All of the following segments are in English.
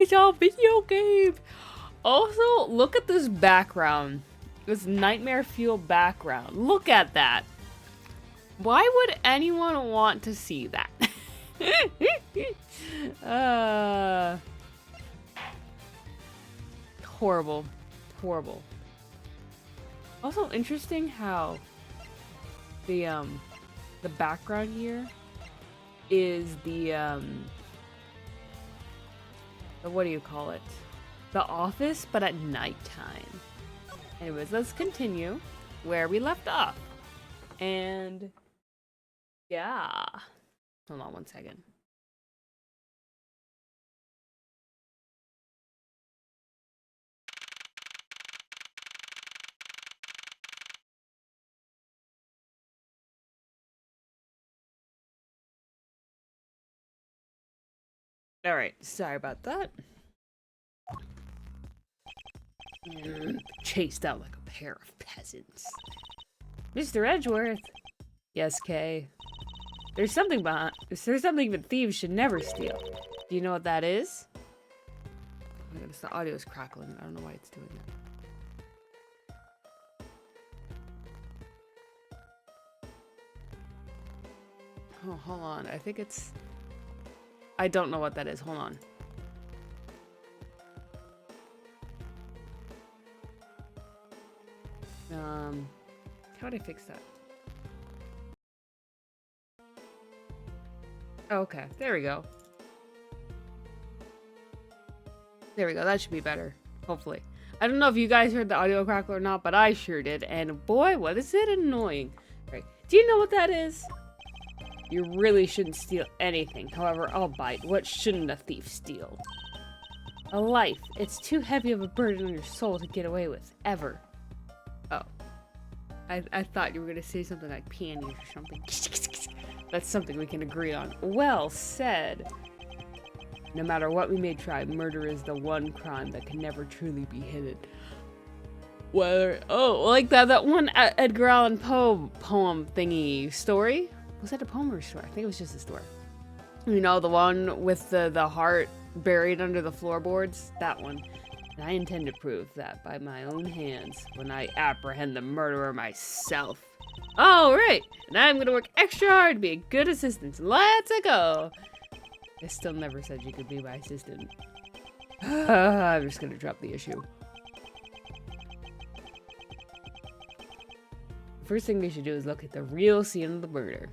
It's all video games. Also, look at this background. This nightmare fuel background. Look at that. Why would anyone want to see that? Horrible. Horrible. Also interesting how the background here is the what do you call it? The office, but at nighttime. Anyways, let's continue where we left off. And yeah. Hold on one second. Alright, sorry about that. Chased out like a pair of peasants. Mr. Edgeworth. Yes, Kay. There's something that thieves should never steal. Do you know what that is? Oh my goodness, the audio is crackling. I don't know why it's doing that. Oh, hold on. I think it's... I don't know what that is. Hold on. How would I fix that? Oh, okay. There we go. There we go. That should be better. Hopefully. I don't know if you guys heard the audio crackle or not, but I sure did. And boy, what is it annoying. Right. Do you know what that is? You really shouldn't steal anything. However, I'll bite. What shouldn't a thief steal? A life. It's too heavy of a burden on your soul to get away with. Ever. Oh. I thought you were going to say something like peonies or something. That's something we can agree on. Well said. No matter what we may try, murder is the one crime that can never truly be hidden. Whether... Oh, like that one Edgar Allan Poe poem thingy story? Was that a poem or a story? I think it was just a story. You know, the one with the heart buried under the floorboards? That one. And I intend to prove that by my own hands when I apprehend the murderer myself. All right, and I'm going to work extra hard to be a good assistant. Let's go. I still never said you could be my assistant. I'm just going to drop the issue. First thing we should do is look at the real scene of the murder.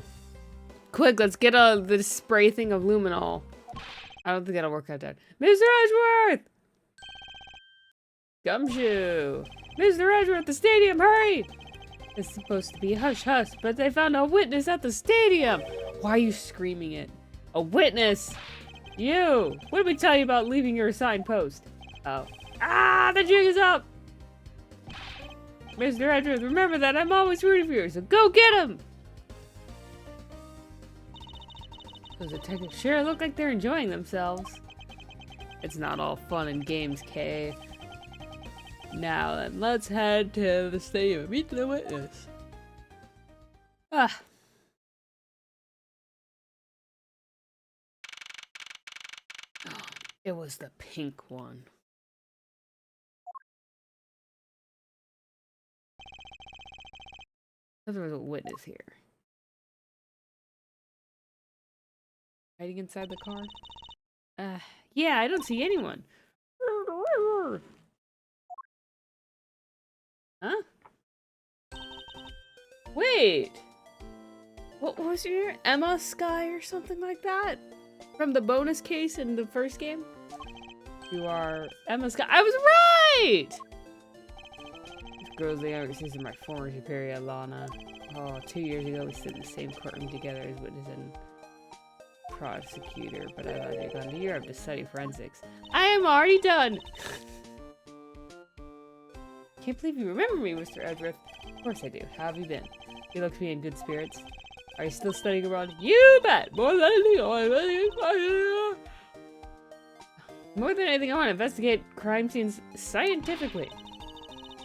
Quick, let's get the spray thing of luminol. I don't think that'll work out there. Mr. Edgeworth! Gumshoe! Mr. Edgeworth, the stadium, hurry! It's supposed to be hush-hush, but they found a witness at the stadium! Why are you screaming it? A witness! You! What did we tell you about leaving your assigned post? Oh. Ah! The jig is up! Mr. Edgeworth, remember that I'm always rooting for you, so go get him! Those detectives sure look like they're enjoying themselves. It's not all fun and games, Kay. Now then, let's head to the stadium and meet the witness. Ah. Oh, it was the pink one. There was a witness here. Hiding inside the car? Yeah, I don't see anyone. Huh? Wait! What was your name? Emma Sky or something like that? From the bonus case in the first game? You are Emma Sky. I was right! This girl's the younger sister of my former superior, Lana. Oh, 2 years ago we stood in the same courtroom together as witness and prosecutor, but I've already gone to Europe to study forensics. I am already done! Can't believe you remember me, Mr. Edgeworth. Of course I do. How have you been? You look to be in good spirits. Are you still studying abroad? You bet! More than anything, I want to investigate crime scenes scientifically.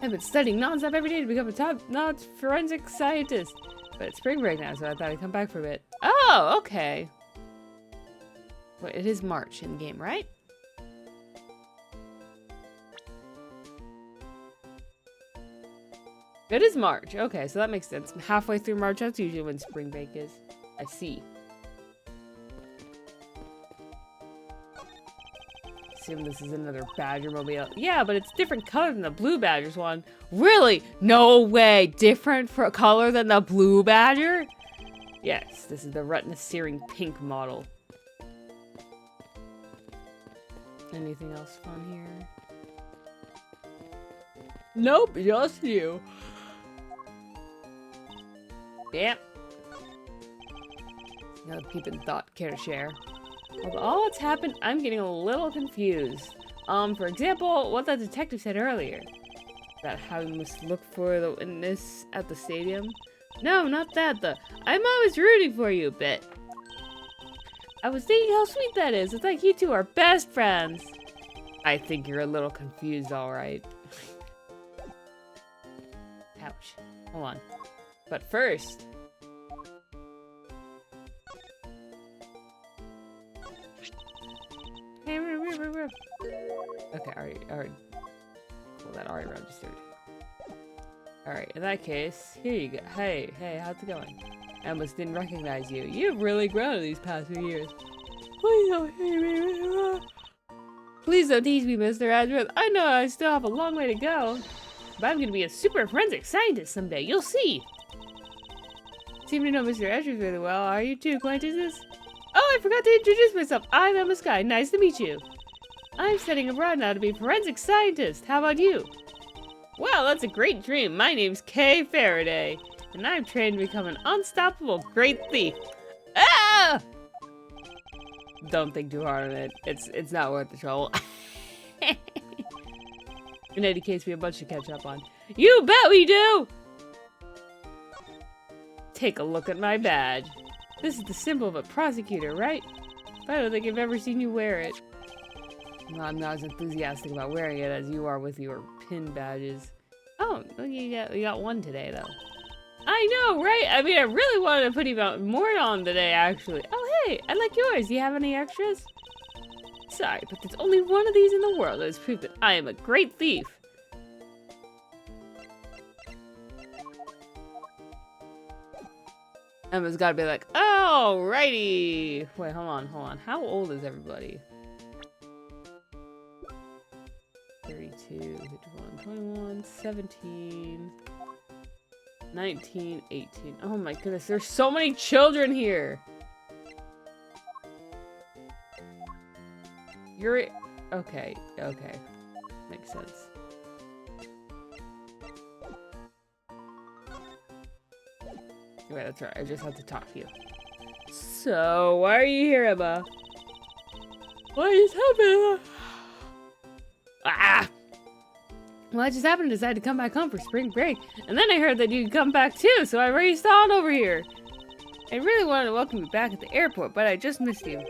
I've been studying non-stop every day to become a top-notch forensic scientist. But it's spring break now, so I thought I'd come back for a bit. Oh, okay. Wait, it is March in the game, right? It is March. Okay, so that makes sense. Halfway through March, that's usually when spring break is. I see. Assume this is another Badger mobile. Yeah, but it's different color than the Blue Badger's one. Really? No way. Different for color than the Blue Badger? Yes, this is the retina searing pink model. Anything else fun here? Nope, just you. Yep. Now people thought care to share. Of all that's happened, I'm getting a little confused. For example, what the detective said earlier. About how we must look for the witness at the stadium. No, not that though. I'm always rooting for you a bit. I was thinking how sweet that is. It's like you two are best friends. I think you're a little confused, alright. Ouch. Hold on. But first... Okay, alright. Well, that already registered. Alright, in that case, here you go. Hey, how's it going? I almost didn't recognize you. You've really grown in these past few years. Please don't hate me. Please don't tease me, Mr. Edgeworth. I know I still have a long way to go. But I'm gonna be a super forensic scientist someday. You'll see. Seem to know Mr. Edgeworth really well. Are you two acquaintances? Oh, I forgot to introduce myself. I'm Emma Sky. Nice to meet you. I'm studying abroad now to be a forensic scientist. How about you? Well, that's a great dream. My name's Kay Faraday, and I'm trained to become an unstoppable great thief. Ah! Don't think too hard on it. It's not worth the trouble. In any case, we have a bunch to catch up on. You bet we do! Take a look at my badge. This is the symbol of a prosecutor, right? But I don't think I've ever seen you wear it. Well, I'm not as enthusiastic about wearing it as you are with your pin badges. Oh, you got one today, though. I know, right? I mean, I really wanted to put even more on today, actually. Oh, hey, I like yours. Do you have any extras? Sorry, but there's only one of these in the world that has proved that I am a great thief. Emma's gotta be like, alrighty. Wait, hold on. How old is everybody? 32, 51, 21, 17, 19, 18. Oh my goodness, there's so many children here. You're... Okay. Makes sense. Wait, that's right. I just have to talk to you. So, why are you here, Emma? What just happened? Ah! Well, I just happened to decide to come back home for spring break. And then I heard that you'd come back too, so I raced on over here. I really wanted to welcome you back at the airport, but I just missed you.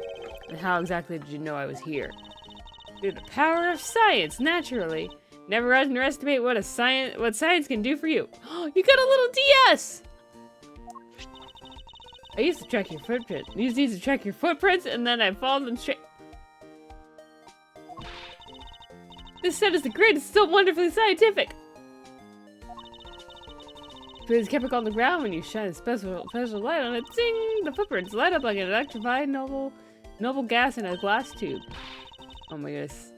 And how exactly did you know I was here? Through the power of science, naturally. Never underestimate what science can do for you. You got a little DS! I used to track your footprints. You used to track your footprints, and then I followed them straight. This set is the greatest, still wonderfully scientific. There's a chemical on the ground when you shine a special light on it. Zing! The footprints light up like an electrified noble gas in a glass tube. Oh my goodness.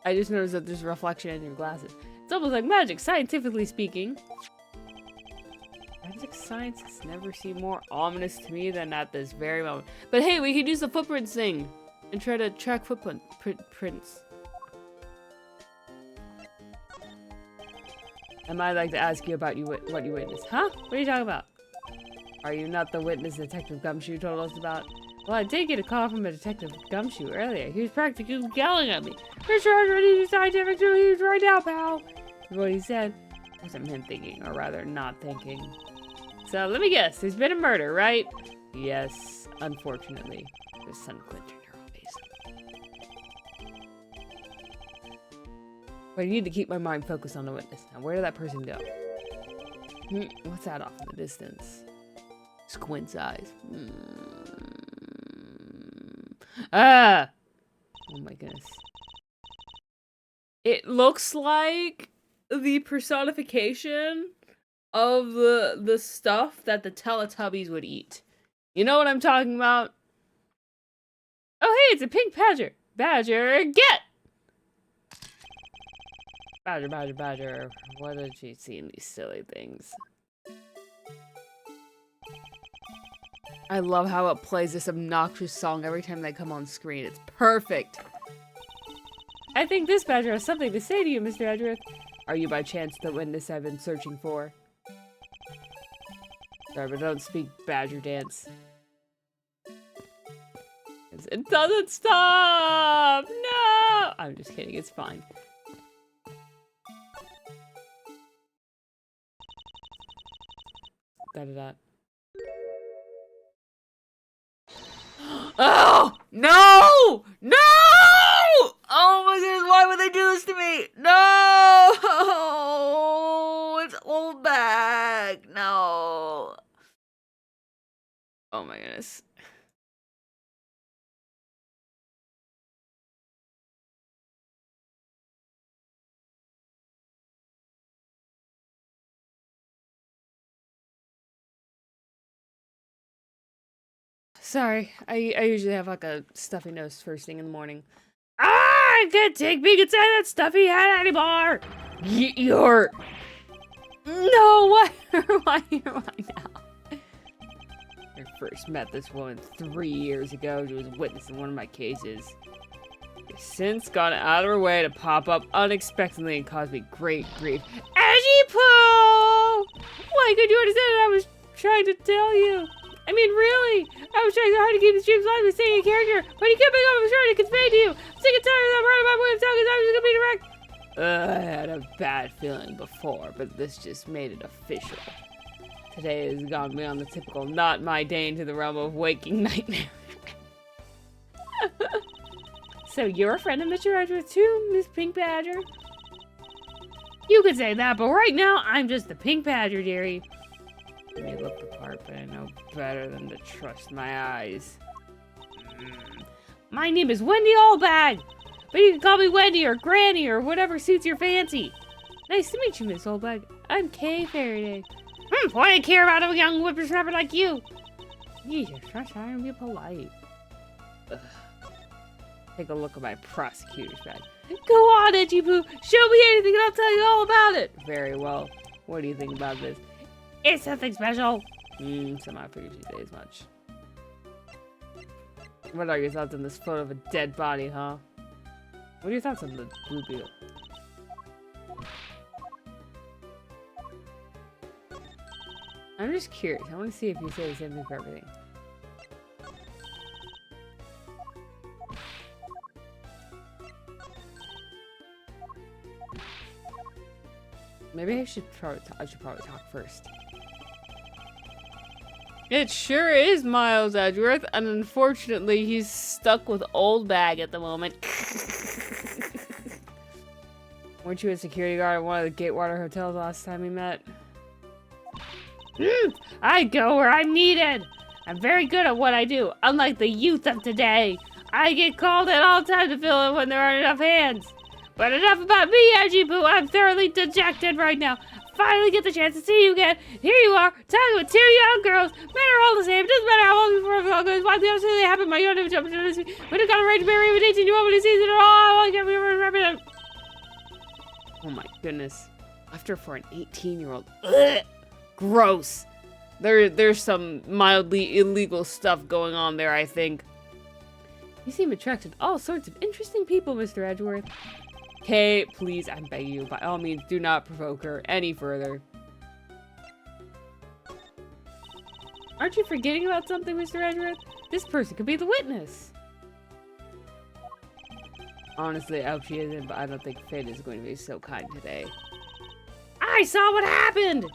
I just noticed that there's a reflection in your glasses. It's almost like magic, scientifically speaking. Forensic science has never seemed more ominous to me than at this very moment. But hey, we could use the footprints thing and try to track footprints. I might like to ask you about what you witnessed. Huh? What are you talking about? Are you not the witness Detective Gumshoe told us about? Well, I did get a call from a Detective Gumshoe earlier. He was practically yelling at me. Pretty sure I'm ready to scientific news right now, pal. What he said wasn't him thinking, or rather not thinking. So let me guess, there's been a murder, right? Yes, unfortunately. There's some glitch in your face. But I need to keep my mind focused on the witness. Now, where did that person go? What's that off in the distance? Squint's eyes. Ah! Oh my goodness. It looks like the personification of the stuff that the Teletubbies would eat. You know what I'm talking about? Oh, hey, it's a pink badger. Badger, get! Badger, badger, badger. What did she see in these silly things? I love how it plays this obnoxious song every time they come on screen. It's perfect. I think this badger has something to say to you, Mr. Edgeworth. Are you by chance the witness I've been searching for? Sorry, but don't speak badger dance. It doesn't stop! No! I'm just kidding, it's fine. Da-da-da. Oh! No! No! Oh my goodness, why would they do this to me? No! It's old bag. No. Oh my goodness. Sorry, I usually have like a stuffy nose first thing in the morning. Ah, I can't take being inside that stuffy head anymore. You're no what? Why now? I first met this woman 3 years ago. She was a witness in one of my cases. She's since gone out of her way to pop up unexpectedly and cause me great grief. Edgy Poo! Why could you understand what I was trying to tell you? I mean, really? I was trying so hard to keep the streams alive with staying in character, but you kept up. I was trying to convey to you. I'm sick and tired of that roundabout way of talking. I'm just gonna be direct. I had a bad feeling before, but this just made it official. Today has gone beyond the typical not my day into the realm of waking nightmare. So you're a friend of Mr. Edgeworth too, Miss Pink Badger? You could say that, but right now, I'm just the Pink Badger, dearie. I may look the part, but I know better than to trust my eyes. My name is Wendy Oldbag, but you can call me Wendy or Granny or whatever suits your fancy. Nice to meet you, Miss Oldbag. I'm Kay Faraday. Why do I care about a young whippersnapper like you? You just try and be polite. Ugh. Take a look at my prosecutor's badge. Go on, Edgy Poo. Show me anything and I'll tell you all about it. Very well. What do you think about this? It's something special. Somehow I figured you'd say as much. What are your thoughts on this photo of a dead body, huh? What are your thoughts on the blue beetle? I'm just curious. I want to see if you say the same thing for everything. Maybe I should probably talk first. It sure is Miles Edgeworth, and unfortunately he's stuck with Old Bag at the moment. Weren't you a security guard at one of the Gatewater hotels last time we met? I go where I'm needed! I'm very good at what I do, unlike the youth of today. I get called at all times to fill in when there aren't enough hands. But enough about me, Edgy Poo. I'm thoroughly dejected right now. Finally get the chance to see you again. Here you are, talking with two young girls. Men are all the same. It doesn't matter how long before it all goes. Why the absolutely happened? My young jump to this. We just got a right to marry with 18-year-old when he sees it at all. I can't remember it. Oh my goodness. Left her for an 18-year-old. Ugh. Gross. There's some mildly illegal stuff going on there, I think. You seem attracted to all sorts of interesting people, Mr. Edgeworth. Kay, please, I beg you, by all means, do not provoke her any further. Aren't you forgetting about something, Mr. Edgeworth? This person could be the witness. Honestly, I hope she isn't, but I don't think fate is going to be so kind today. I saw what happened!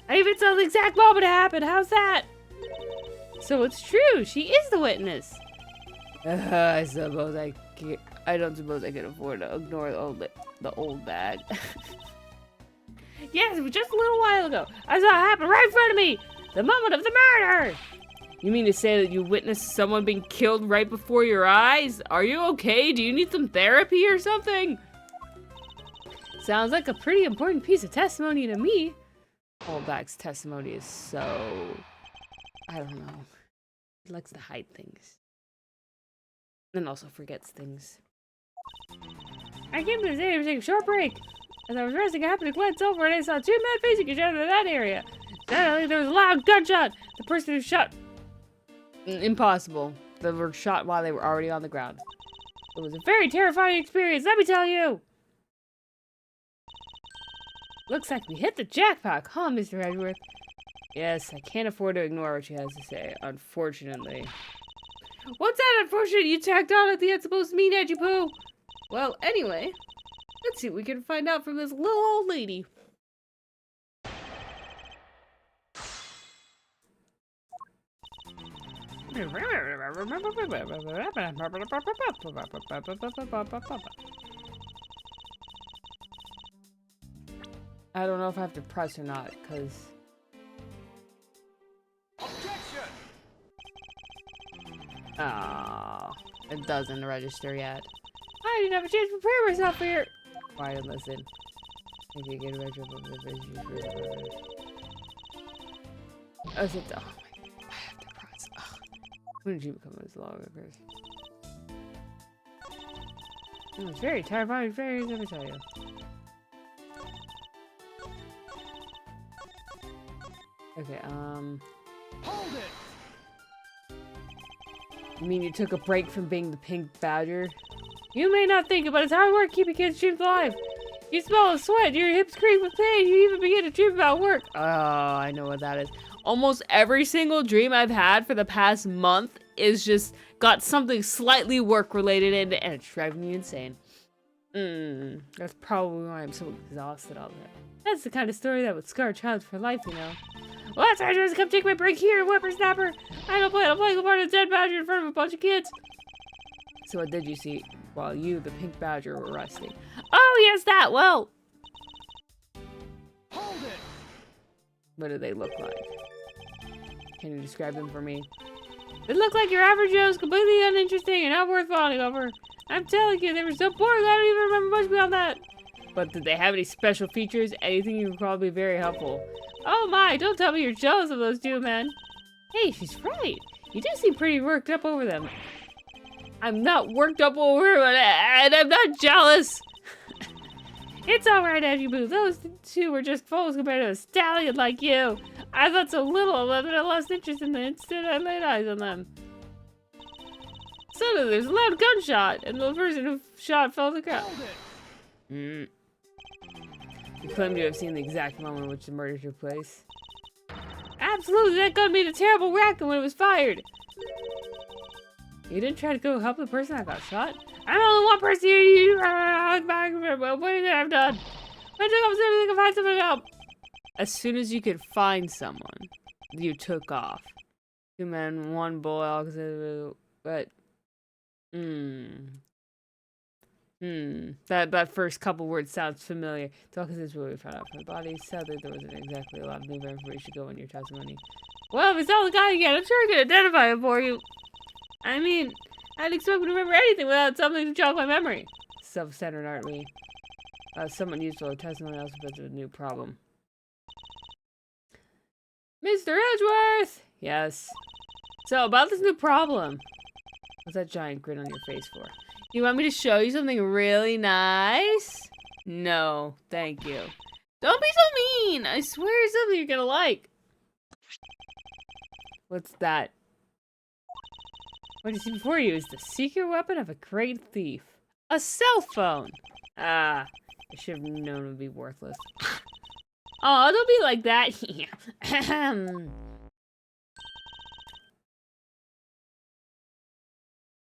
I even saw the exact moment it happened. How's that? So it's true. She is the witness. I suppose I don't suppose I can afford to ignore the old bag. Yes, it was just a little while ago. I saw it happen right in front of me. The moment of the murder. You mean to say that you witnessed someone being killed right before your eyes? Are you okay? Do you need some therapy or something? Sounds like a pretty important piece of testimony to me. Holdback's testimony is so... I don't know. He likes to hide things. And also forgets things. I came to the stadium to take a short break. As I was resting, I happened to glance over and I saw two men facing each other in that area. Suddenly, there was a loud gunshot. The person who shot... Impossible. They were shot while they were already on the ground. It was a very terrifying experience, let me tell you! Looks like we hit the jackpot, huh, Mr. Edgeworth? Yes, I can't afford to ignore what she has to say, unfortunately. What's that unfortunate you tacked on at the end supposed to mean, Edgy Poo? Well, anyway, let's see what we can find out from this little old lady. I don't know if I have to press or not, because... Oh, it doesn't register yet. I didn't have a chance to prepare myself for your... Quiet and listen. Oh my God. I have to press. Oh. When did you become this long? It's very terrifying, very, let me tell you. Okay, Hold it! You mean you took a break from being the pink badger? You may not think it, but it's hard work keeping kids' dreams alive. You smell the sweat, your hips creep with pain, you even begin to dream about work. Oh, I know what that is. Almost every single dream I've had for the past month is just got something slightly work-related in it, and it's driving me insane. That's probably why I'm so exhausted all day. That's the kind of story that would scar a child for life, you know. Well, that's why I just come take my break here, whippersnapper. I don't plan on playing the part of the dead badger in front of a bunch of kids. So what did you see while you, the pink badger, were resting? Oh, yes, that, well. Hold it! What do they look like? Can you describe them for me? They look like your average Joe's, completely uninteresting and not worth falling over. I'm telling you, they were so boring, I don't even remember much beyond that. But did they have any special features? Anything you could probably be very helpful. Oh my, don't tell me you're jealous of those two men. Hey, she's right. You do seem pretty worked up over them. I'm not worked up over them, and I'm not jealous. It's alright, Edgy Boo. Those two were just foes compared to a stallion like you. I thought so little of them that I lost interest in the instant I laid eyes on them. Suddenly, there's a loud gunshot, and the person who shot fell to the ground. You claim to have seen the exact moment in which the murder took place. Absolutely, that gun made a terrible racket when it was fired. You didn't try to go help the person that got shot? I'm only one person here. You back. What did I have done? I took off so everything to find something up. As soon as you could find someone, you took off. 2 men, 1 boy, but That first couple words sounds familiar. Talk is what we found out from the body. Sadly, there wasn't exactly a lot of new information go in your testimony. Well, if it's all the guy again, I'm sure I can identify him for you. I mean, I'd expect me to remember anything without something to jog my memory. Self-centered, aren't we? Someone useful testimony also puts a new problem. Mr. Edgeworth! Yes. So, about this new problem. What's that giant grin on your face for? You want me to show you something really nice? No, thank you. Don't be so mean! I swear it's something you're gonna like. What's that? What you see before you is the secret weapon of a great thief. A cell phone! Ah, I should have known it would be worthless. Oh, don't be like that.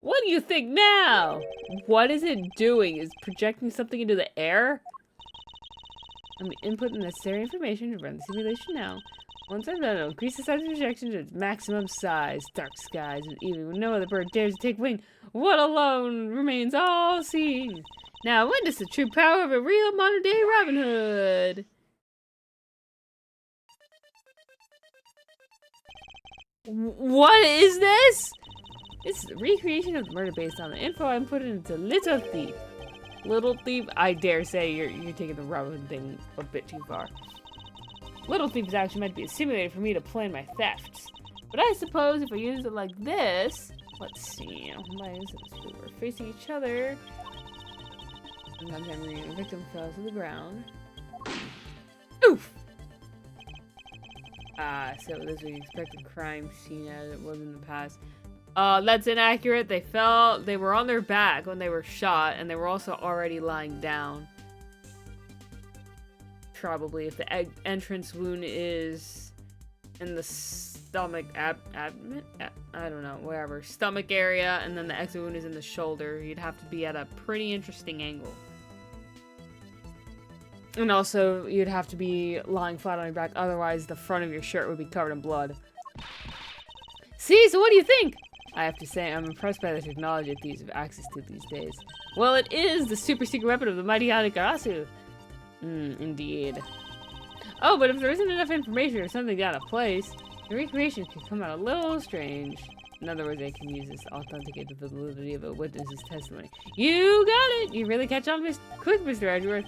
What do you think now? What is it doing? Is projecting something into the air? Let me input the necessary information to run the simulation now. Once I'm done, I'll increase the size of projection to its maximum size. Dark skies, and even when no other bird dares to take wing, what alone remains all-seeing. Now witness the true power of a real modern-day Robin Hood. What is this? It's a recreation of the murder based on the info I put into Little Thief. Little Thief? I dare say you're taking the Robin Hood thing a bit too far. Little Thief is actually meant to be a simulator for me to plan my thefts. But I suppose if I use it like this... Let's see. Why is it? We're facing each other. Sometimes I'm reading. The victim fell to the ground. Oof! So this was the expected crime scene as it was in the past. That's inaccurate. They were on their back when they were shot, and they were also already lying down. Probably if the entrance wound is in the stomach, abdomen? I don't know, wherever. Stomach area, and then the exit wound is in the shoulder. You'd have to be at a pretty interesting angle. And also, you'd have to be lying flat on your back, otherwise the front of your shirt would be covered in blood. See, so what do you think? I have to say, I'm impressed by the technology that thieves have access to these days. Well, it is the super secret weapon of the mighty Amaterasu. Indeed. Oh, but if there isn't enough information or something out of place, the recreation could come out a little strange. In other words, they can use this to authenticate the validity of a witness's testimony. You got it! You really catch on quick, Mr. Edgeworth.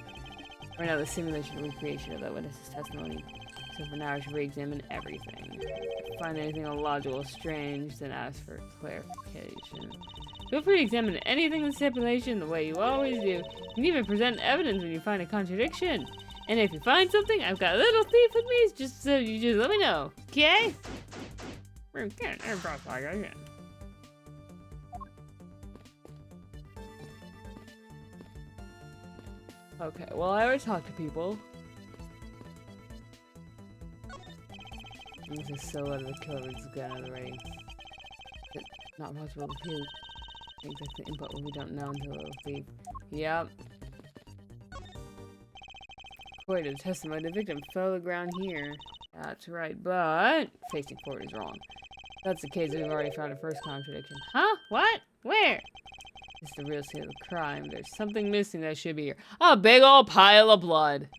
Right now, the simulation and recreation of that witness's testimony. So for now, I should re-examine everything. If I find anything illogical or strange, then ask for clarification. Feel free to examine anything in the stipulation the way you always do. You can even present evidence when you find a contradiction. And if you find something, I've got a little thief with me, just so you just let me know. Okay? Okay, well, I always talk to people. This is so out of the killer is gone out of the way. It's not possible to prove things like the input when we don't know until it'll be. Yep. According to the testimony, the victim fell to the ground here. That's right, but facing forward is wrong. If that's the case, we've already found a first contradiction. Huh? What? Where? It's the real scene of the crime. There's something missing that should be here. A big old pile of blood.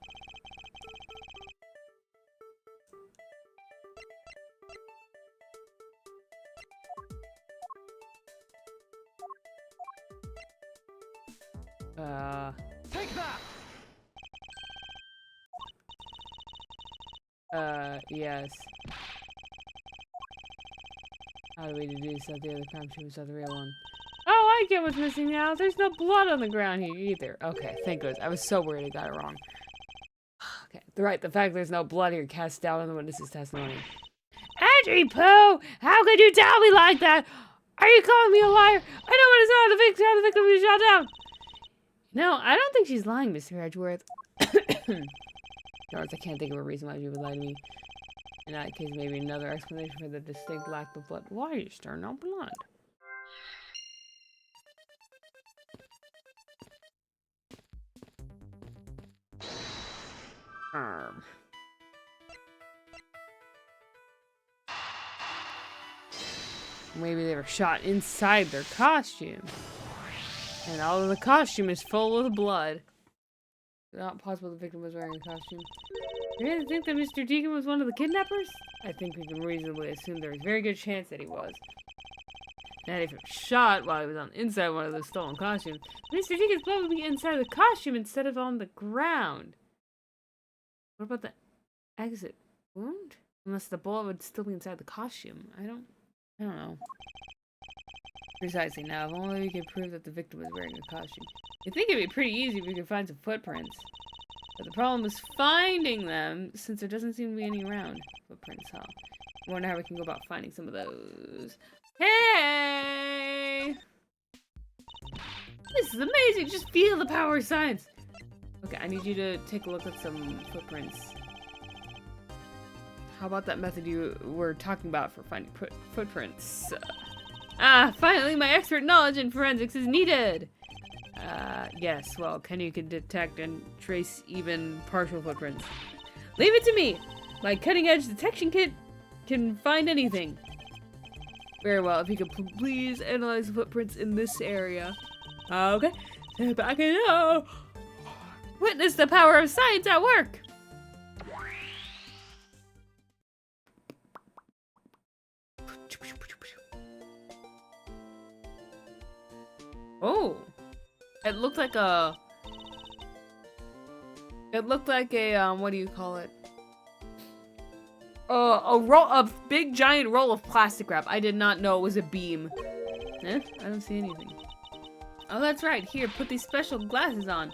Take that! Yes. How do we deduce that the other crime scene was not the real one? Oh, I get what's missing now. There's no blood on the ground here either. Okay, thank goodness. I was so worried I got it wrong. Okay, right. The fact there's no blood here casts doubt on the witness's testimony. Edgy Pooh! How could you tell me like that? Are you calling me a liar? I know what is on the victim was shot down. No, I don't think she's lying, Mr. Edgeworth. No, I can't think of a reason why she would lie to me. In that case, maybe another explanation for the distinct lack of blood. Why is there no blood? Maybe they were shot inside their costume. And all of the costume is full of blood. Not possible the victim was wearing a costume. You really think that Mr. Deacon was one of the kidnappers? I think we can reasonably assume there is a very good chance that he was. And if he was shot while he was on inside one of the stolen costumes, Mr. Deacon's blood would be inside the costume instead of on the ground. What about the exit wound? Unless the bullet would still be inside the costume. I don't know. Precisely. Now, if only we could prove that the victim was wearing a costume. You'd think it'd be pretty easy if we could find some footprints. But the problem is finding them, since there doesn't seem to be any around. Footprints, huh? I wonder how we can go about finding some of those. Hey! This is amazing! Just feel the power of science! Okay, I need you to take a look at some footprints. How about that method you were talking about for finding footprints? Finally, my expert knowledge in forensics is needed! Yes, well, you can detect and trace even partial footprints. Leave it to me! My cutting-edge detection kit can find anything. Very well, if you could please analyze the footprints in this area. Okay, step back and go! Witness the power of science at work! Oh! It looked like a... what do you call it? A big giant roll of plastic wrap. I did not know it was a beam. Eh? I don't see anything. Oh, that's right. Here, put these special glasses on.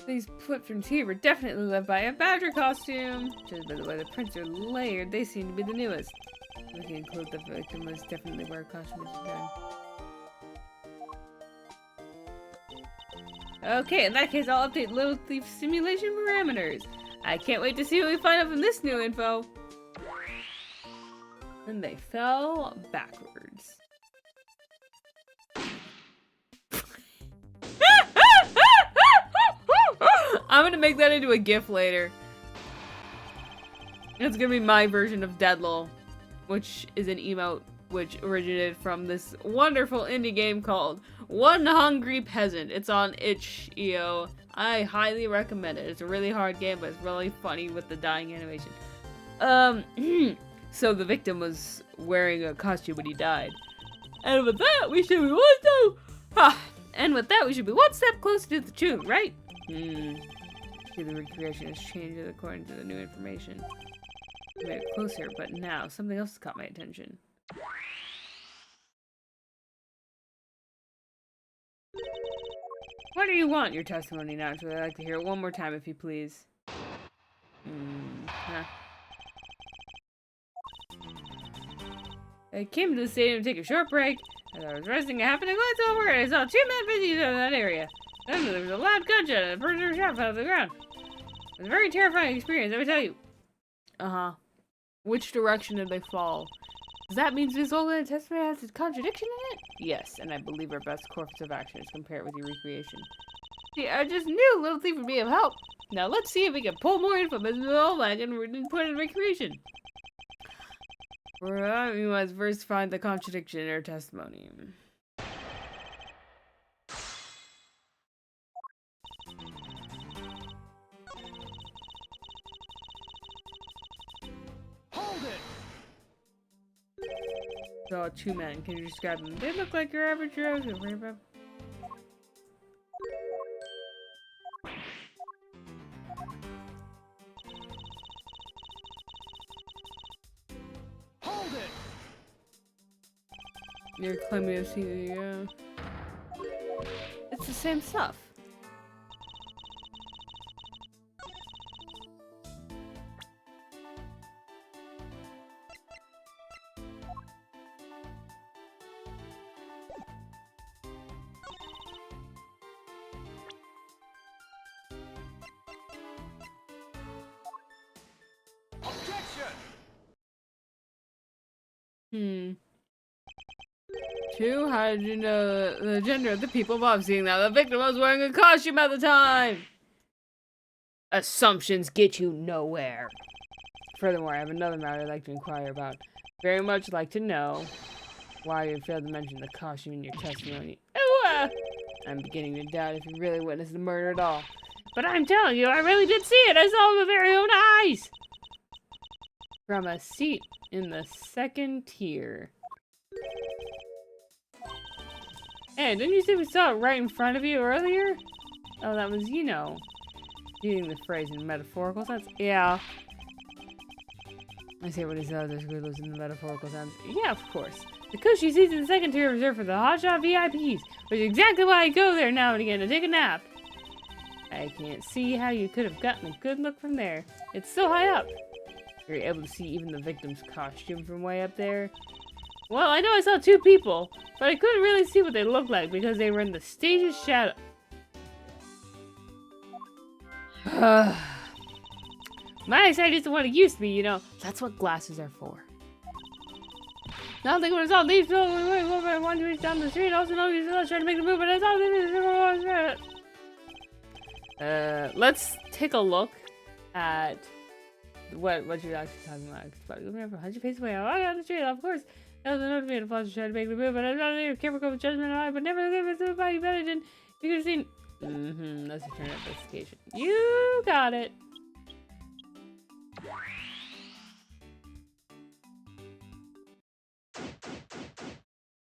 These footprints here were definitely left by a badger costume. Judging by the way the prints are layered, they seem to be the newest. We can include the victim was definitely wear a costume at the time. Okay, in that case, I'll update Little Thief simulation parameters. I can't wait to see what we find out from this new info. And they fell backwards. I'm gonna make that into a GIF later. It's gonna be my version of Deadlol, which is an emote which originated from this wonderful indie game called One Hungry Peasant. It's on itch.io. I highly recommend it. It's a really hard game, but it's really funny with the dying animation. So the victim was wearing a costume when he died. And with that, we should be one step closer to the truth, right? See, the recreation has changed according to the new information. I made it closer, but now something else has caught my attention. What do you want your testimony now? I'd like to hear it one more time, if you please. I came to the stadium to take a short break. As I was resting, I happened to glance over and I saw two men busy in that area. Then there was a loud gunshot and a person shot out of the ground. It was a very terrifying experience, let me tell you. Which direction did they fall? Does that mean this whole testimony has a contradiction in it? Yes, and I believe our best course of action is compare it with your recreation. See, I just knew Little Thief would be of help. Now let's see if we can pull more info from this little wagon and put it in recreation. We must first find the contradiction in her testimony. Hold it! Saw two men. Can you describe them? They look like your average Joe. Hold it! You're claiming to see the, It's the same stuff. Objection! Two, how did you know the gender of the people involved? Seeing that the victim was wearing a costume at the time. Assumptions get you nowhere. Furthermore, I have another matter I'd like to inquire about. Very much like to know why you failed to mention the costume in your testimony. I'm beginning to doubt if you really witnessed the murder at all. But I'm telling you, I really did see it. I saw it with my very own eyes. From a seat in the second tier. Hey, didn't you see we saw it right in front of you earlier? Oh, that was, using the phrase in metaphorical sense? Yeah. I say what he said, there's good in the metaphorical sense. Yeah, of course. The cushy seats in the second tier are reserved for the hotshot VIPs, which is exactly why I go there now and again to take a nap. I can't see how you could have gotten a good look from there. It's so high up. You're able to see even the victim's costume from way up there. Well, I know I saw two people, but I couldn't really see what they looked like because they were in the stage's shadow. My eyesight isn't what it used to be, That's what glasses are for. Now think when it's all these people, I want to reach down the street, also know he's trying to make the move, but it's all let's take a look at what you're actually talking about. Remember, 100 paces away, I got the street, of course. That was a notification flash to try to make the move, but I'm not here. Careful, go with judgment and eye, but never live with somebody better than you could have seen. Let's return investigation. You got it.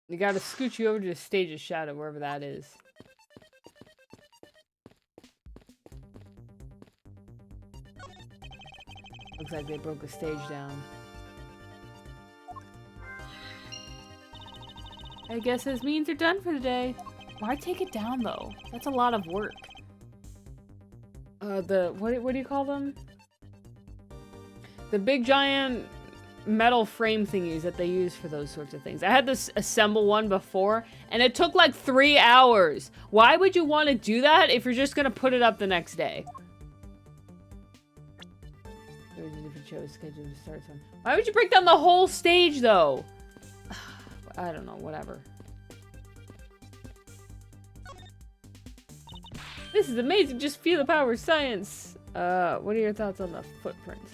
You gotta scoot you over to the stage's shadow, wherever that is. Looks like they broke the stage down. I guess this means they're done for the day. Why take it down though? That's a lot of work. What do you call them? The big giant metal frame thingies that they use for those sorts of things. I had this assemble one before, and it took like 3 hours. Why would you want to do that if you're just gonna put it up the next day? There's a different show scheduled to start soon. Why would you break down the whole stage though? I don't know, whatever. This is amazing, just feel the power of science. What are your thoughts on the footprints?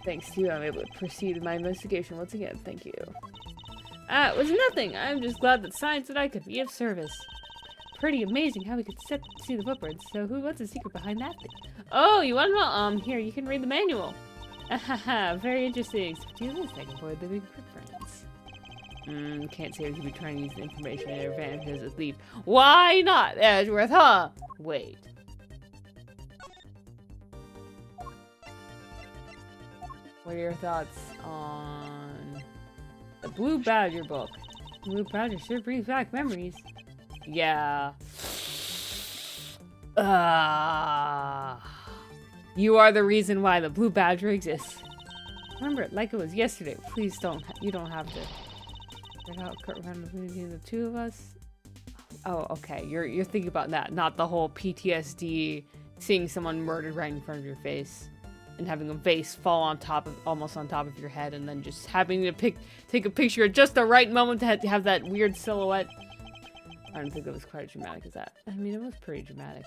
Thanks to you, I'm able to proceed with my investigation once again. Thank you. It was nothing. I'm just glad that science and I could be of service. Pretty amazing how we could see the footprints. So what's the secret behind that thing? Oh, you want to know? Here, you can read the manual. Haha, very interesting. So do this, I can avoid the big footprints. Can't say we could be trying to use the information at our advantage as a thief. Why not, Edgeworth, huh? Wait. What are your thoughts on the Blue Badger book? Blue Badger sure brings back memories. Yeah. You are the reason why the Blue Badger exists. Remember it like it was yesterday. Please don't. You don't have to. Check out Kurt between the two of us. Oh, okay. You're thinking about that, not the whole PTSD, seeing someone murdered right in front of your face. And having a vase fall on top of, almost on top of your head, and then just having to take a picture at just the right moment to have that weird silhouette. I don't think it was quite as dramatic as that. I mean, it was pretty dramatic.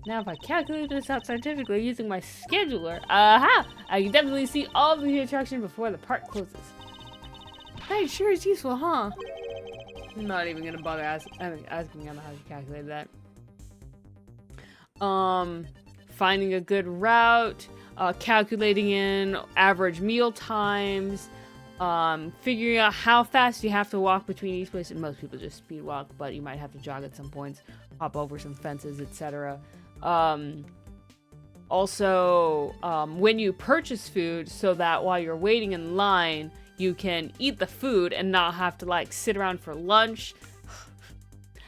Now, if I calculate this out scientifically using my scheduler, aha! I can definitely see all of the attraction before the park closes. That sure is useful, huh? I'm not even gonna bother asking him how to calculate that. Finding a good route, calculating in average meal times, figuring out how fast you have to walk between each place. And most people just speed walk, but you might have to jog at some points, hop over some fences, etc. Also, when you purchase food, so that while you're waiting in line, you can eat the food and not have to like sit around for lunch.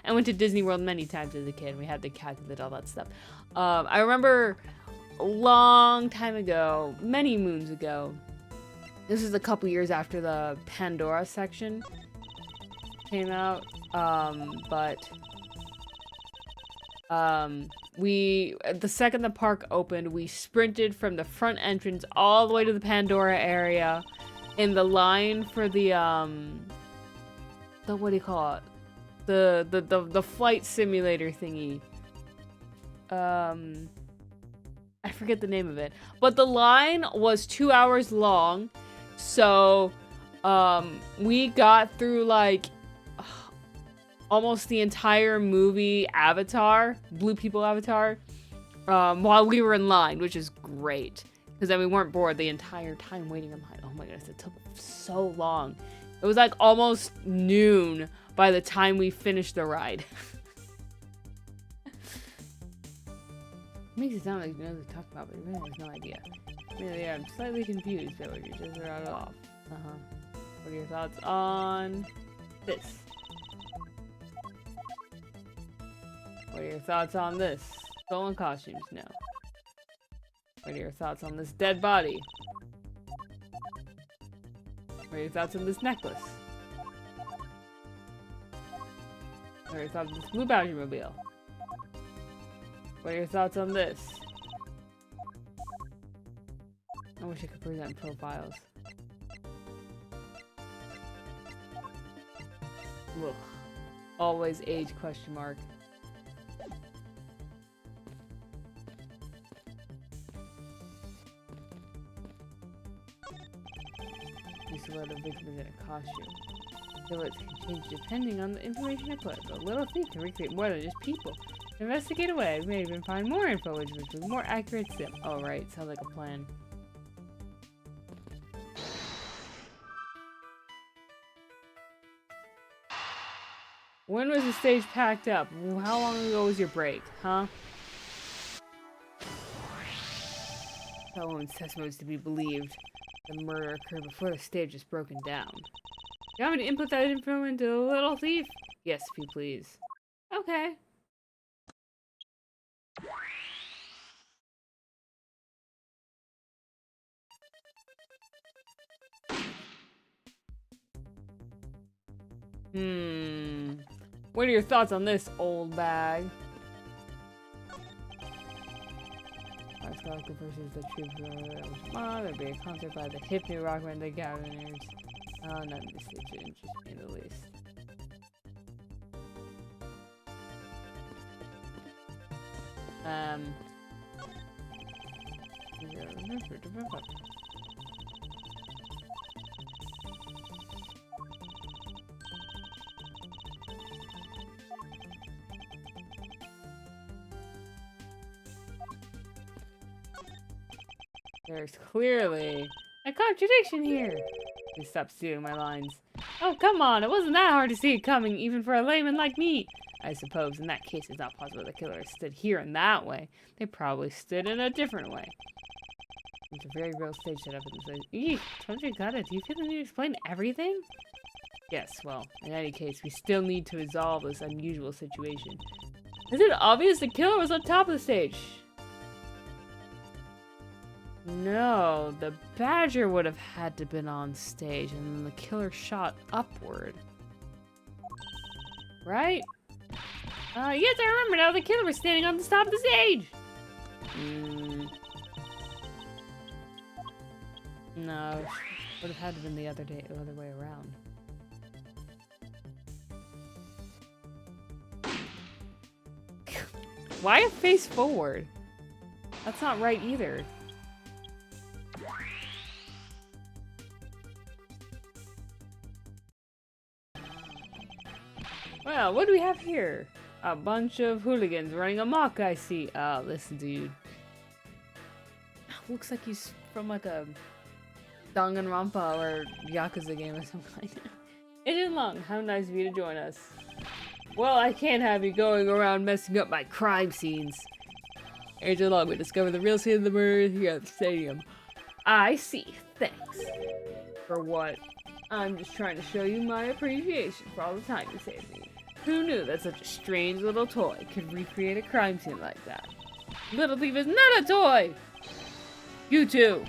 I went to Disney World many times as a kid. We had to calculate all that stuff. I remember a long time ago, many moons ago, this is a couple years after the Pandora section came out, the second the park opened, we sprinted from the front entrance all the way to the Pandora area in the line for the what do you call it? The flight simulator thingy. I forget the name of it, but the line was 2 hours long, so we got through like almost the entire movie Avatar, Blue People Avatar, while we were in line, which is great because then we weren't bored the entire time waiting in line. Oh my goodness, it took so long. It was like almost noon by the time we finished the ride. Makes it sound like you know what they're talking about, but you really have no idea. Really, I'm slightly confused, but you just rattled off. What are your thoughts on this? What are your thoughts on this? Stolen costumes? No. What are your thoughts on this dead body? What are your thoughts on this necklace? What are your thoughts on this Blue Badger mobile? What are your thoughts on this? I wish I could present profiles. Ugh. Always age question mark. Used to let a victim in a costume. Silhouettes can change depending on the information I put. The little thief can recreate more than just people. Investigate away. I may even find more info which is more accurate sim. Oh right, sounds like a plan. When was the stage packed up? How long ago was your break, huh? That woman's testimony is to be believed. The murder occurred before the stage was broken down. You want me to input that info into the little thief? Yes, if you please. Okay. What are your thoughts on this, old bag? Let's go with the versus the true there'd be a concert by the hip new rock band, the Gatherers. Oh, none of this should interest me in the least. There's clearly a contradiction here. Please stop stealing my lines. Oh, come on, it wasn't that hard to see it coming, even for a layman like me. I suppose in that case it's not possible the killer stood here in that way. They probably stood in a different way. It's a very real stage setup in the Eek, Tundra got it. Do you feel the need to explain everything? Yes, well, in any case, we still need to resolve this unusual situation. Is it obvious the killer was on top of the stage? No, the badger would have had to been on stage and then the killer shot upward. Right? Yes, I remember now. The killer was standing on the top of the stage. No, would have had to been the other way around. Why face forward? That's not right either. Well, what do we have here? A bunch of hooligans running amok, I see. This dude. Looks like he's from like a Danganronpa or Yakuza game or some kind. Agent Long, how nice of you to join us. Well, I can't have you going around messing up my crime scenes. Agent Long, we discovered the real scene of the murder here at the stadium. I see. Thanks. For what? I'm just trying to show you my appreciation for all the time you saved me. Who knew that such a strange little toy could recreate a crime scene like that? Little Thief is not a toy! You too!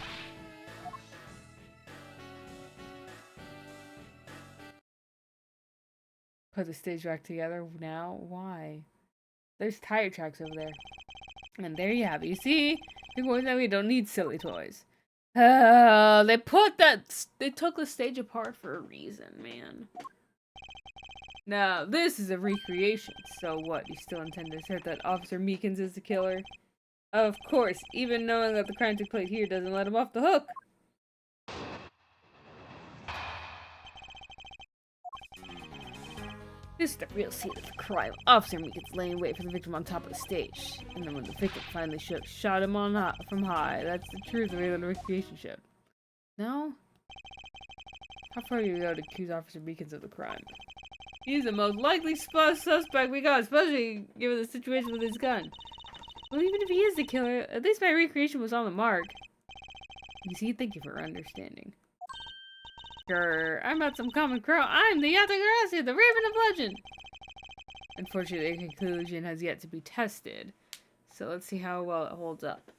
Put the stage back together now? Why? There's tire tracks over there. And there you have it. You see? The boys that we don't need silly toys. They took the stage apart for a reason, man. Now, this is a recreation, so what? You still intend to assert that Officer Meekins is the killer? Of course, even knowing that the crime took place here doesn't let him off the hook. This is the real scene of the crime. Officer Meekins laying wait for the victim on top of the stage. And then when the victim finally shot him on from high. That's the truth of a recreation show. No? How far do you go to accuse Officer Meekins of the crime? He's the most likely suspect we got, especially given the situation with his gun. Well, even if he is the killer, at least my recreation was on the mark. You see, thank you for understanding. Sure, I'm not some common crow. I'm the Yatagarasi, the Raven of Legend! Unfortunately, the conclusion has yet to be tested. So let's see how well it holds up.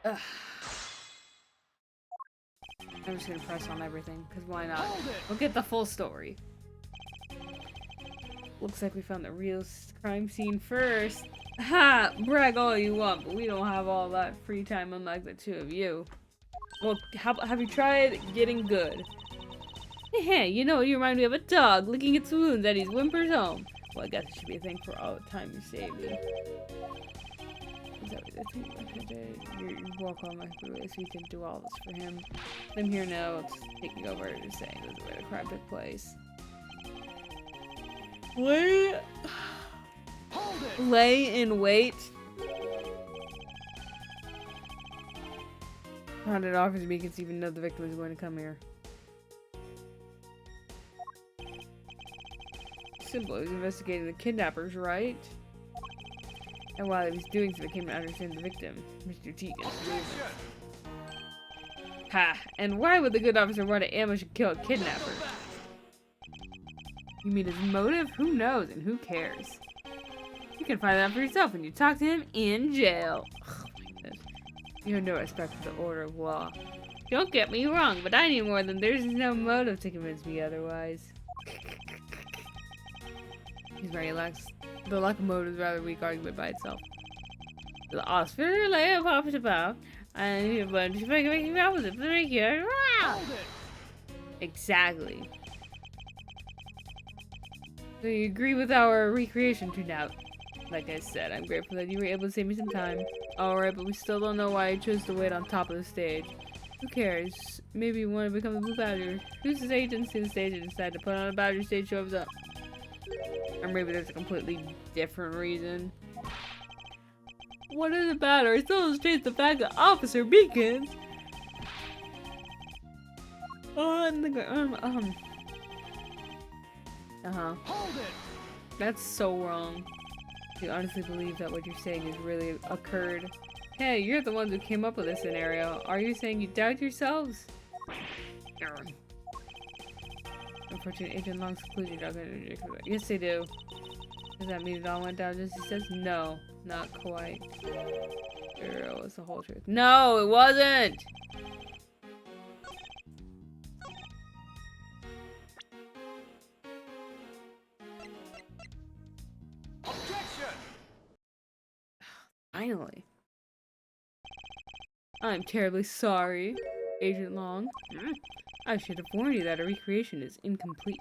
Ugh. I'm just gonna press on everything, because why not? We'll get the full story. Looks like we found the real crime scene first. Ha! Brag all you want, but we don't have all that free time unlike the two of you. Well, have you tried getting good? Hey, you know, you remind me of a dog licking its wounds and his whimpers home. Well, I guess it should be a thing for all the time you saved me. Is that what I think? You walk on my way so you can do all this for him. I'm here now, it's taking over, just saying this is where the crime took place. Lay in wait. How did Officer Meekins even know the victim was going to come here? simple. He was investigating the kidnappers, right? And while he was doing so, he came to understand the victim, Mr. Tegan. Objection! Ha! And why would the good officer want to ambush and kill a kidnapper? You mean his motive? Who knows and who cares? You can find out for yourself when you talk to him in jail. Oh my goodness. You have no respect for the order of law. Don't get me wrong, but I need more than there's no motive to convince me otherwise. He's very lax. The lack of motive is rather weak argument by itself. The officer lay a pop to pop, and he went to make it opposite to make it. Hold it! Exactly. So you agree with our recreation turnout? Like I said, I'm grateful that you were able to save me some time. Alright, but we still don't know why you chose to wait on top of the stage. Who cares? Maybe you want to become a Blue Badger. Who's the agent to the stage and decide to put on a Badger stage shows up? Or maybe there's a completely different reason. What does it matter? It still illustrates the fact that Officer Beacons on the ground. Hold it! That's so wrong. Do you honestly believe that what you're saying has really occurred? Hey, you're the ones who came up with this scenario. Are you saying you doubt yourselves? Unfortunately, Agent Long's conclusion doesn't. Yes, they do. Does that mean it all went down just as he says? No, not quite. It was the whole truth. No, it wasn't! Objection! Finally. I'm terribly sorry, Agent Long. I should have warned you that a recreation is incomplete.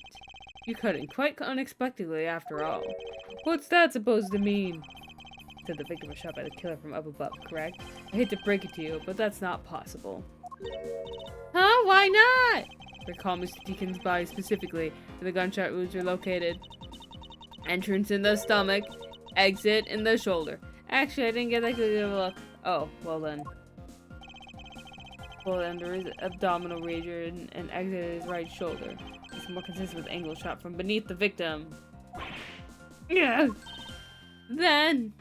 You cut in quite unexpectedly after all. What's that supposed to mean? Said the victim was shot by the killer from up above, correct? I hate to break it to you, but that's not possible. Huh? Why not? Recall Mr. Deacon's body specifically, where the gunshot wounds are located. Entrance in the stomach, exit in the shoulder. Actually, I didn't get that good of a look. Oh, well then. Well, under his abdominal region and exited his right shoulder. It's more consistent with angle shot from beneath the victim. Yeah. Then,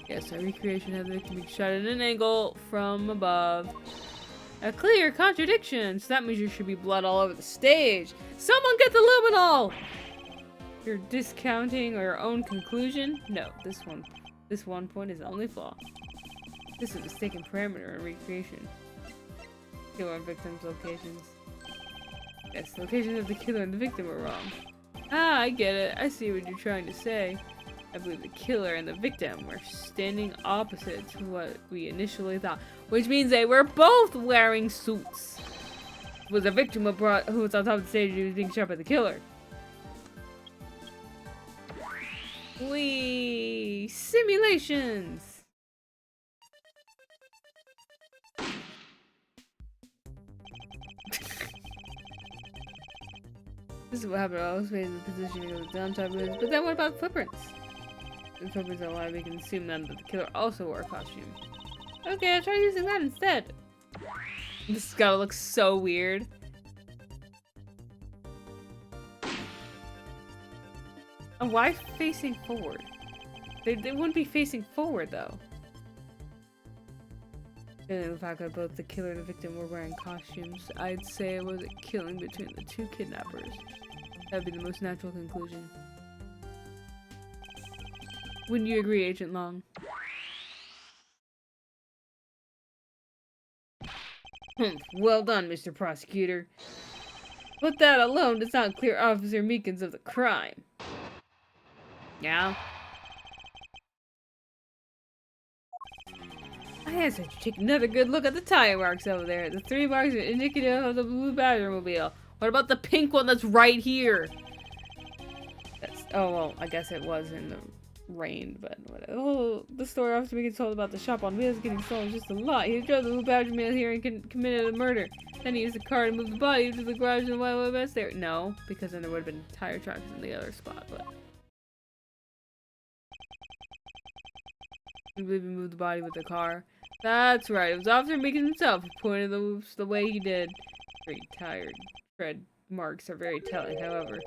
yes, a recreation had the victim be shot at an angle from above. A clear contradiction. So that means there should be blood all over the stage. Someone get the luminol! You're discounting your own conclusion? No, this one point is the only flaw. This is a mistaken parameter in recreation. Killer and victim's locations. Yes, the locations of the killer and the victim are wrong. Ah, I get it. I see what you're trying to say. I believe the killer and the victim were standing opposite to what we initially thought, which means they were both wearing suits. It was a victim who was on top of the stage and he was being shot by the killer. Wee! Simulations! This is what happened. I always made the positioning of the downtime moves. But then what about footprints? The footprints are why we can assume then that the killer also wore a costume. Okay, I'll try using that instead. This has gotta look so weird. And why facing forward? They wouldn't be facing forward though. Given the fact that both the killer and the victim were wearing costumes, I'd say it was a killing between the two kidnappers. That would be the most natural conclusion. Wouldn't you agree, Agent Long? Well done, Mr. Prosecutor. But that alone does not clear Officer Meekins of the crime. Yeah? I had to take another good look at the tire marks over there. The 3 marks are indicative of the blue Batmobile. What about the pink one that's right here? Oh, well, I guess it was in the rain, but whatever. Oh, the story officer being told about the shop on wheels getting stolen just a lot. He drove the blue Batmobile here and committed a murder. Then he used the car to move the body to the garage in the Wild West there. No, because then there would have been tire tracks in the other spot, but... I believe he moved the body with the car. That's right, it was Officer Meekins himself who pointed the moves the way he did. Very tired. Tread marks are very telling, however.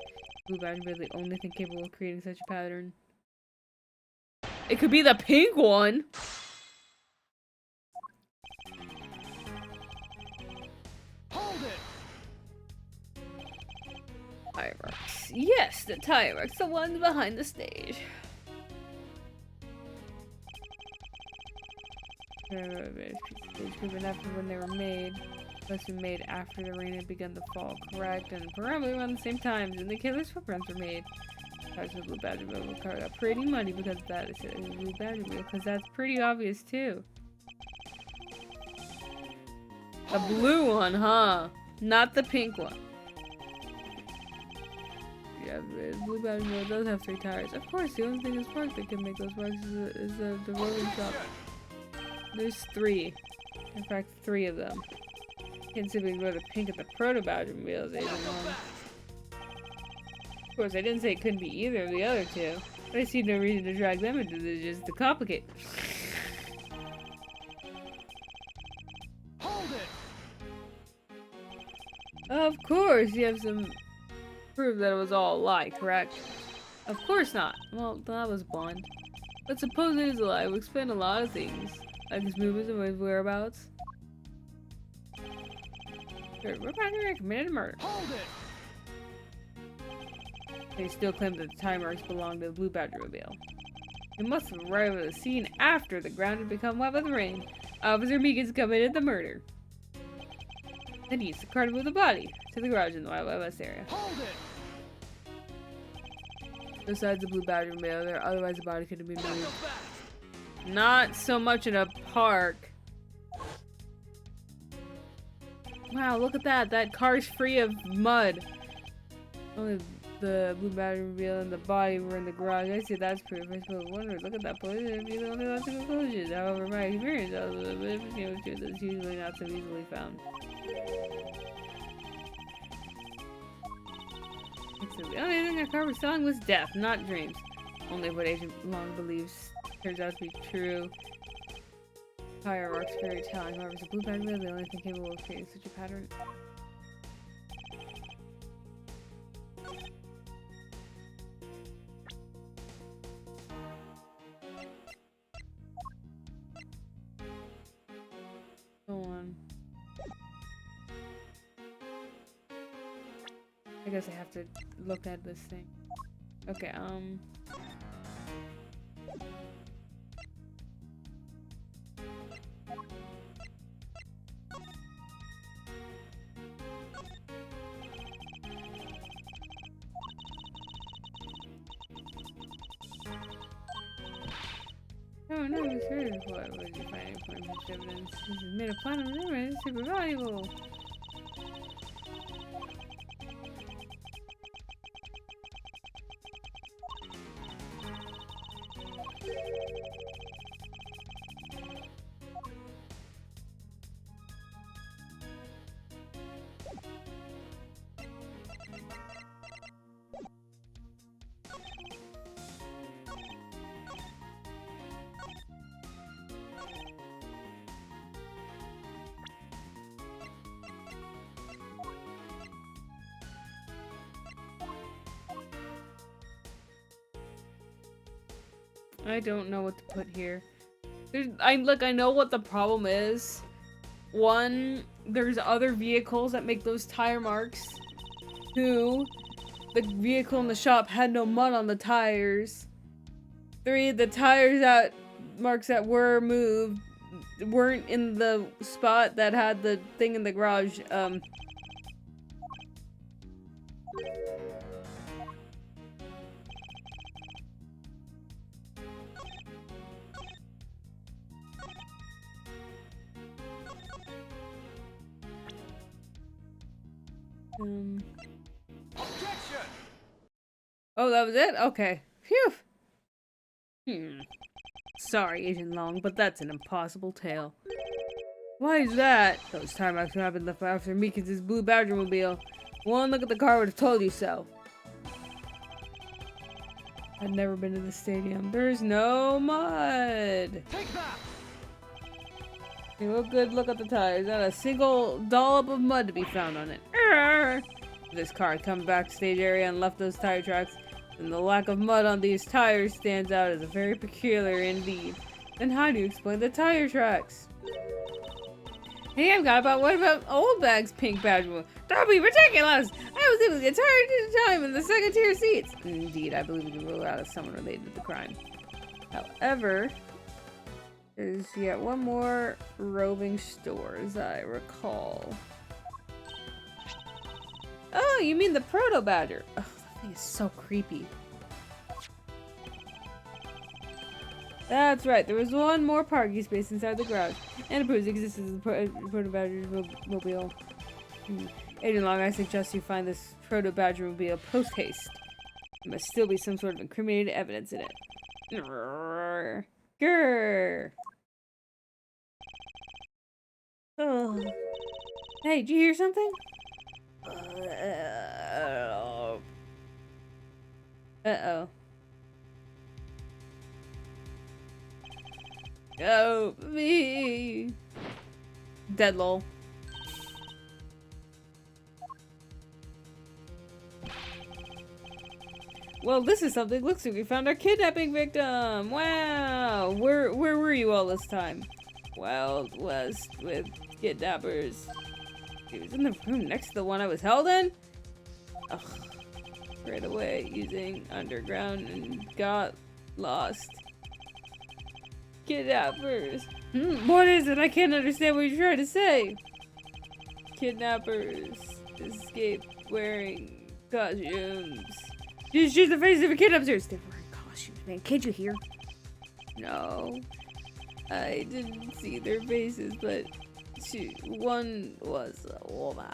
Blue Badger the only thing capable of creating such a pattern? It could be the pink one! Hold it. Tyrex. Yes, the Tyrex, the ones behind the stage. Proven after when they were made. Must have been made after the rain had begun to fall, correct? And probably around the same time, and the killer's footprints were made. Cars of Blue Badger Wheel were covered up pretty muddy because of that. It's a Blue Badger Wheel, because that's pretty obvious too. The blue one, huh? Not the pink one. Yeah, the Blue Badger Wheel does have 3 tires. Of course, the only thing is parked that can make those marks is the rolling shop. There's 3. In fact, 3 of them. Can't simply ignore the pink at the Proto Badger Wheels. Of course, I didn't say it couldn't be either of the other 2, but I see no reason to drag them into this just to complicate. Hold it. Of course, you have some proof that it was all a lie, correct? Of course not. Well, that was blunt. But suppose it is a lie, it would explain a lot of things, like his movements and his whereabouts. We're back here, committed a murder. Hold it. They still claim that the time marks belong to the Blue Badger Mobile. He must have arrived at the scene after the ground had become wet with rain. Officer Meekins committed the murder. Then he used the car to move the body to the garage in the Wild West area. Hold it. Besides the Blue Badger Mobile, otherwise the body could have been moved. Not so much in a park. Wow, look at that. That car's free of mud. Only the Blue Badger Reveal and the body were in the garage. I see that's proof. I suppose wonder, look at that police and be the only logical conclusion. However, my experience of the truth is usually not so easily found. So the only thing that car was selling was death, not dreams. Only what Agent Long believes turns out to be true. Fireworks fairy telling. However, the Blue Badger Reveal the only thing capable of creating such a pattern. I guess I have to look at this thing. Okay, Oh no, it's heard of what was you finding for such evidence? This is made a plan of memory, it's super valuable. I don't know what to put here. I know what the problem is. 1, there's other vehicles that make those tire marks. 2, the vehicle in the shop had no mud on the tires. 3, the tires that marks that were moved weren't in the spot that had the thing in the garage. Objection. Oh, that was it? Okay. Phew. Sorry, Agent Long, but that's an impossible tale. Why is that? Those time marks happened left after Meekins' Blue Badger Mobile. One look at the car would have told you so. I've never been to the stadium. There's no mud. Take that. Take a good look at the tires. Not a single dollop of mud to be found on it. Arrgh. This car come backstage area and left those tire tracks, and the lack of mud on these tires stands out as very peculiar indeed. Then how do you explain the tire tracks? Hey, I've got about what about Old Bag's pink badge? That'd be ridiculous! I was able to get tired at a time in the second tier seats! Indeed, I believe we can rule out as someone related to the crime. However, there's yet one more roving store, as I recall. Oh, you mean the Proto Badger? Oh, that thing is so creepy. That's right, there was one more parking space inside the garage, and it proves the existence of the Proto Badger's mobile. Agent Long, I suggest you find this Proto Badger mobile post-haste. There must still be some sort of incriminating evidence in it. Grrr. Oh. Hey, did you hear something? Uh-oh. Oh, me. Dead lol. Well, this is something. Looks like we found our kidnapping victim. Wow. Where were you all this time? Wild West with kidnappers. He was in the room next to the one I was held in? Ugh. Right away using underground and got lost. Kidnappers. What is it? I can't understand what you're trying to say. Kidnappers escape wearing costumes. You shoot the face of a kid upstairs. They're wearing costumes, man. Can't you hear? No. I didn't see their faces, but one was a woman.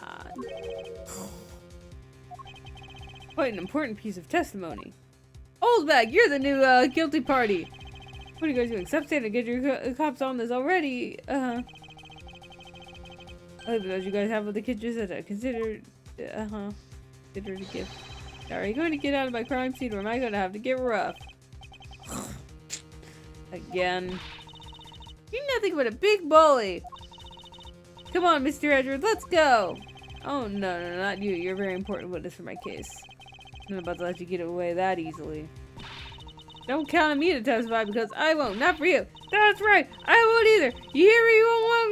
Quite an important piece of testimony. Old Bag, you're the new guilty party. What are you guys doing? Stop standing. Get your cops on this already. Oh, because you guys have what the kid just said. Consider a gift. Are you going to get out of my crime scene, or am I going to have to get rough? Again. You're nothing but a big bully. Come on, Mr. Edward, let's go. Oh, no, not you. You're a very important witness for my case. I'm not about to let you get away that easily. Don't count on me to testify because I won't. Not for you. That's right. I won't either. You hear me,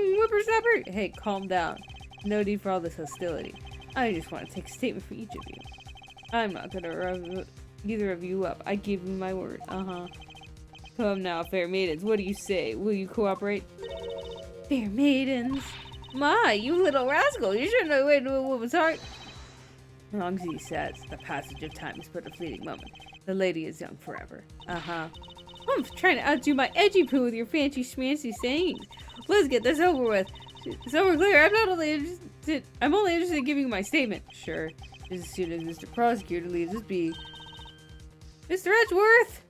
you whippersnapper? Hey, calm down. No need for all this hostility. I just want to take a statement from each of you. I'm not going to rough either of you up. I give you my word. Come now, fair maidens. What do you say? Will you cooperate? Fair maidens? My, you little rascal. You shouldn't have waited to a woman's heart. Long as he says, the passage of time is but a fleeting moment. The lady is young forever. I'm trying to outdo my edgy poo with your fancy schmancy sayings. Let's get this over with. So we're clear, I'm only interested in giving you my statement. Sure. Just as soon as Mr. Prosecutor leaves us be. Mr. Edgeworth!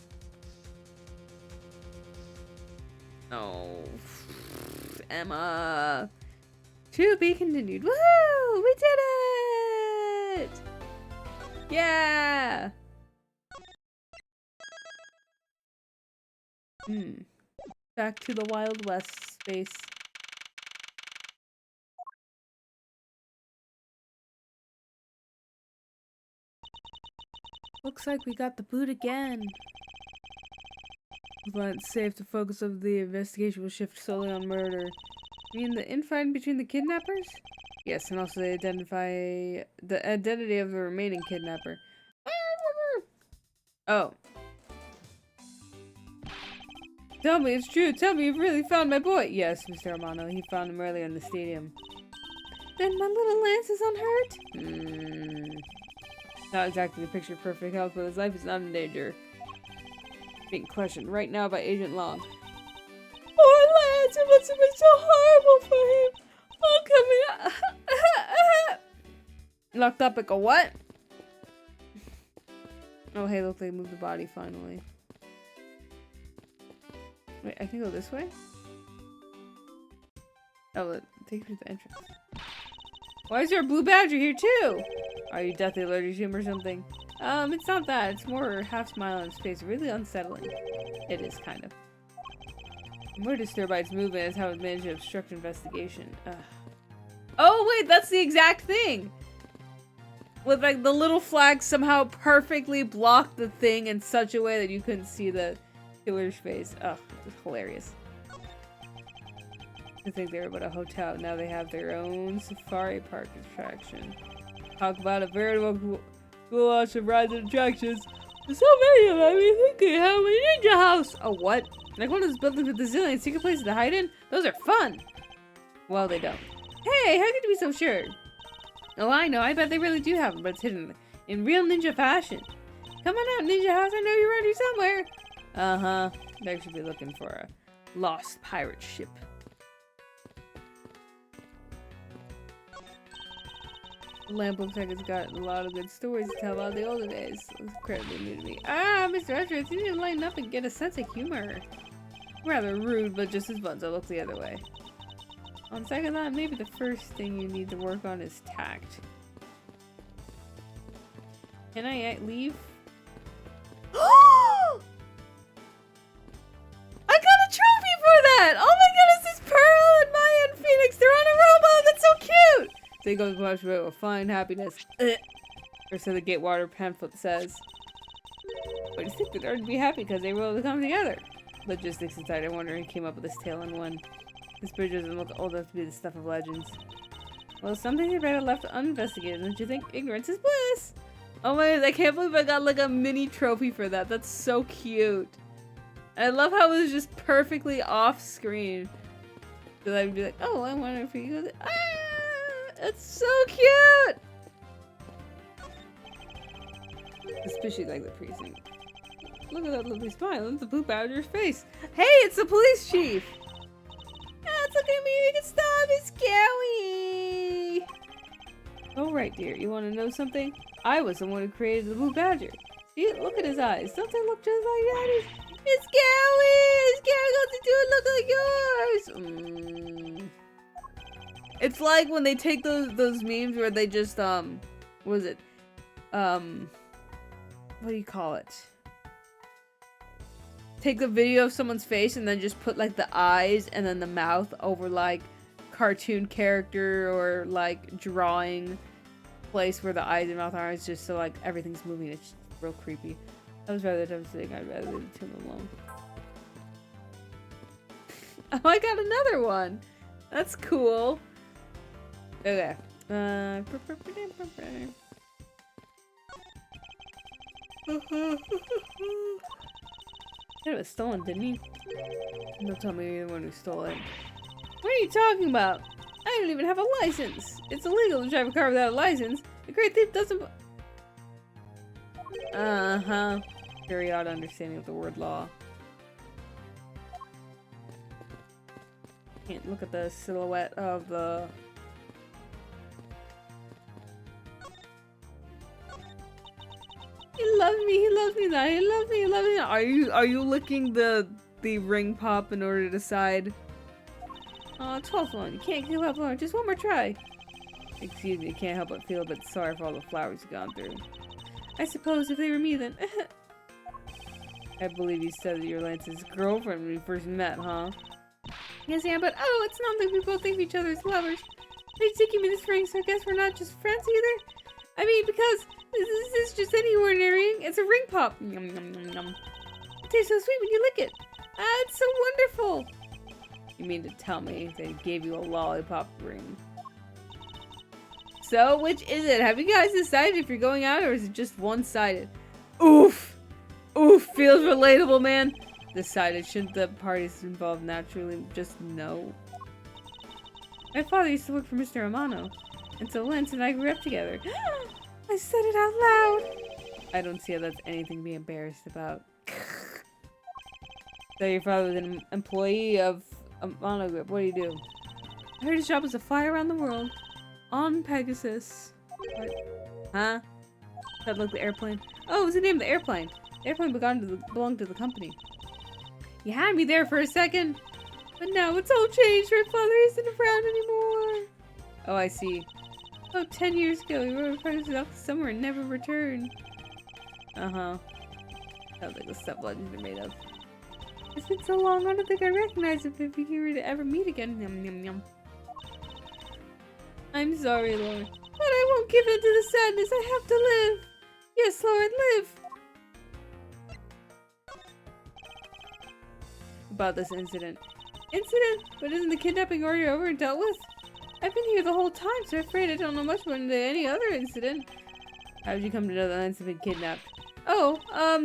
Oh. Emma. To be continued. Woohoo! We did it! Yeah! Back to the Wild West space. Looks like we got the boot again. But it's safe to focus of the investigation will shift solely on murder. You mean the infighting between the kidnappers? Yes, and also they identify the identity of the remaining kidnapper. Oh. Tell me it's true. Tell me you've really found my boy. Yes, Mr. Romano. He found him earlier in the stadium. Then my little Lance is unhurt? Not exactly the picture of perfect health, but his life is not in danger. Being questioned right now by Agent Long. Poor Lance! It must have been so horrible for him! Oh, coming up! Locked up like a what? Oh, hey, look, they moved the body finally. Wait, I can go this way? Oh, it takes me to the entrance. Why is there a blue badger here too? Are you deathly allergic to him or something? It's not that. It's more half smile on his face. Really unsettling. It is, kind of. I'm more disturbed by its movement as how it managed to obstruct investigation. Oh wait, that's the exact thing! with like the little flag somehow perfectly blocked the thing in such a way that you couldn't see the killer's face. Ugh, it was hilarious. I think they were about a hotel. Now they have their own safari park attraction. Talk about a veritable goulash of rides and attractions. There's so many of them. You think they have a ninja house? A what? Like one of those buildings with a zillion secret places to hide in? Those are fun. Well, they don't. Hey, how could you be so sure? Oh, I know. I bet they really do have them, but it's hidden in real ninja fashion. Come on out, ninja house. I know you're around here somewhere. Uh-huh. They should be looking for a lost pirate ship. The lamp looks like it's got a lot of good stories to tell about the older days. It was incredibly new to me. Ah, Mr. Usher, you need to lighten up and get a sense of humor. Rather rude, but just as fun, so look the other way. On second thought, maybe the first thing you need to work on is tact. Can I leave? I got a trophy for that! Oh my goodness, it's Pearl and Maya and Phoenix. They're on a robot. That's so cute! They go much about with fine happiness. Or so the Gatewater pamphlet says. But you think they'd already be happy because they were able to come together. Logistics aside, I wonder who came up with this tale in one. This bridge doesn't look old enough to be the stuff of legends. Well, some things are better left uninvestigated. Don't you think? Ignorance is bliss! Oh my god, I can't believe I got like a mini trophy for that. That's so cute. I love how it was just perfectly off screen. So I'd be like, oh, I wonder if he goes. Ah! It's so cute! Especially like the precinct. Look at that lovely smile. It's the Blue Badger's face. Hey, it's the police chief! It's looking at me. We can stop. It's scary. Oh, right, dear. You want to know something? I was the one who created the Blue Badger. See, look at his eyes. Don't they look just like Daddy's? It's scary. It's scary. Does it do look like yours? It's like when they take those memes where they just what is it? What do you call it? Take the video of someone's face and then just put like the eyes and then the mouth over like cartoon character or like drawing place where the eyes and mouth are. It's just so like everything's moving. It's real creepy. That was rather devastating. I'd rather leave the tomb alone. Oh, I got another one. That's cool. Okay. It was stolen, didn't he? Don't tell me you're the one who stole it. What are you talking about? I don't even have a license. It's illegal to drive a car without a license. The great thief doesn't. Uh-huh. Very odd understanding of the word law. Can't look at the silhouette of the. He loves me. He loves me now. He loves me. He loves me now. Are you licking the ring pop in order to decide? Oh, 12th one. You can't give up on. Just one more try. Excuse me. Can't help but feel a bit sorry for all the flowers you've gone through. I suppose if they were me, then. I believe you said that you're Lance's girlfriend when we first met, huh? Yes, yeah, but oh, it's not like we both think of each other as lovers. They did give me this ring, so I guess we're not just friends either. I mean, because this is just any ordinary ring. It's a ring pop. Yum, yum, yum, yum. It tastes so sweet when you lick it. Ah, it's so wonderful. You mean to tell me they gave you a lollipop ring? So, which is it? Have you guys decided if you're going out or is it just one-sided? Oof! Oof! Feels relatable, man. Decided. Shouldn't the parties involved naturally just know? My father used to work for Mr. Amano, and so Lance and I grew up together. I said it out loud. I don't see how that's anything to be embarrassed about. So your father was an employee of Amano Group. What do you do? I heard his job was to fly around the world on Pegasus. What? Huh? That looked the airplane. Oh, it was the name of the airplane. The airplane belonged to the company. You had me there for a second, but now it's all changed. My father isn't around anymore. Oh, I see. Oh, 10 years ago, he rode a off somewhere and never returned. Uh-huh. Sounds like the stuff legends are made of. It's been so long, I don't think I recognize him if we were to ever meet again. Yum, yum, yum. I'm sorry, Lord. But I won't give in to the sadness. I have to live. Yes, Lord, live. About this incident. Incident? But isn't the kidnapping already over and dealt with? I've been here the whole time, so I'm afraid I don't know much more than any other incident. How did you come to know that Lance had been kidnapped? Oh,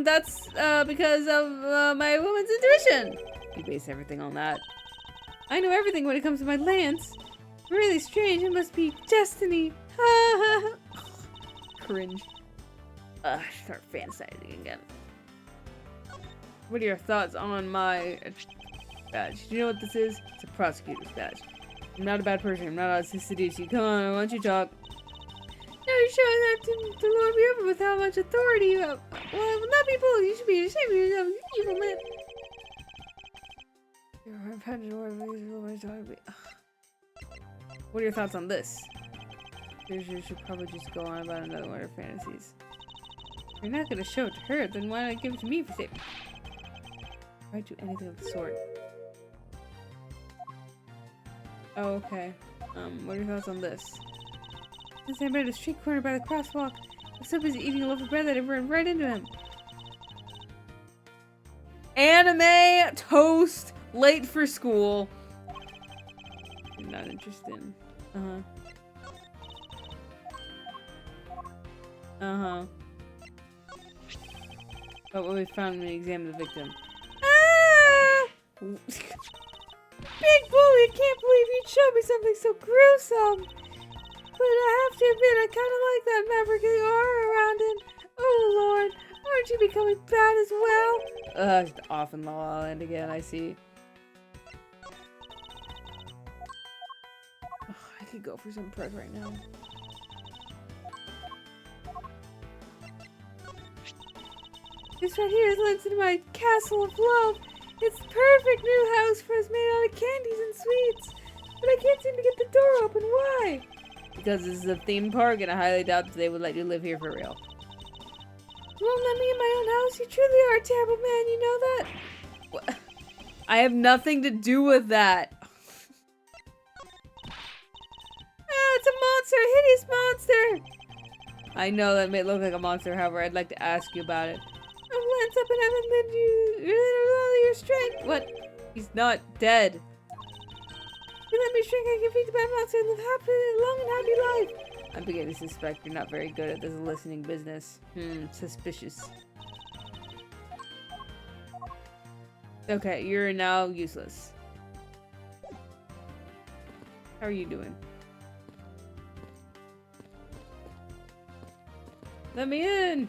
that's, because of, my woman's intuition. You base everything on that. I know everything when it comes to my Lance. Really strange, it must be destiny. Ha ha ha. Cringe. I start fantasizing again. What are your thoughts on my badge? Do you know what this is? It's a prosecutor's badge. I'm not a bad person. I'm not out to seduce you. Come on, why don't you talk? No, you're showing that to Lord Weaver with how much authority you have. Well, not be bullied. You should be ashamed of yourself, you evil man. What are your thoughts on this? You should probably just go on about another one of her fantasies. If you're not gonna show it to her, then why not give it to me for safety? Why do anything of the sort? Oh, okay. What are your thoughts on this? Since I'm at a street corner by the crosswalk, I was so busy eating a loaf of bread that I ran right into him. Anime toast, late for school. I'm not interested. But what we found when we examined the victim. Ah! Big bully, I can't believe you'd show me something so gruesome. But I have to admit, I kind of like that maverickly aura around him. Oh lord, aren't you becoming bad as well? Off in La La Land again, I see. I could go for some prep right now. This right here is led to my castle of love. It's the perfect new house for us made out of candies and sweets. But I can't seem to get the door open. Why? Because this is a theme park and I highly doubt that they would let you live here for real. You won't let me in my own house? You truly are a terrible man, you know that? What? I have nothing to do with that. It's a monster! A hideous monster! I know that may look like a monster, however, I'd like to ask you about it. I've lent up and haven't lent you all your strength. What? He's not dead. You let me shrink, I can feed the bad monster and live happily, long and happy life. I'm beginning to suspect you're not very good at this listening business. Suspicious. Okay, you're now useless. How are you doing? Let me in!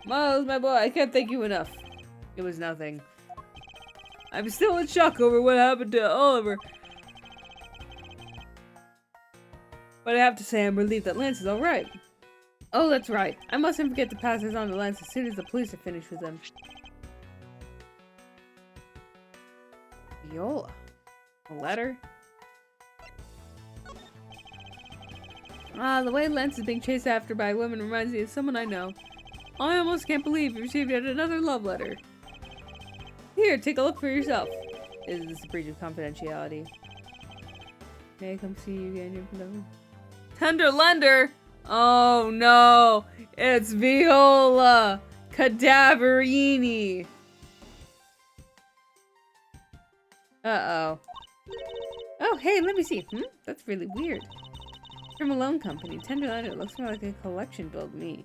Miles, my boy, I can't thank you enough. It was nothing. I'm still in shock over what happened to Oliver. But I have to say I'm relieved that Lance is alright. Oh, that's right. I mustn't forget to pass this on to Lance as soon as the police are finished with him. Viola. A letter? The way Lance is being chased after by a woman reminds me of someone I know. I almost can't believe you received yet another love letter. Here, take a look for yourself. Is this a breach of confidentiality? May I come see you again? Tender lender! Oh no! It's Viola Cadaverini! Uh-oh. Oh, hey, let me see. That's really weird. From a loan company, Tender lender looks more like a collection bill to me.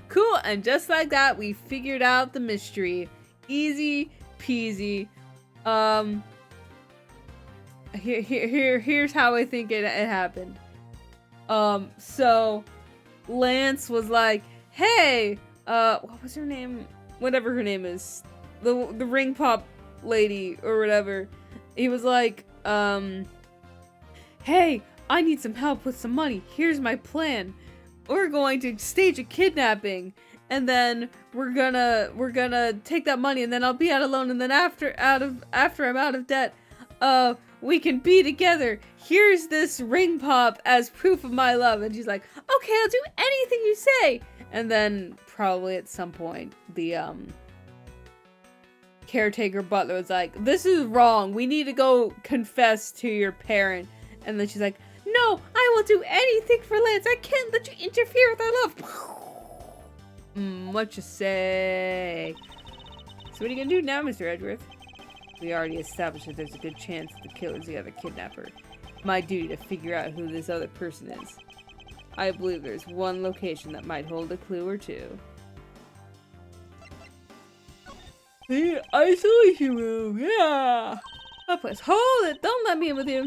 Cool, and just like that, we figured out the mystery. Easy peasy. Here's how I think it happened. So Lance was like, hey, what was her name? Whatever her name is. The ring pop lady or whatever. He was like, hey, I need some help with some money. Here's my plan. We're going to stage a kidnapping, and then we're gonna take that money, and then I'll be out alone, and then after I'm out of debt, we can be together. Here's this ring pop as proof of my love. And she's like, okay, I'll do anything you say. And then probably at some point the caretaker butler was like, this is wrong. We need to go confess to your parent. And then she's like, no, I will do anything for Lance. I can't let you interfere with our love. What you say? So what are you gonna do now, Mr. Edgeworth? We already established that there's a good chance the killer's the other kidnapper. My duty to figure out who this other person is. I believe there's one location that might hold a clue or two. The isolation room, yeah! Oh, please hold it! Don't let me in with you!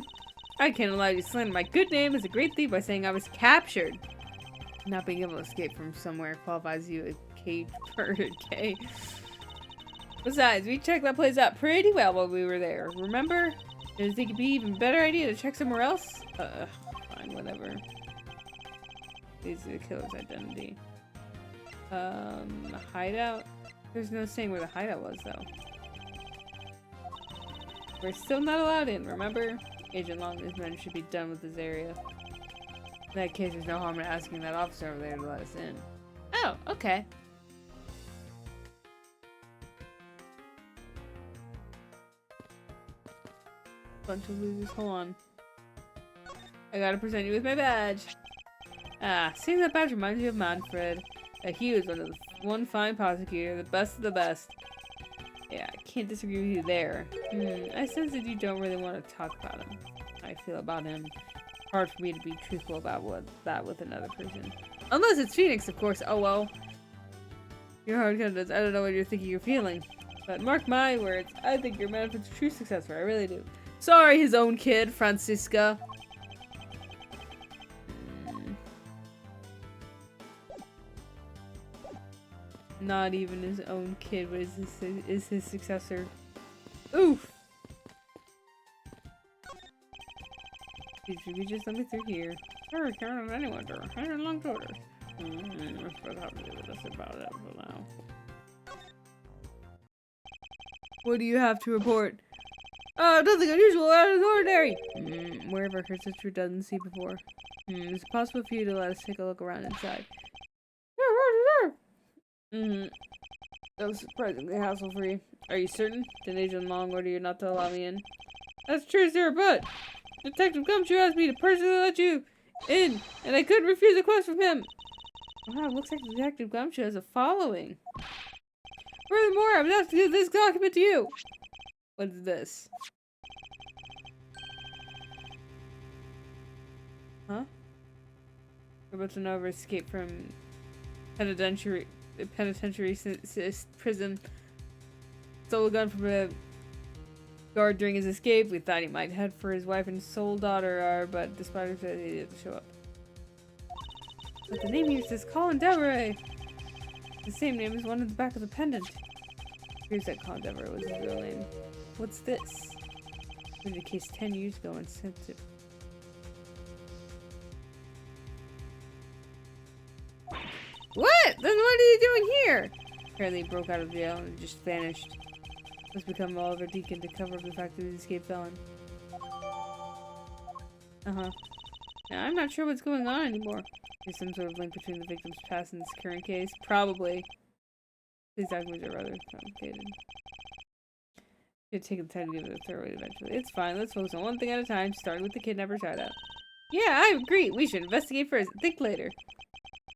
I can't allow you to slander my good name as a great thief by saying I was captured. Not being able to escape from somewhere qualifies you as cage bird, okay? Besides, we checked that place out pretty well while we were there, remember? Did you think it'd be even better idea to check somewhere else? Fine, whatever. These are the killer's identity. Hideout? There's no saying where the hideout was, though. We're still not allowed in, remember? Agent Long and his men should be done with this area. In that case, there's no harm in asking that officer over there to let us in. Oh, okay. Bunch of losers. Hold on. I gotta present you with my badge. Ah, seeing that badge reminds me of Manfred. He was one fine prosecutor, the best of the best. Yeah, I can't disagree with you there. I sense that you don't really want to talk about him. I feel about him. Hard for me to be truthful about that with another person. Unless it's Phoenix, of course. Oh well. You're hard-headed. I don't know what you're thinking you're feeling. But mark my words, I think you're Manfred's true successor. I really do. Sorry, his own kid, Franziska. Not even his own kid, but is his successor. Oof! Could you just let me through here? Sure, can't have anyone to hand a long order. I suppose I'll do with us about it for now. What do you have to report? Nothing unusual, out of the ordinary! Wherever heard such redundancy before. Is it possible for you to let us take a look around inside? That was surprisingly hassle-free. Are you certain? Did Agent Long order you not to allow me in? That's true, sir, but Detective Gumshoe asked me to personally let you in, and I couldn't refuse a quest from him. Wow, looks like Detective Gumshoe has a following. Furthermore, I was asked to give this document to you. What is this? Huh? We're about to know of escape from penitentiary prison. Stole a gun from a guard during his escape. We thought he might head for his wife and sole daughter, but despite her said he didn't show up. But the name here says Colin Devereaux. The same name as one at the back of the pendant. Here's that Colin Devereaux was his real name. What's this? We did a case 10 years ago and sent it. What? Then what are you doing here? Apparently he broke out of jail and just vanished. Must become Oliver Deacon to cover up the fact that he's an escaped felon. Now, I'm not sure what's going on anymore. There's some sort of link between the victim's past and this current case. Probably. These documents are rather complicated. Should take the time to give it a thorough read eventually. It's fine. Let's focus on one thing at a time, starting with the kidnapper's hideout. Yeah, I agree. We should investigate first and think later.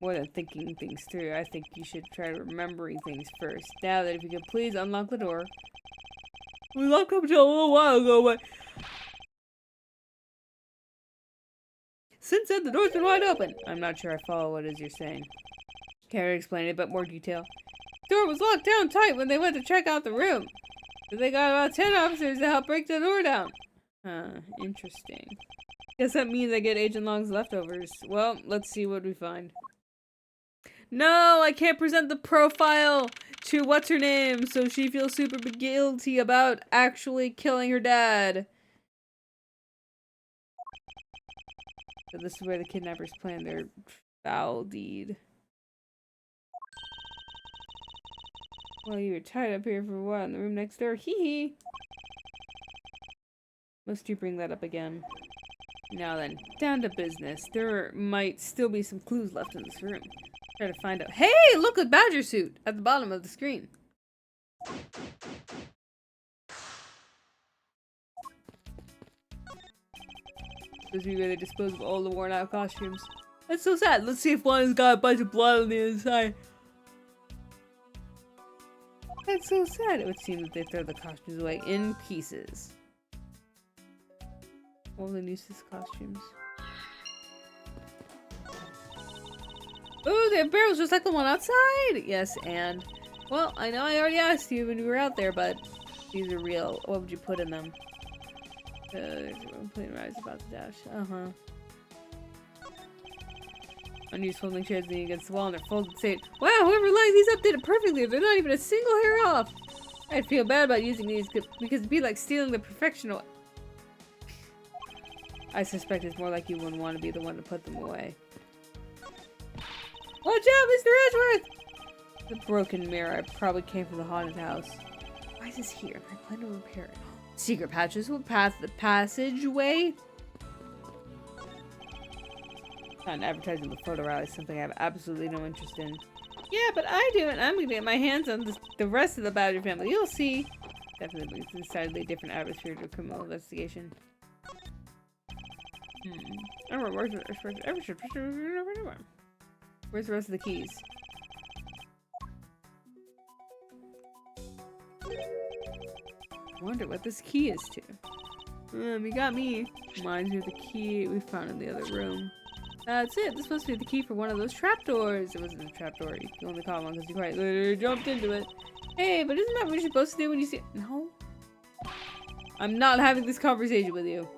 More than thinking things through, I think you should try remembering things first. Now that if you could please unlock the door. We locked up until a little while ago, but since then the door's been wide open. I'm not sure I follow what it is you're saying. Can I explain it in a bit more detail? The door was locked down tight when they went to check out the room. But they got about 10 officers to help break the door down. Interesting. Guess that means I get Agent Long's leftovers. Well, let's see what we find. No, I can't present the profile to what's-her-name, so she feels super guilty about actually killing her dad. So this is where the kidnappers plan their foul deed. Well, you were tied up here for a while in the room next door. Hee hee. Must you bring that up again? Now then, down to business. There might still be some clues left in this room. Try to find out. Hey, look, a badger suit at the bottom of the screen. Supposed to be where they dispose of all the worn out costumes. That's so sad. Let's see if one's got a bunch of blood on the inside. That's so sad. It would seem that they throw the costumes away in pieces. All the useless costumes. Ooh, they have barrels just like the one outside! Yes, and... Well, I know I already asked you when you were out there, but these are real. What would you put in them? Plane rides about to dash. Uh-huh. Unused folding chairs leaning against the wall in their folded state. Wow, whoever lined these up did it perfectly. They're not even a single hair off. I'd feel bad about using these because it'd be like stealing the perfection away. I suspect it's more like you wouldn't want to be the one to put them away. Watch out, Mr. Edgeworth! The broken mirror probably came from the haunted house. Why is this here? I plan to repair it. Secret patches will pass the passageway. Not advertising the photo rally is something I have absolutely no interest in. Yeah, but I do, and I'm gonna get my hands on the rest of the Badger family. You'll see. Definitely brings a decidedly different atmosphere to a criminal investigation. Where's the rest of the keys? Wonder what this key is to. You got me. Reminds me of the key we found in the other room. That's it. This is supposed to be the key for one of those trapdoors. It wasn't a trapdoor. You only caught one because you quite literally jumped into it. Hey, but isn't that what you're supposed to do when you see- No? I'm not having this conversation with you.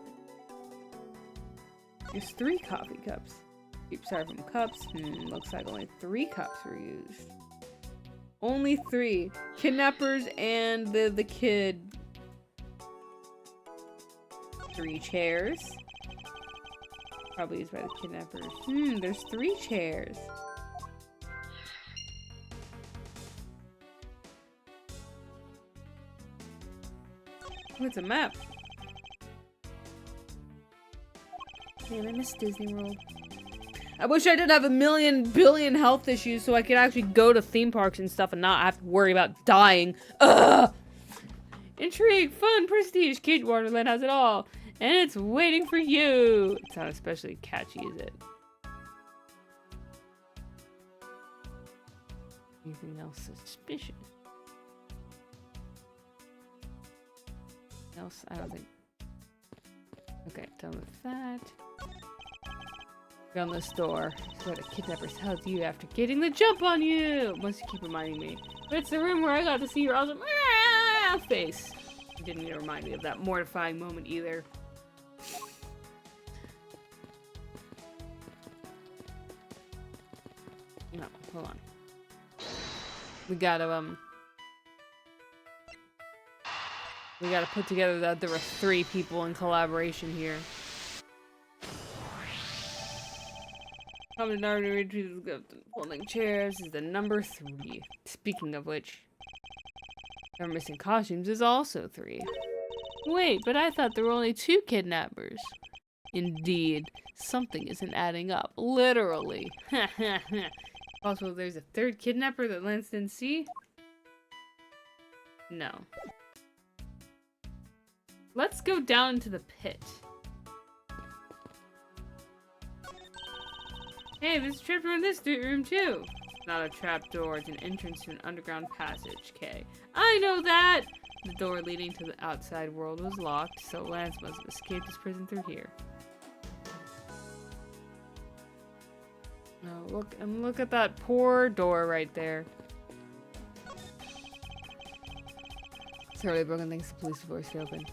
There's 3 coffee cups. Keep styrofoam cups. Looks like only 3 cups were used. Only 3. Kidnappers and the kid. 3 chairs. Probably used by the kidnappers. There's 3 chairs. Oh, it's a map. Man, I miss Disney World. I wish I didn't have a million billion health issues so I could actually go to theme parks and stuff and not have to worry about dying. Ugh! Intrigue, fun, prestige. Kid Wonderland has it all. And it's waiting for you. It's not especially catchy, is it? Anything else suspicious? Else? I don't think. Okay, done with that. Gun this door. It's where the kidnappers held you after getting the jump on you. Must you keep reminding me. But it's the room where I got to see your awesome face. You didn't need to remind me of that mortifying moment either. No, hold on. We gotta put together that there were 3 people in collaboration here. Common folding chairs is the number 3. Speaking of which, their missing costumes is also 3. Wait, but I thought there were only 2 kidnappers. Indeed, something isn't adding up. Literally. Also, there's a 3rd kidnapper that Lance didn't see? No. Let's go down into the pit. Hey, there's a trapdoor in this room too. It's not a trapdoor, it's an entrance to an underground passage, Kay. I know that! The door leading to the outside world was locked, so Lance must have escaped his prison through here. Oh, look at that poor door right there. Sorry, broken things the police force open.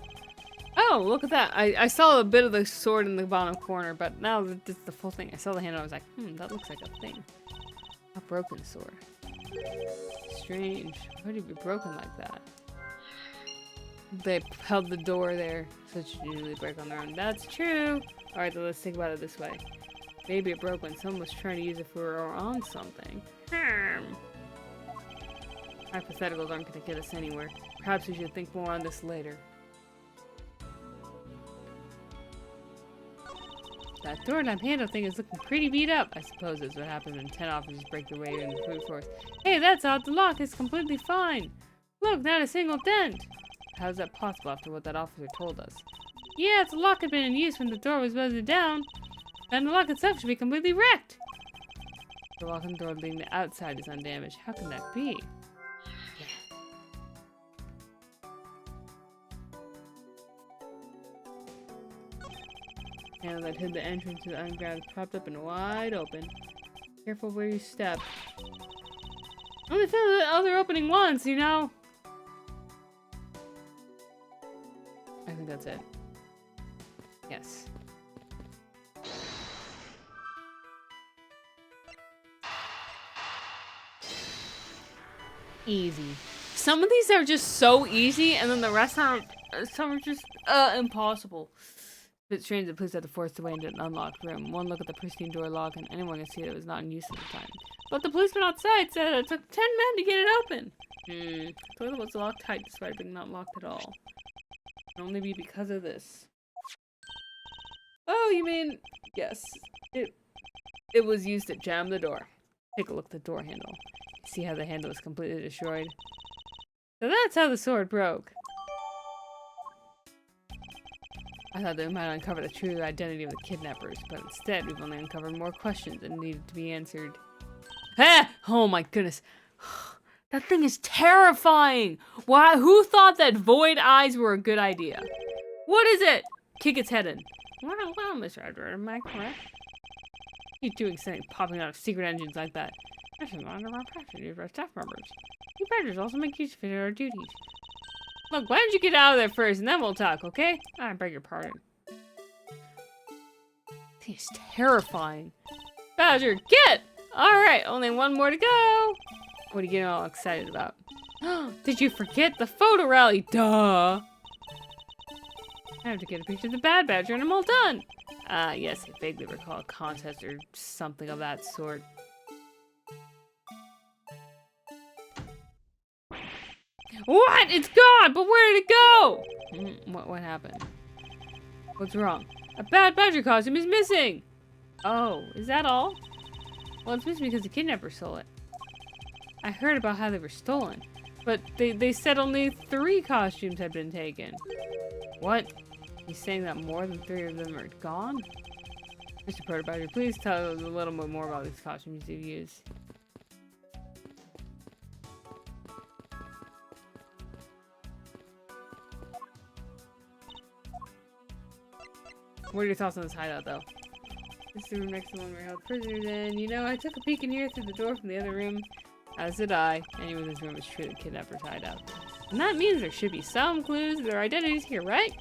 Oh, look at that. I saw a bit of the sword in the bottom corner, but now it's the full thing. I saw the handle, I was like, that looks like a thing. A broken sword. Strange. Why would it be broken like that? They held the door there, so it should usually break on their own. That's true! Alright, so let's think about it this way. Maybe it broke when someone was trying to use it for on something. Hypotheticals aren't going to get us anywhere. Perhaps we should think more on this later. That doorknob handle thing is looking pretty beat up. I suppose that's what happens when 10 officers break their way in the brute force. Hey, that's odd. The lock is completely fine. Look, not a single dent. How is that possible after what that officer told us? Yeah, it's a lock had been in use when the door was welded down. And the lock itself should be completely wrecked. The lock on the door leading to outside is undamaged. How can that be? Handle that hid the entrance to the underground is propped up and wide open. Careful where you step. Only found the other opening once, you know? I think that's it. Yes. Easy. Some of these are just so easy, and then the rest are some are just impossible. It's strange that police had to force the way into an unlocked room. One look at the pristine door lock, and anyone can see that it was not in use at the time. But the policeman outside said it took 10 men to get it open. The toilet was locked tight despite being not locked at all. It can only be because of this. Oh, you mean yes? It was used to jam the door. Take a look at the door handle. See how the handle is completely destroyed? So that's how the sword broke. I thought that we might uncover the true identity of the kidnappers, but instead we've only uncovered more questions that needed to be answered. Ah! Oh my goodness. That thing is terrifying! Why? Who thought that void eyes were a good idea? What is it? Kick its head in. Well, Mr. Edward, am I correct? He's doing something popping out of secret engines like that. That's an honor of our practice for our staff members. You badgers also make use of our duties. Look, why don't you get out of there first and then we'll talk, okay? I beg your pardon. This is terrifying. Badger, get! Alright, only one more to go. What are you getting all excited about? Did you forget the photo rally? Duh! I have to get a picture of the Bad Badger and I'm all done. Yes, I vaguely recall a contest or something of that sort. What? It's gone! But where did it go? What happened? What's wrong? A Bad Badger costume is missing! Oh, is that all? Well, it's missing because the kidnapper stole it. I heard about how they were stolen, but they said only 3 costumes had been taken. What? He's saying that more than 3 of them are gone? Mr. Proto Badger, please tell us a little bit more about these costumes you've used. What are your thoughts on this hideout, though? This is the room next to the one we're held prisoners in. You know, I took a peek in here through the door from the other room. As did I. Anyone in this room is truly kidnapper's hideout. And that means there should be some clues to their identities here, right?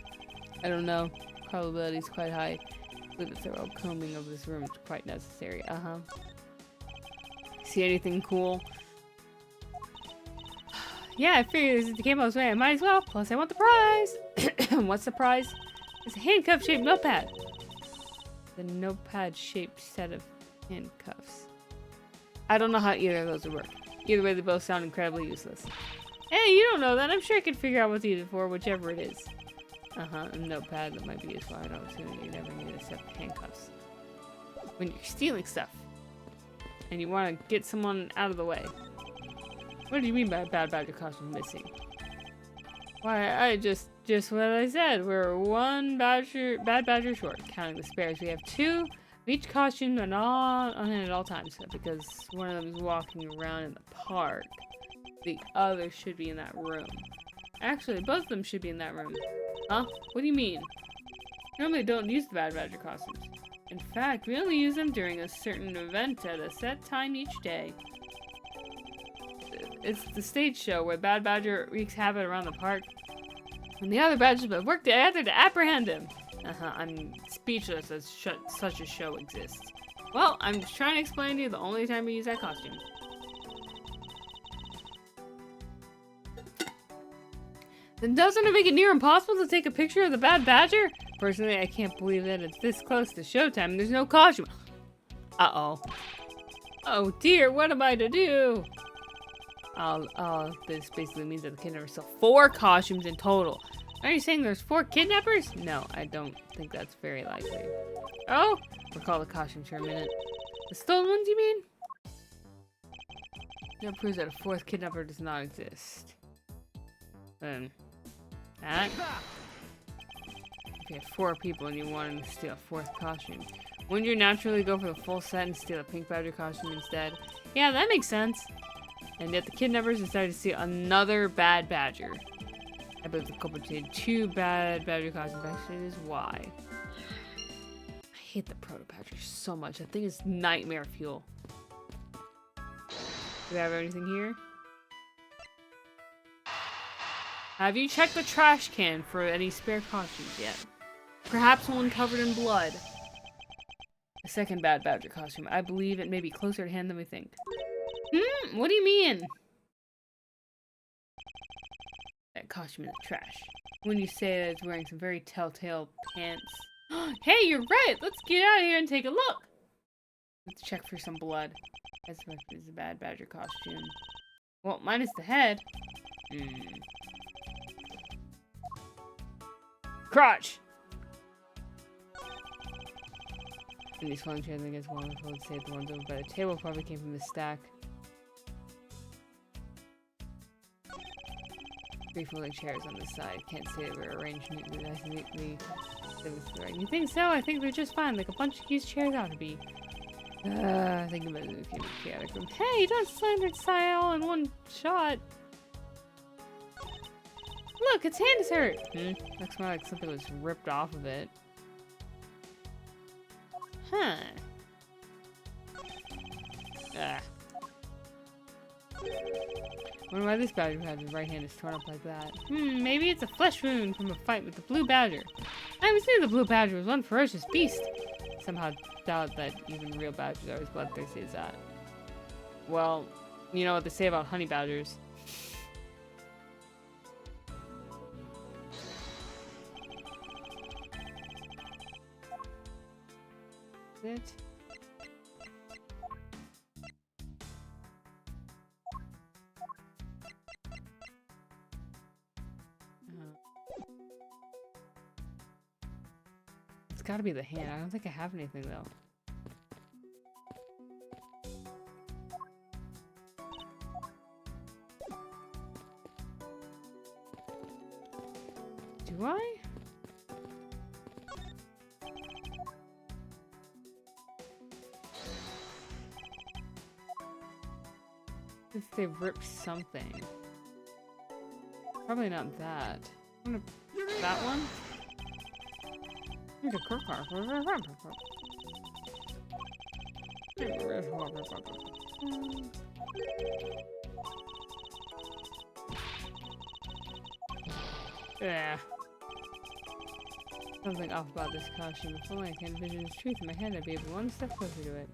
I don't know. Probability is quite high. I believe a thorough combing of this room is quite necessary. See anything cool? Yeah, I figured this is the game I was way. I might as well. Plus, I want the prize. What's the prize? It's a handcuff-shaped notepad. The notepad-shaped set of handcuffs. I don't know how either of those would work. Either way, they both sound incredibly useless. Hey, you don't know that. I'm sure I can figure out what to use it for, whichever it is. A notepad that might be useful. I don't assume you never need a set of handcuffs. When you're stealing stuff. And you want to get someone out of the way. What do you mean by a Bad Badger costume missing? Why, I just what I said. We're 1 Bad Badger short, counting the spares. We have 2 of each costume and on hand at all times, because one of them is walking around in the park. The other should be in that room. Actually, both of them should be in that room. Huh? What do you mean? Normally don't use the Bad Badger costumes. In fact, we only use them during a certain event at a set time each day. It's the stage show where Bad Badger wreaks havoc around the park. And the other badgers have worked together to apprehend him. I'm speechless as such a show exists. Well, I'm just trying to explain to you the only time we use that costume. Then doesn't it make it near impossible to take a picture of the Bad Badger? Personally, I can't believe that it's this close to showtime and there's no costume. Uh-oh. Oh dear, what am I to do? This basically means that the kidnappers stole 4 costumes in total. Are you saying there's 4 kidnappers? No, I don't think that's very likely. Oh, recall the costumes for a minute. The stolen ones, you mean? That proves that a 4th kidnapper does not exist. Then, that. If you had 4 people and you wanted to steal a 4th costume. Wouldn't you naturally go for the full set and steal a pink badger costume instead? Yeah, that makes sense. And yet the kidnappers decided to steal another bad badger. I believe the culprit did 2 bad badger costumes. Actually, is why. I hate the proto badger so much. That thing is nightmare fuel. Do we have anything here? Have you checked the trash can for any spare costumes yet? Perhaps one covered in blood. The second bad badger costume. I believe it may be closer to hand than we think. What do you mean? That costume in the trash. When you say that it's wearing some very telltale pants. Hey, you're right! Let's get out of here and take a look! Let's check for some blood. That's what is a bad badger costume. Well, minus the head. Crotch! And these falling chairs against one of the say the ones over by the table probably came from the stack. 3 folding chairs on this side. Can't say that we're arranged neatly. You think so? I think they're just fine, like a bunch of used chairs ought to be. I think about it in a chaotic room. Hey, don't slander Sai all in one shot. Look, its hand is hurt. Looks more like something was ripped off of it. Huh. Wonder why this badger has his right hand is torn up like that. Maybe it's a flesh wound from a fight with the blue badger. I always knew the blue badger was one ferocious beast. Somehow doubt that even real badgers are as bloodthirsty as that. Well, you know what they say about honey badgers. Is it? It's gotta be the hand. I don't think I have anything though. Do I? If they ripped something. Probably not that. I'm gonna that one? The car. Yeah. Something off about this costume. If only I can envision its truth in my head, I'd be able one step closer to it.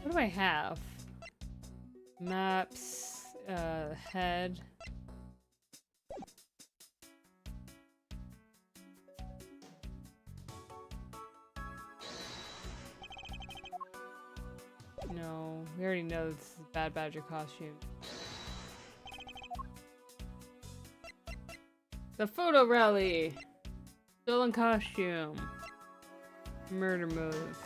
What do I have? Maps, head. No, we already know this is a bad badger costume. The photo rally! Stolen costume. Murder move.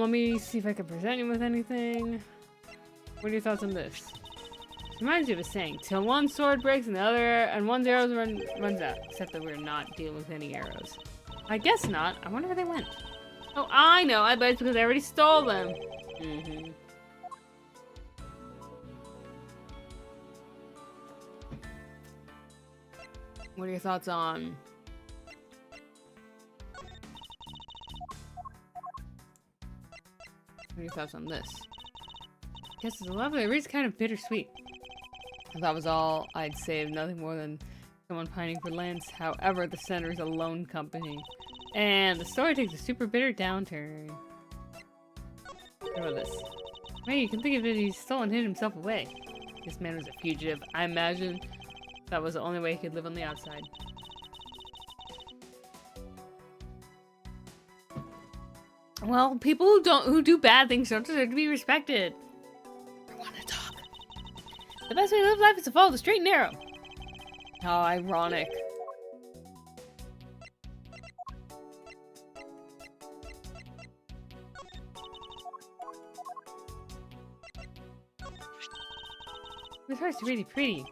Let me see if I can present you with anything. What are your thoughts on this? It reminds me of a saying, till one sword breaks and the other, and one's arrows runs out. Except that we're not dealing with any arrows. I guess not. I wonder where they went. Oh, I know. I bet it's because I already stole them. What are your thoughts on... What are your thoughts on this? Guess it's lovely. It reads kind of bittersweet. If that was all, I'd say nothing more than someone pining for Lance. However, the center is a loan company. And the story takes a super bitter downturn. What about this? Hey, you can think of it, he's stolen and hid himself away. This man was a fugitive. I imagine that was the only way he could live on the outside. Well, people who do bad things don't deserve to be respected. I want to talk. The best way to live life is to follow the straight and narrow. How ironic. This heart's really pretty.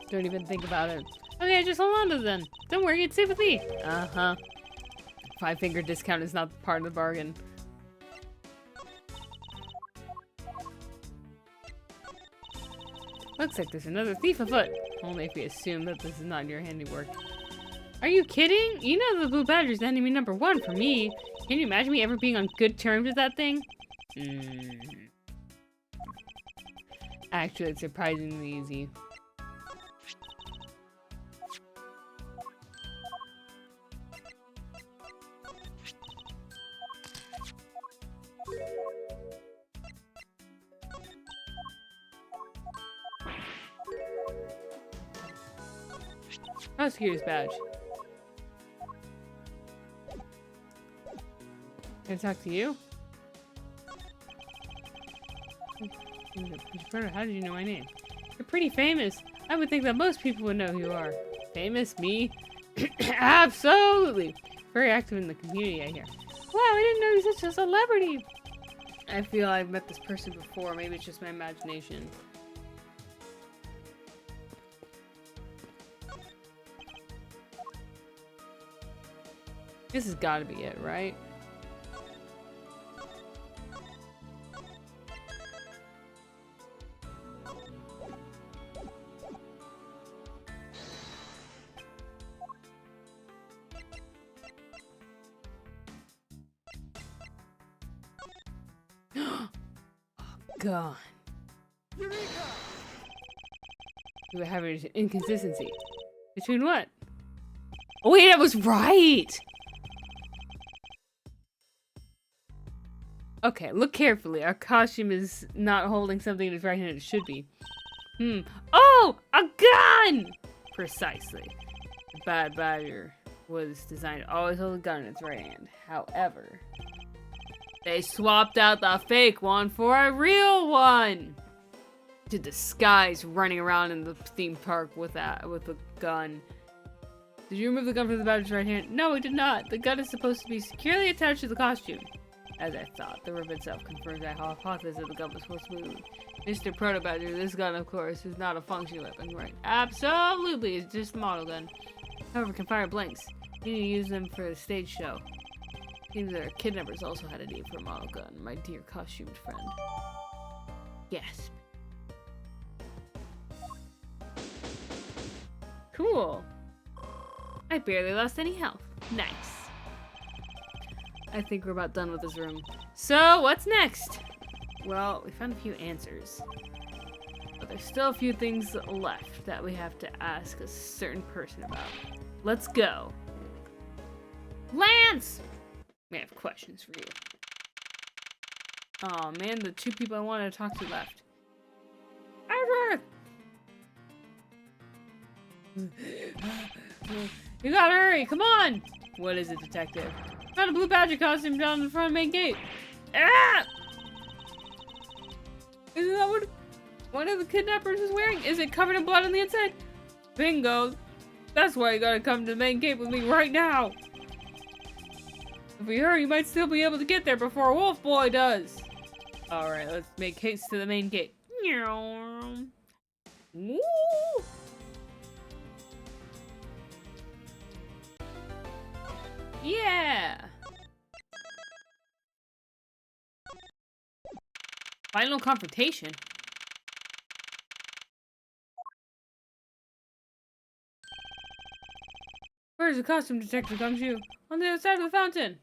Don't even think about it. Okay, just hold on to it then. Don't worry, it's safe with me. Uh-huh. 5-finger discount is not part of the bargain. Looks like there's another thief afoot. Only if we assume that this is not your handiwork. Are you kidding? You know the Blue Badger's enemy number 1 for me. Can you imagine me ever being on good terms with that thing? Actually, it's surprisingly easy. Prosecutor's badge. Can I talk to you? How did you know my name? You're pretty famous. I would think that most people would know who you are. Famous? Me? Absolutely! Very active in the community, I hear. Wow, I didn't know you're such a celebrity! I feel I've met this person before. Maybe it's just my imagination. This has got to be it, right? Gone. Eureka! You have an inconsistency. Between what? Oh wait, I was right! Okay, look carefully. Our costume is not holding something in his right hand. It should be. Oh! A gun! Precisely. The Bad Badger was designed to always hold a gun in its right hand. However, they swapped out the fake one for a real one! To disguise running around in the theme park with a gun. Did you remove the gun from the Badger's right hand? No, we did not. The gun is supposed to be securely attached to the costume. As I thought, the rib itself confirms that hypothesis that the gun was supposed to move. Mr. Proto Badger, this gun, of course, is not a functional weapon, right? Absolutely, it's just a model gun. However, can fire blanks. You need to use them for the stage show. Seems our kidnappers also had a need for a model gun, my dear costumed friend. Gasp. Cool. I barely lost any health. Nice. I think we're about done with this room. So, what's next? Well, we found a few answers. But there's still a few things left that we have to ask a certain person about. Let's go. Lance! I have questions for you. Oh man, the 2 people I wanted to talk to left. Edward! You gotta hurry, come on! What is it, detective? Found a Blue Badger costume down in the front of the main gate. Ah! Isn't that what one of the kidnappers is wearing? Is it covered in blood on the inside? Bingo! That's why you gotta come to the main gate with me right now! If we hurry, you might still be able to get there before Wolf Boy does! Alright, let's make haste to the main gate. Woo! Yeah! Final confrontation? Where's the costume detective comes you? On the other side of the fountain!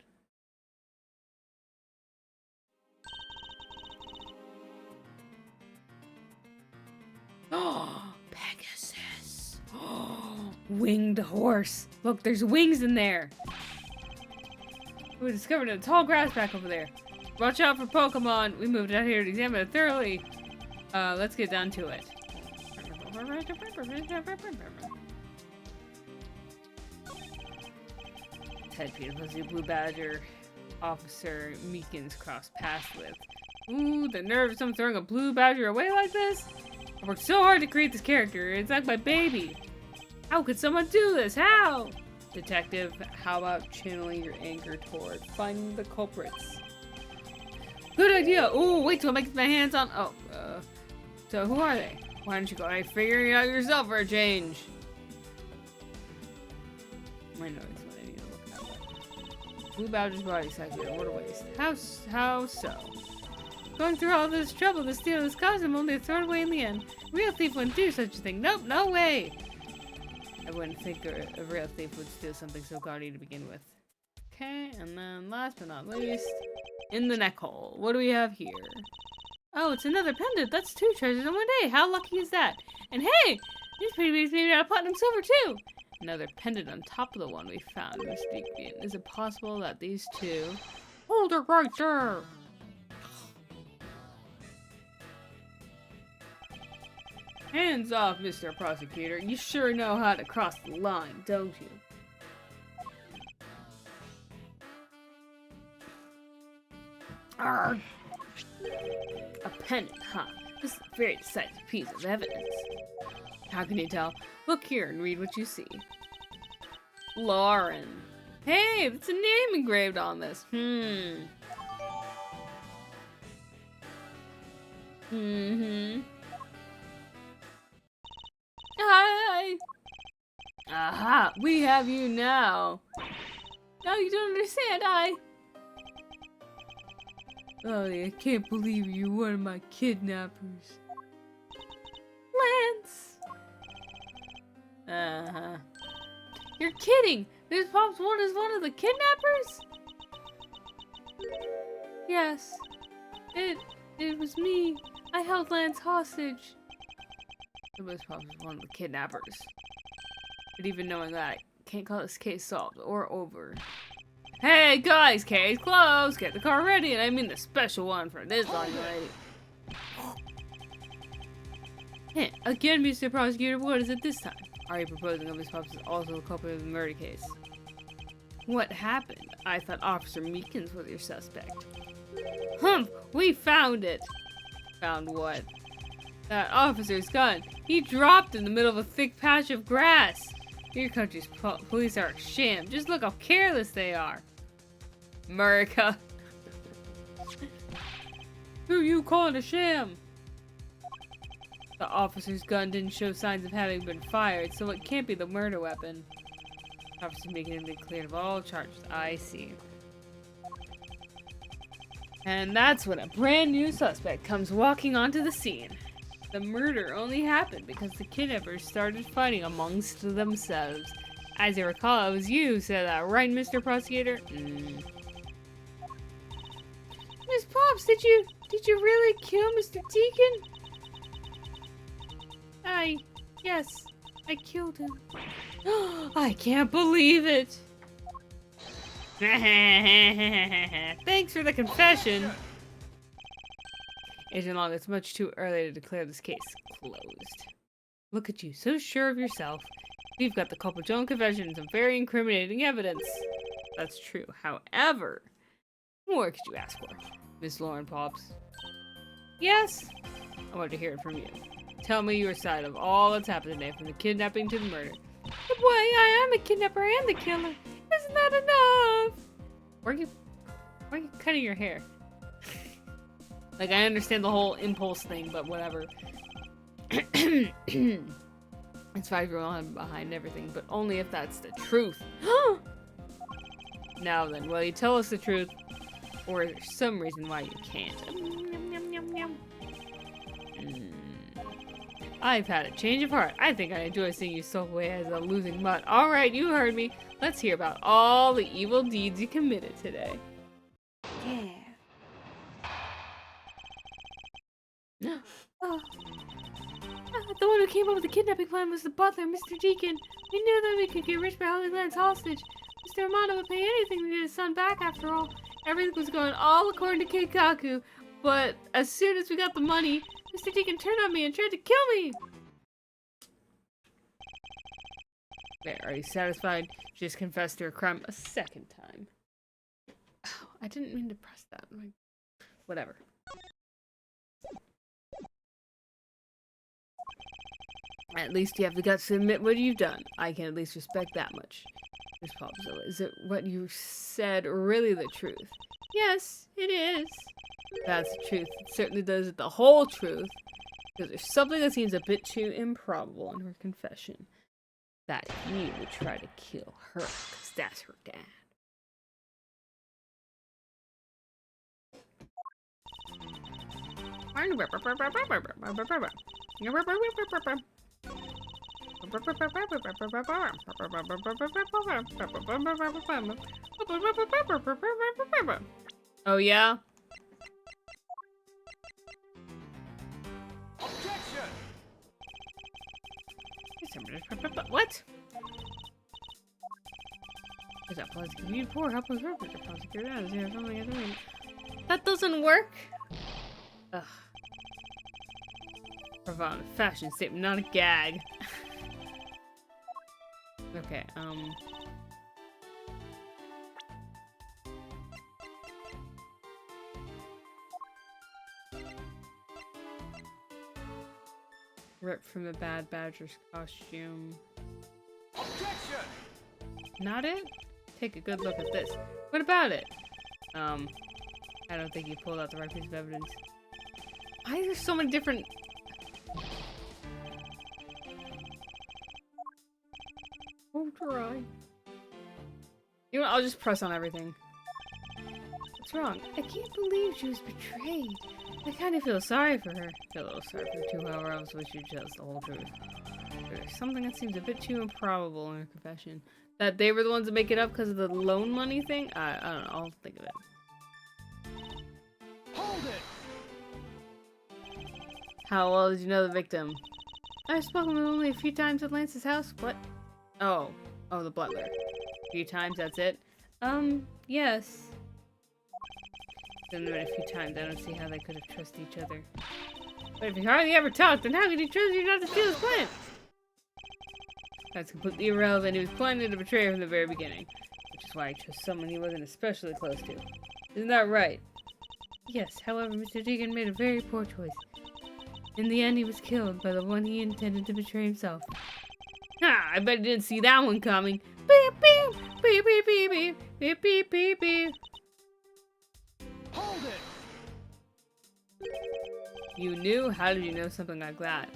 Oh, Pegasus! Oh, winged horse! Look, there's wings in there! We discovered a tall grass back over there. Watch out for Pokemon. We moved out here to examine it thoroughly. Let's get down to it. Ted Peters was the Blue Badger officer Meekins crossed paths with. Ooh, the nerve of someone throwing a Blue Badger away like this? I worked so hard to create this character. It's like my baby. How could someone do this? How? Detective, how about channeling your anger toward finding the culprits? Good idea. Ooh, wait till I get my hands on. Oh, so who are they? Why don't you go and figure it out yourself for a change? My notes when I need to look at that. Blue Badger's body size here. What a waste. How so? Going through all this trouble to steal this costume only to throw it away in the end. A real thief wouldn't do such a thing. Nope, no way. I wouldn't think a real thief would steal something so gaudy to begin with. Okay, and then last but not least, in the neck hole. What do we have here? Oh, it's another pendant. That's 2 treasures in one day. How lucky is that? And hey, these pretty babies made out of platinum silver too. Another pendant on top of the one we found, Miss Beacon. Is it possible that these two... Hold it right there! Hands off, Mr. Prosecutor. You sure know how to cross the line, don't you? Arrgh. A pendant, huh? This is a very decisive piece of evidence. How can you tell? Look here and read what you see. Lauren. Hey, that's a name engraved on this. Hi! Aha! We have you now! Now you don't understand, Oh, I can't believe you're one of my kidnappers. Lance! Uh-huh. You're kidding! Miss Pops one is one of the kidnappers? Yes. It was me. I held Lance hostage. Miss Pops is one of the kidnappers. But even knowing that, I can't call this case solved or over. Hey guys, case closed! Get the car ready, and I mean the special one for this young lady. Hey, again, Mr. Prosecutor, what is it this time? Are you proposing that Miss Pops is also a culprit of the murder case? What happened? I thought Officer Meekins was your suspect. Humph! We found it! Found what? That officer's gun. He dropped in the middle of a thick patch of grass. Your country's police are a sham. Just look how careless they are. America. Who you calling a sham? The officer's gun didn't show signs of having been fired, so it can't be the murder weapon. Officer making him be cleared of all charges. I see. And that's when a brand new suspect comes walking onto the scene. The murder only happened because the kidnappers started fighting amongst themselves. As I recall, it was you who said that, right, Mr. Prosecutor? Miss Pops, did you really kill Mr. Deacon? Yes, I killed him. I can't believe it. Thanks for the confession. Agent Long, it's much too early to declare this case closed. Look at you, so sure of yourself. We've got the culprit's own confession and some very incriminating evidence. That's true. However, what more could you ask for, Miss Lauren Pops? Yes? I want to hear it from you. Tell me your side of all that's happened today, from the kidnapping to the murder. But boy, I am a kidnapper and the killer. Isn't that enough? Why are you cutting your hair? Like, I understand the whole impulse thing, but whatever. It's fine if you're on behind everything, but only if that's the truth. Now then, will you tell us the truth? Or is there some reason why you can't? I've had a change of heart. I think I enjoy seeing you so away as a losing mutt. Alright, you heard me. Let's hear about all the evil deeds you committed today. Yeah. The one who came up with the kidnapping plan was the butler, Mr. Deacon. We knew that we could get rich by holding Lance hostage. Mr. Amano would pay anything to get his son back after all. Everything was going all according to Keikaku, but as soon as we got the money, Mr. Deacon turned on me and tried to kill me. There, are you satisfied? She just confessed to her crime a second time. Oh, I didn't mean to press that. Whatever. At least you have the guts to admit what you've done. I can at least respect that much. Miss Popzilla, is it what you said really the truth? Yes, it is. That's the truth. It certainly does it the whole truth. Because there's something that seems a bit too improbable in her confession. That he would try to kill her, because that's her dad. Oh yeah? Objection! What? Is that positive? You poor helpless workers are positive. That doesn't work. Ugh. Provide a fashion statement, not a gag. Okay, ripped from the Bad Badger's costume. Objection! Not it? Take a good look at this. What about it? I don't think you pulled out the right piece of evidence. Why are there so many different... Oh, dry. You know what? I'll just press on everything. What's wrong? I can't believe she was betrayed. I kind of feel sorry for her. I feel a little sorry for her too, however, I was wish you'd tell us the whole truth. There's something that seems a bit too improbable in her confession. That they were the ones that make it up because of the loan money thing? I don't know. I'll think of it. Hold it! How well did you know the victim? I've spoken with him only a few times at Lance's house. What? Oh. Oh, the butler. A few times, that's it? Yes. Then there a few times, I don't see how they could have trusted each other. But if you hardly ever talked, then how could he trust you not to steal his plant? That's completely irrelevant. He was planning to betray her from the very beginning. Which is why I chose someone he wasn't especially close to. Isn't that right? Yes, however, Mr. Deacon made a very poor choice. In the end, he was killed by the one he intended to betray himself. Ha! I bet he didn't see that one coming. Beep, beep, beep, beep, beep, beep, beep, beep, beep, beep. Hold it! You knew? How did you know something like that?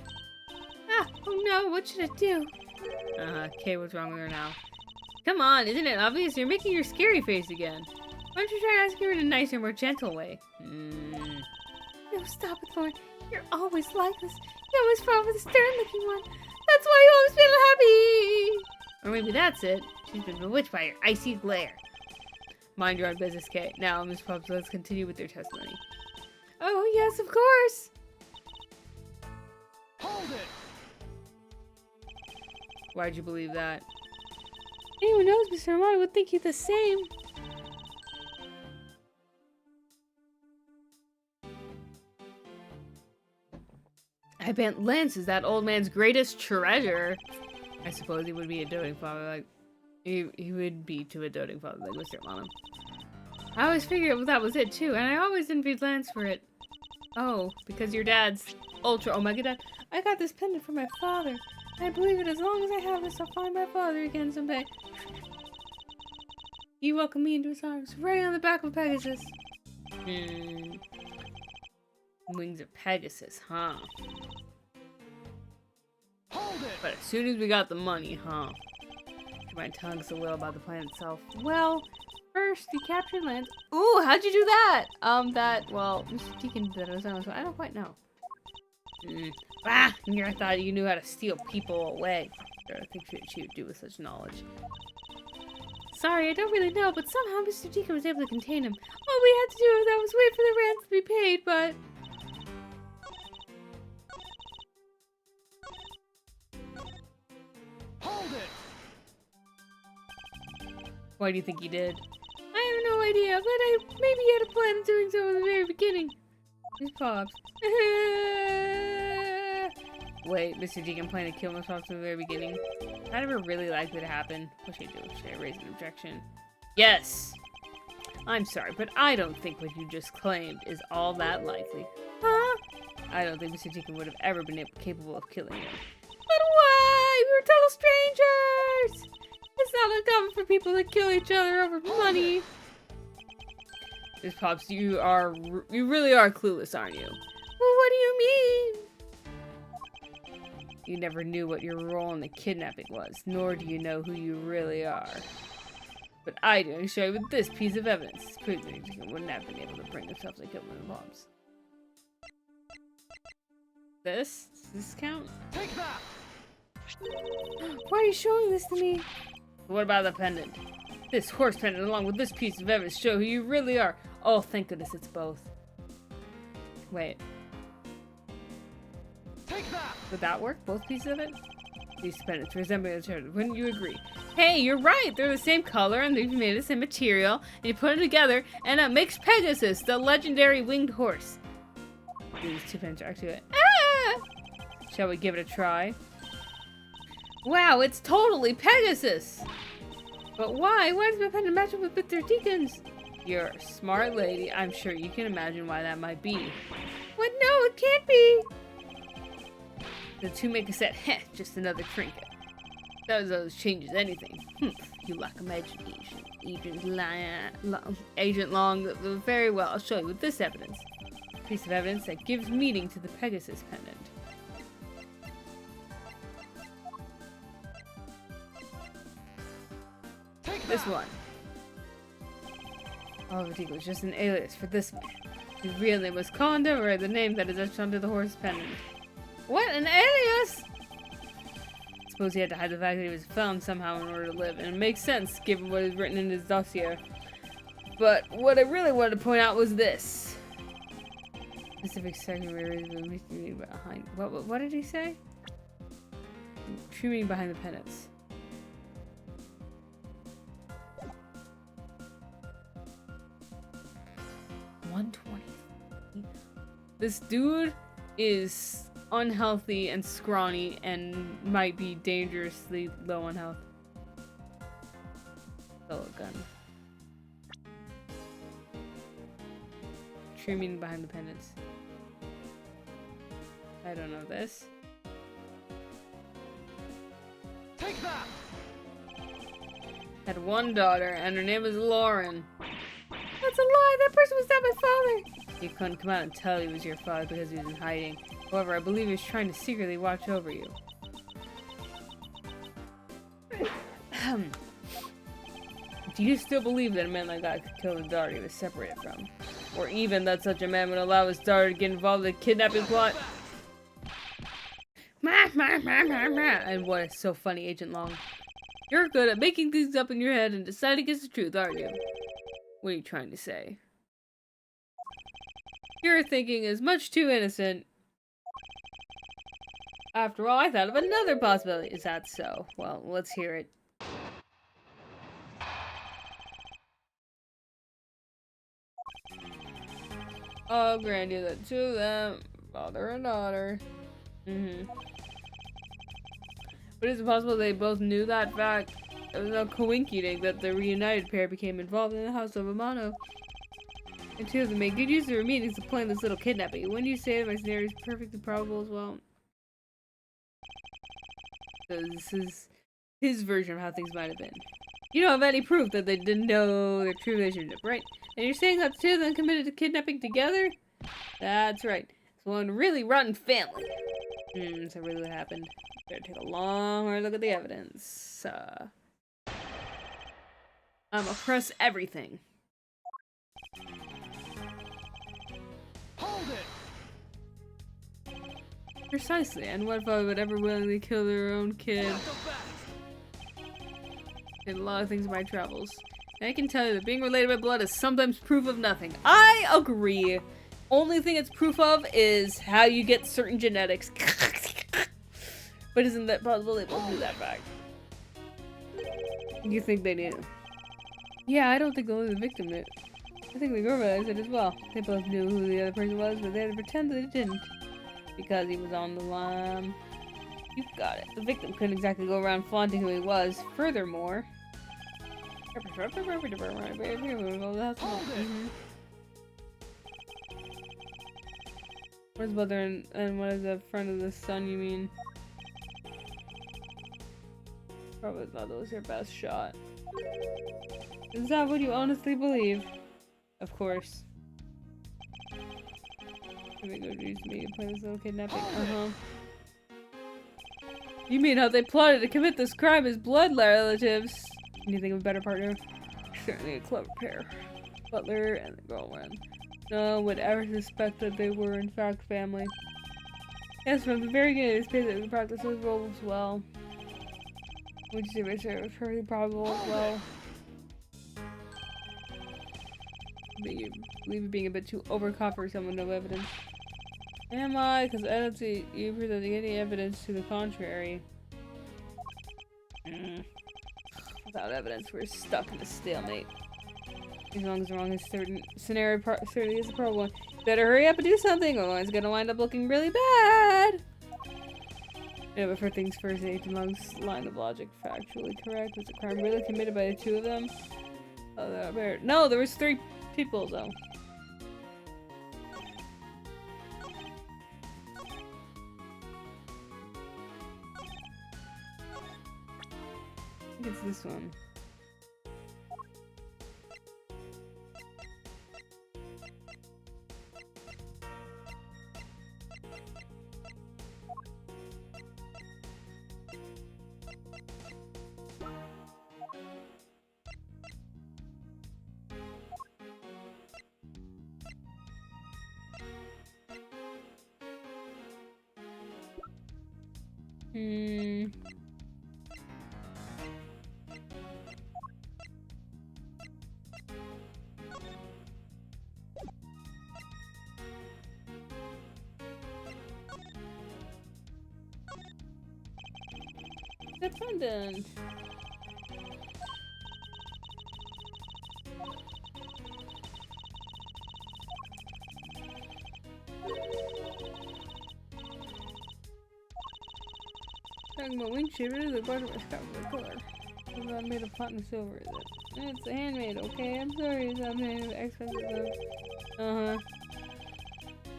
Ah, oh no, what should I do? Kay, what's wrong with her now? Come on, isn't it obvious? You're making your scary face again. Why don't you try asking her in a nicer, more gentle way? No, stop it, Thorn. You're always like this. You always fall for the stern-looking one. That's why you always feel happy. Or maybe that's it. She's been bewitched by your icy glare. Mind your own business, Kay. Now, Miss Pubbs, let's continue with your testimony. Oh, yes, of course. Hold it! Why'd you believe that? Anyone knows Mr. Armani would think you the same. I bet Lance is that old man's greatest treasure. I suppose he would be a doting father like... He would be to a doting father like Mr. Armani. I always figured that was it too, and I always envied Lance for it. Oh, because your dad's ultra omega dad. I got this pendant from my father. I believe it as long as I have this, I'll find my father again someday. He welcomed me into his arms, right on the back of Pegasus. Wings of Pegasus, huh? Hold it! But as soon as we got the money, huh? Do you mind telling us a little about the plan itself? Well, first we captured Lance. Ooh, how'd you do that? Well, Mr. Deacon did it, so I don't quite know. I thought you knew how to steal people away. I think she would do with such knowledge. Sorry, I don't really know, but somehow Mr. Deacon was able to contain him. All we had to do was wait for the ransom to be paid, but... Hold it! Why do you think he did? I have no idea, but maybe he had a plan of doing so in the very beginning. His pops. Wait, Mr. Deacon planned to kill himself from the very beginning. That never really likely to happen. What should I do? Should I raise an objection? Yes! I'm sorry, but I don't think what you just claimed is all that likely. Huh? I don't think Mr. Deacon would have ever been capable of killing him. But why? We were total strangers! It's not uncommon for people to kill each other over money. Miss Pops, you really are clueless, aren't you? Well, what do you mean? You never knew what your role in the kidnapping was, nor do you know who you really are. But I do, and show you with this piece of evidence. It's proof that he wouldn't have been able to bring himself to kill one of the bombs. This? Does this count? Take that! Why are you showing this to me? What about the pendant? This horse pendant along with this piece of evidence show who you really are. Oh, thank goodness it's both. Wait. Take that! Would that work? Both pieces of it? These pendants resemble each other. Wouldn't you agree? Hey, you're right. They're the same color and they've made the same material. And you put them together and it makes Pegasus, the legendary winged horse. These two pendants are actually Shall we give it a try? Wow, it's totally Pegasus! But why? Why does my pendant match up with Mr. Deacon's? You're a smart lady. I'm sure you can imagine why that might be. What? No, it can't be! The two make a set. Heh, just another trinket. Those changes anything. You lack imagination. Agent Long, very well. I'll show you with this evidence. Piece of evidence that gives meaning to the Pegasus pendant. This one. Oliver Deacon was just an alias for this man. His real name was Condor, or the name that is etched onto the horse pendant. What? An alias? I suppose he had to hide the fact that he was found somehow in order to live, and it makes sense given what is written in his dossier. But what I really wanted to point out was this. Specific secondary reason behind. What did he say? True meaning behind the pendants. This dude is unhealthy and scrawny and might be dangerously low on health. Solo gun. True meaning behind the pendants. I don't know this. Take that! Had one daughter and her name was Lauren. That's a lie! That person was not my father! You couldn't come out and tell he was your father because he was in hiding. However, I believe he was trying to secretly watch over you. Do you still believe that a man like that could kill his daughter he was separated from? Or even that such a man would allow his daughter to get involved in the kidnapping plot? And what is so funny, Agent Long? You're good at making things up in your head and deciding it's the truth, aren't you? What are you trying to say? Your thinking is much too innocent. After all, I thought of another possibility. Is that so? Well, let's hear it. Oh, Grandy, the two of them, father and daughter. But is it possible they both knew that fact? It was no coincidence that the reunited pair became involved in the House of Amano. And two of them made good use of their meetings to plan this little kidnapping. Wouldn't you say that my scenario is perfectly probable as well? So this is his version of how things might have been. You don't have any proof that they didn't know their true relationship, right? And you're saying that the two of them committed to kidnapping together? That's right. It's one really rotten family. So really what happened? Better take a long hard look at the evidence. I'm gonna press everything. Hold it! Precisely, and what if I would ever willingly kill their own kid? Not so fast. In a lot of things in my travels. And I can tell you that being related by blood is sometimes proof of nothing. I agree. Only thing it's proof of is how you get certain genetics. But isn't that possible they both knew that fact? You think they knew? Yeah, I don't think only the victim knew. I think the girl realized it as well. They both knew who the other person was, but they had to pretend that they didn't. Because he was on the lam. You've got it. The victim couldn't exactly go around flaunting who he was. Furthermore... Hold it. What is mother and what is the friend of the son, you mean? Probably thought that was your best shot. Is that what you honestly believe? Of course. Let me go use me to play this little kidnapping. You mean how they plotted to commit this crime as blood relatives? Can you think of a better partner? Certainly a clever pair. Butler and the girlfriend. No one would ever suspect that they were in fact family. Yes, from the very beginning, it's clear that we practice those roles well. Which is very probable as well. Believe it being a bit too overcaught for someone with no evidence. Am I? Because I don't see you presenting any evidence to the contrary. Without evidence, we're stuck in a stalemate. As long as the wrong is certain scenario certainly is a pro one. Better hurry up and do something, otherwise it's gonna wind up looking really bad. Yeah, but for things first, Nathan Long's line of logic factually correct. Was the crime really committed by the two of them? Oh, no, there was 3 people though. I think it's this one. Defendant. Talking about windshield, it is a part of my scalp with a color. It's not made of platinum silver, is it? It's a handmade, okay? I'm sorry, it's not made of expensive.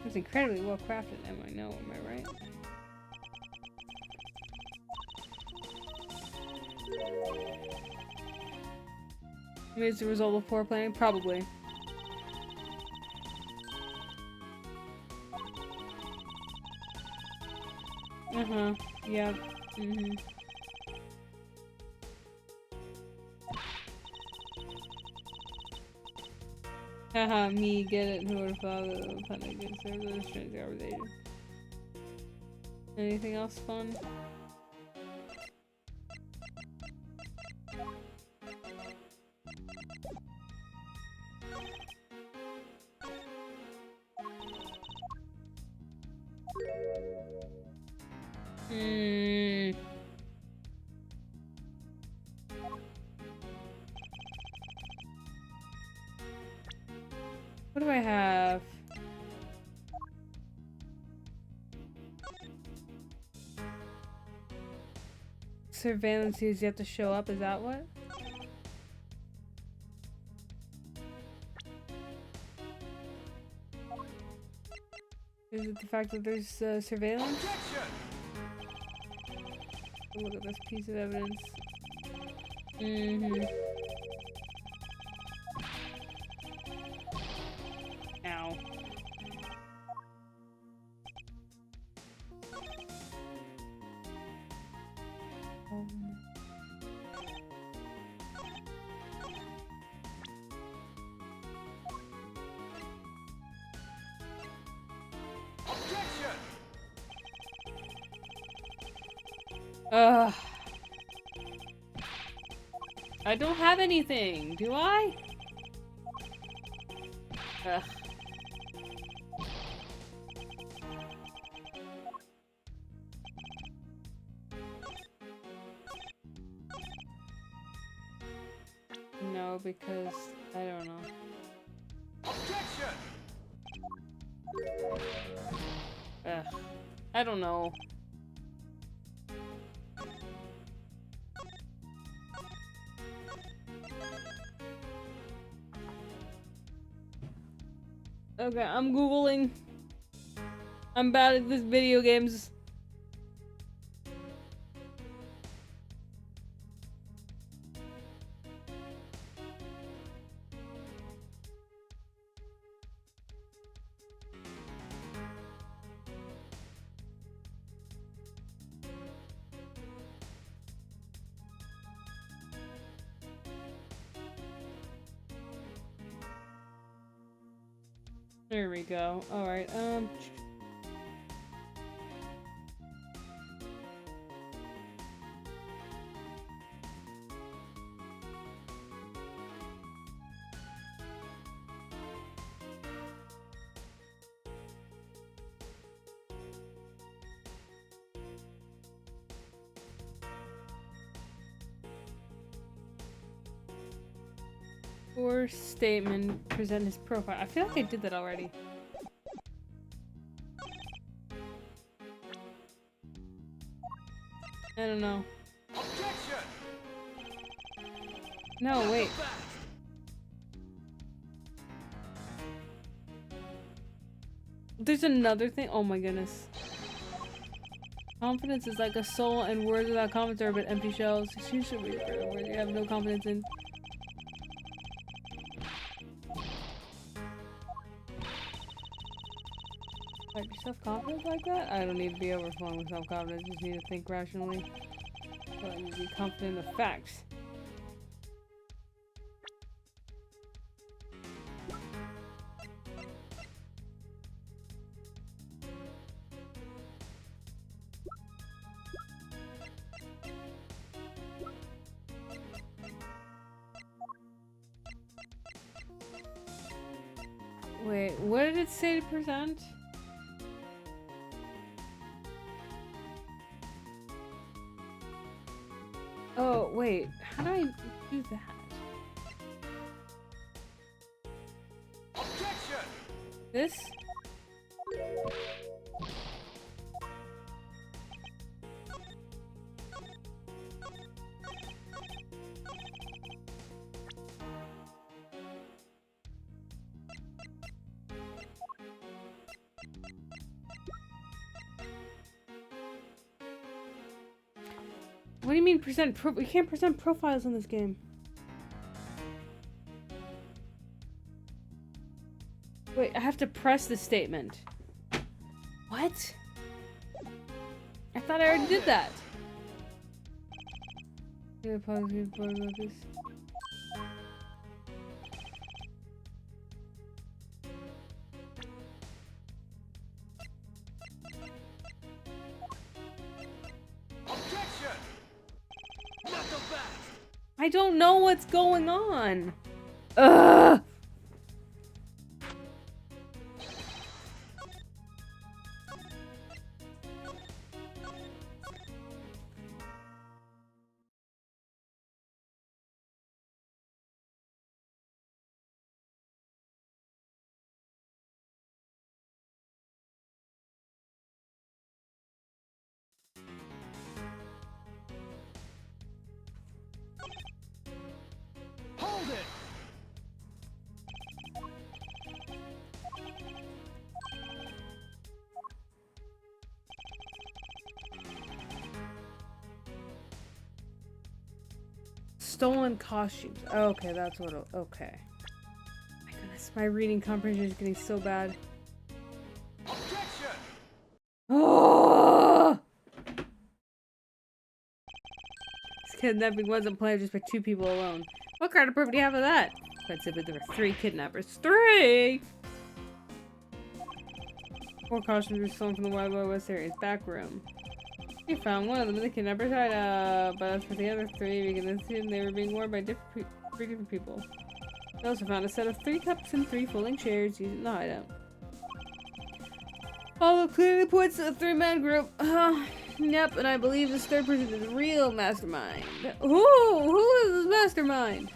It's incredibly well crafted, am I right? Maybe it's the result of poor planning? Probably. Yeah. Haha, me, get it? Who would have thought that the planning could serve those strings conversation? Anything else fun? What do I have? Surveillance is yet to show up, is that what? Is it the fact that there's surveillance? Look at this piece of evidence. Ow. Ugh. I don't have anything, do I? Ugh. No, because I don't know. Objection! Ugh. I don't know. Okay, I'm Googling. I'm bad at this video games. There we go. Alright, or statement, present his profile. I feel like I did that already. I don't know. Objection! No, wait. There's another thing. Oh my goodness. Confidence is like a soul, and words without confidence are but empty shells. You should read a word you have no confidence in. Like, self-confidence like that? I don't need to be overflowing with self-confidence. Just need to think rationally. But I need to be confident in the facts. Wait, what did it say to present? Oh, wait. How do I do that? Objection! This? What do you mean present we can't present profiles in this game. Wait, I have to press the statement. What? I thought I already did that. Yeah, pause about this. Objection! Not the best! I don't know what's going on. Ugh. Hold it! Stolen costumes. Okay, that's what. Okay. My goodness, my reading comprehension is getting so bad. Objection! Oh! This kidnapping wasn't planned just by 2 people alone. What kind of proof do you have of that? Quite simply, there were 3 kidnappers. 3! 4 costumes were stolen from the Wild Wild West area's back room. We found one of them in the kidnappers hideout, but as for the other 3, we can assume they were being worn by 3 different people. We also found a set of 3 cups and 3 folding chairs used in the hideout. All clearly points to the 3-man group. Yep, and I believe this 3rd person is the real mastermind. Who is this mastermind?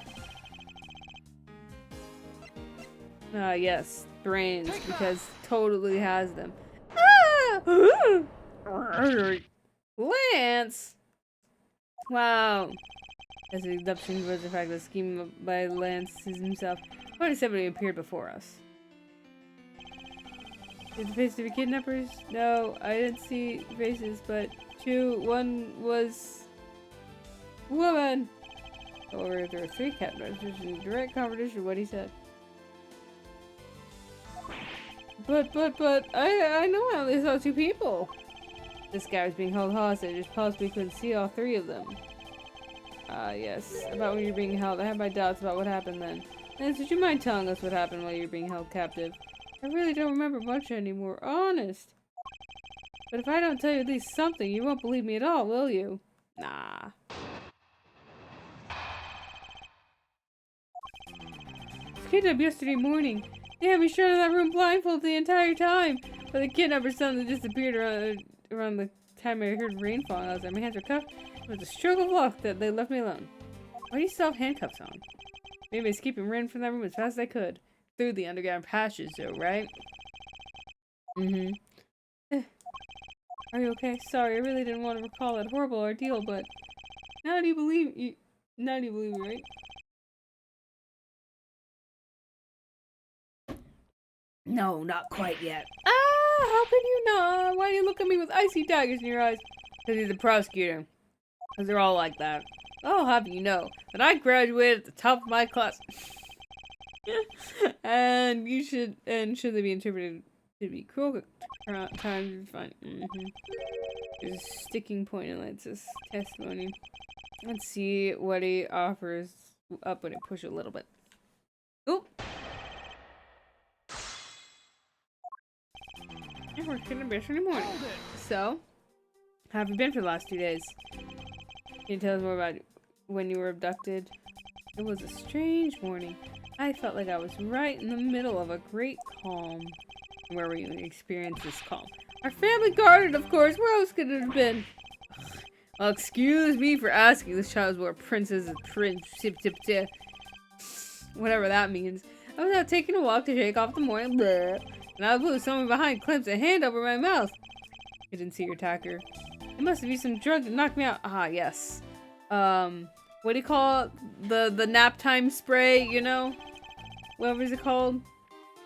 Yes, brains, because totally has them. Lance! Wow. As the abduction was in fact a scheme by Lance himself. 27 appeared before us. Did the face of the kidnappers? No, I didn't see faces, but one was woman. Or there were 3 kidnappers in direct competition with what he said. But, I know I only saw 2 people. This guy was being held hostage. I just possibly couldn't see all 3 of them. Yes. About when you're being held. I have my doubts about what happened then. Lance, would you mind telling us what happened while you were being held captive? I really don't remember much anymore. Honest. But if I don't tell you at least something, you won't believe me at all, will you? Nah. I was kidnapped yesterday morning. They had me shut in that room blindfolded the entire time. But the kidnapper suddenly disappeared around the time I heard rain falling outside. My hands were cuffed. It was a stroke of luck that they left me alone. Why do you still have handcuffs on? Maybe I escaped and ran from that room as fast as I could. Through the underground passages, though, right? Mm-hmm. Are you okay? Sorry, I really didn't want to recall that horrible ordeal, but now do you believe me, right? No, not quite yet. Ah, how can you not? Why do you look at me with icy daggers in your eyes? Because he's a prosecutor. Because they're all like that. I'll have you know that I graduated at the top of my class. And should they be interpreted to be cruel times fine. There's a sticking point in Lance's testimony. Let's see what he offers up when I push it a little bit. Oop! I worked in a yesterday morning. So, how have you been for the last 2 days? Can you tell us more about when you were abducted? It was a strange morning. I felt like I was right in the middle of a great calm. Where were you when you experienced this calm? Our family garden, of course. Where else could it have been? Well, excuse me for asking. This child is where princess and prince. Whatever that means. I was out taking a walk to shake off the morning. Bleh, and out of the blue, someone behind clamped a hand over my mouth. I didn't see your attacker. It must be some drug that knocked me out. Ah, yes. What do you call it? The nap time spray, you know? What was it called?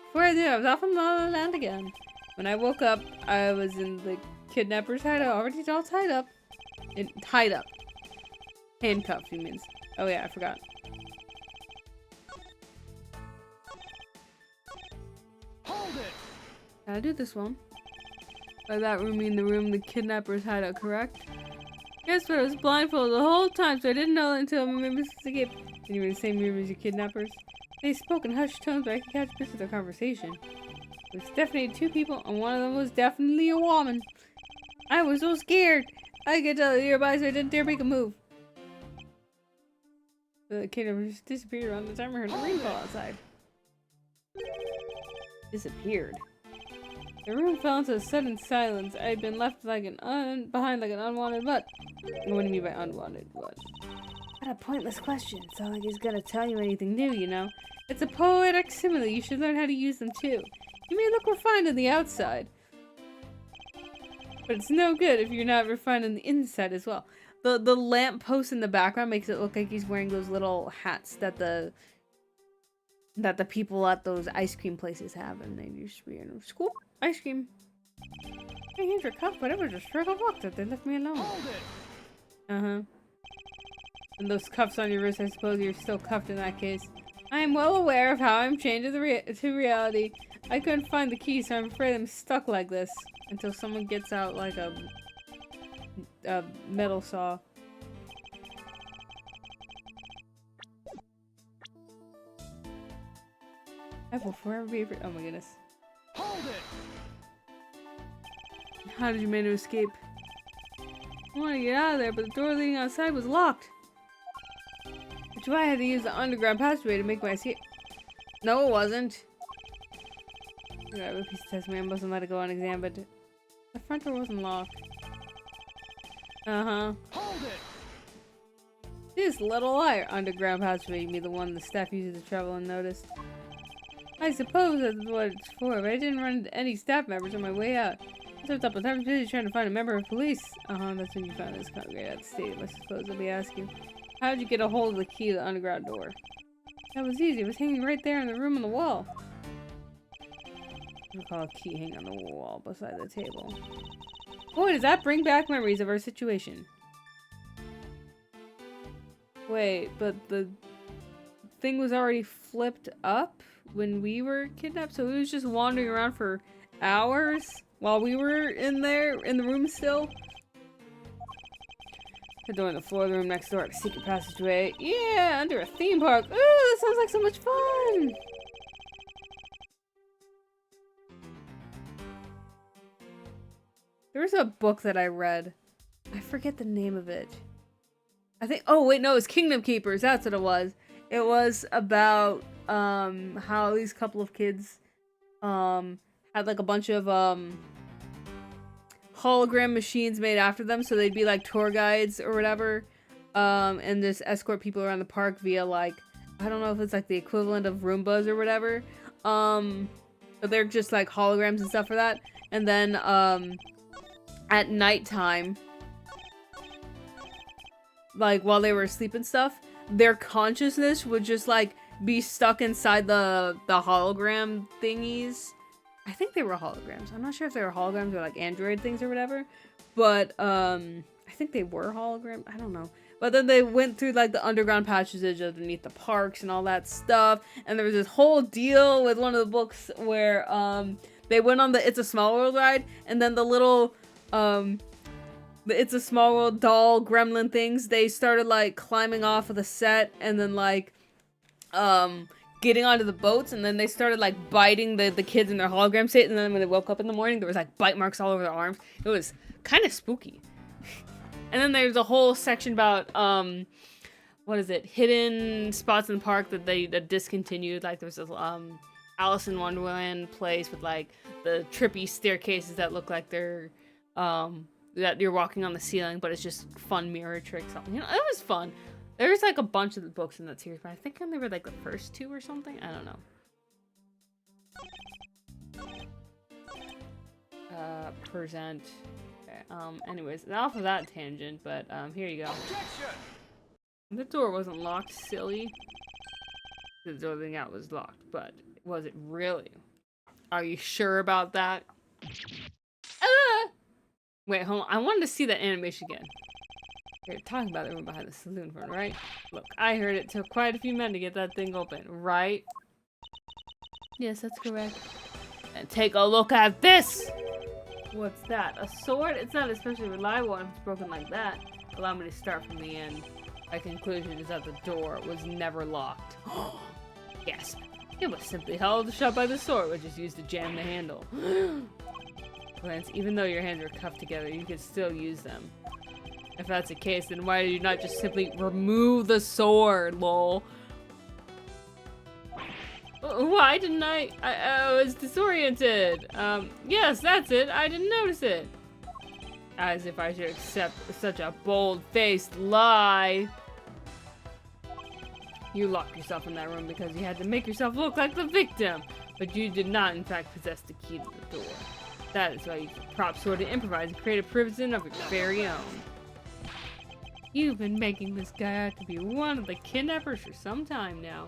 Before I did, I was off in La La Land again. When I woke up, I was in the kidnapper's hideout, already all tied up. Tied up. Handcuffed, he means. Oh yeah, I forgot. Hold it! Gotta do this one. By that we mean the room the kidnapper's hideout, correct? Guess what? I was blindfolded the whole time, so I didn't know until my members escaped. And you were in the same room as your kidnappers? They spoke in hushed tones, but I could catch bits of their conversation. It was definitely 2 people, and one of them was definitely a woman. I was so scared. I could tell nearby, so I didn't dare make a move. The kidnapper just disappeared around the time I heard the rain fall outside. Disappeared. The room fell into a sudden silence. I had been left like behind like an unwanted butt. What do you mean by unwanted what? What a pointless question. It's not like he's gonna tell you anything new, you know? It's a poetic simile. You should learn how to use them too. You may look refined on the outside, but it's no good if you're not refined on the inside as well. The lamp post in the background makes it look like he's wearing those little hats that the people at those ice cream places have, and they used to be in school ice cream. My hands were cuffed, but it was a stroke of luck that they left me alone. Hold it! Uh-huh. And those cuffs on your wrist, I suppose you're still cuffed in that case. I am well aware of how I'm chained to reality. I couldn't find the key, so I'm afraid I'm stuck like this until someone gets out like a metal saw. I will forever be oh my goodness. Hold it! How did you manage to escape? I want to get out of there, but the door leading outside was locked. Which is why I had to use the underground passageway to make my escape. No, it wasn't. I grabbed a piece of test man, wasn't let it go unexamined, but the front door wasn't locked. Uh-huh. Hold it! This little liar underground passageway, you mean the one the staff uses to travel unnoticed. I suppose that's what it's for, but I didn't run into any staff members on my way out. I stepped up a time busy trying to find a member of police. Uh-huh, that's when you found this congregate at the stadium, I suppose I'll be asking. How did you get a hold of the key to the underground door? That was easy. It was hanging right there in the room on the wall. Recall a key hanging on the wall beside the table. Boy, does that bring back memories of our situation. Wait, but the thing was already flipped up when we were kidnapped, so it was just wandering around for hours while we were in there, in the room still? The door on the floor of the room next door, a secret passageway. Yeah, under a theme park. Ooh, that sounds like so much fun! There was a book that I read. I forget the name of it. I think, oh wait, no, it was Kingdom Keepers. That's what it was. It was about how these couple of kids had like a bunch of hologram machines made after them, so they'd be like tour guides or whatever, and just escort people around the park via like, I don't know if it's like the equivalent of Roombas or whatever, but they're just like holograms and stuff for that. And then at nighttime, like while they were asleep and stuff, their consciousness would just like be stuck inside the hologram thingies. I think they were holograms. I'm not sure if they were holograms or like android things or whatever, but I think they were holograms. I don't know. But then they went through like the underground passage underneath the parks and all that stuff, and there was this whole deal with one of the books where they went on the It's a Small World ride, and then the little the It's a Small World doll gremlin things, they started like climbing off of the set and then like getting onto the boats, and then they started like biting the kids in their hologram state, and then when they woke up in the morning there was like bite marks all over their arms. It was kind of spooky. And then there's a whole section about what is it, hidden spots in the park that discontinued. Like there's this Alice in Wonderland place with like the trippy staircases that look like they're that you're walking on the ceiling, but it's just fun mirror tricks. You know, it was fun. There's like a bunch of the books in that series, but I think I only read like the first two or something. I don't know. Present. Okay, anyways, off of that tangent, but here you go. Objection! The door wasn't locked, silly. The door thing out was locked, but was it really? Are you sure about that? Wait, hold on. I wanted to see that animation again. You're talking about the room behind the saloon front, right? Look, I heard it took quite a few men to get that thing open, right? Yes, that's correct. And take a look at this! What's that? A sword? It's not especially reliable if it's broken like that. Allow me to start from the end. My conclusion is that the door was never locked. Gasp. It was simply held shut by the sword, which is used to jam the handle. Lance, even though your hands are cuffed together, you could still use them. If that's the case, then why did you not just simply remove the sword, lol? Why didn't I was disoriented. Yes, that's it. I didn't notice it. As if I should accept such a bold-faced lie. You locked yourself in that room because you had to make yourself look like the victim. But you did not, in fact, possess the key to the door. That is why you prop sword to improvise and create a prison of your very own. You've been making this guy out to be one of the kidnappers for some time now.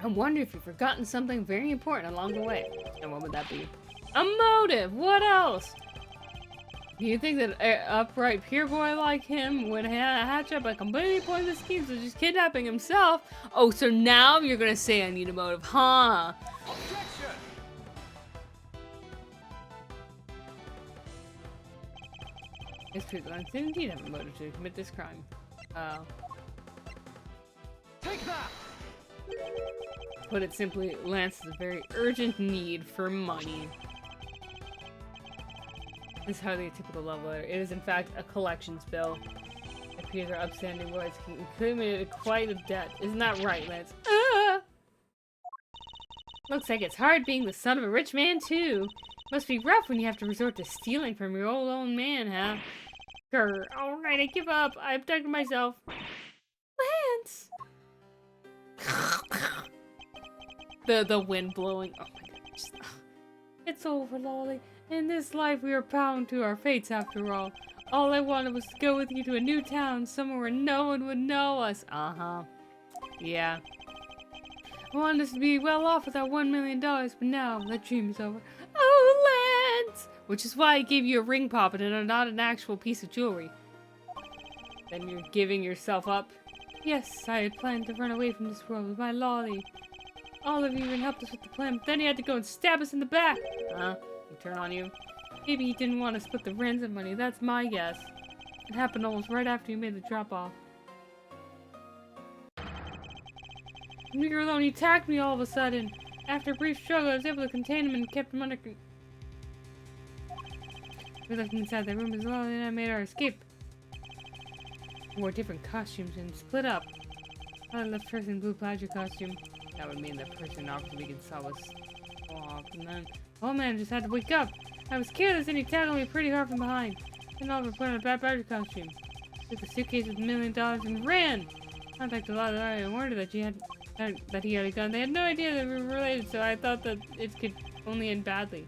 I wonder if you've forgotten something very important along the way. And what would that be? A motive! What else? Do you think that an upright pure boy like him would hatch up a completely pointless scheme such as kidnapping himself? Oh, so now you're gonna say I need a motive, huh? Objection! It's true that I did indeed have a motive to commit this crime. Take that! Put it simply, Lance has a very urgent need for money. This is hardly a typical love letter. It is in fact a collections bill. It appears our upstanding boys accumulated quite a debt. Isn't that right, Lance? Ah! Looks like it's hard being the son of a rich man too. Must be rough when you have to resort to stealing from your old man, huh? Grr. Alright, I give up. I abducted myself. Lance! The wind blowing. Oh my goodness. It's over, Lolly. In this life, we are bound to our fates after all. All I wanted was to go with you to a new town, somewhere where no one would know us. Uh-huh. Yeah. I wanted us to be well off with our $1 million, but now that dream is over. Oh, Lance! Which is why I gave you a ring pop and not an actual piece of jewelry. Then you're giving yourself up? Yes, I had planned to run away from this world with my lolly. All of you even helped us with the plan, but then he had to go and stab us in the back. Huh? He turned on you? Maybe he didn't want to split the ransom money, that's my guess. It happened almost right after you made the drop-off. When we were alone, he attacked me all of a sudden. After a brief struggle, I was able to contain him and kept him under control. We left him inside the room as well, and I made our escape. We wore different costumes and split up. I left first in blue plaid costume. That would mean the person off the weekend saw us off, and then oh man just had to wake up. I was careless and he tackled me pretty hard from behind. Then all of a put on a bad badger costume. Took the suitcase with $1 million and ran. Contacted a lot of and warned her that he had a gun. They had no idea that we were related, so I thought that it could only end badly.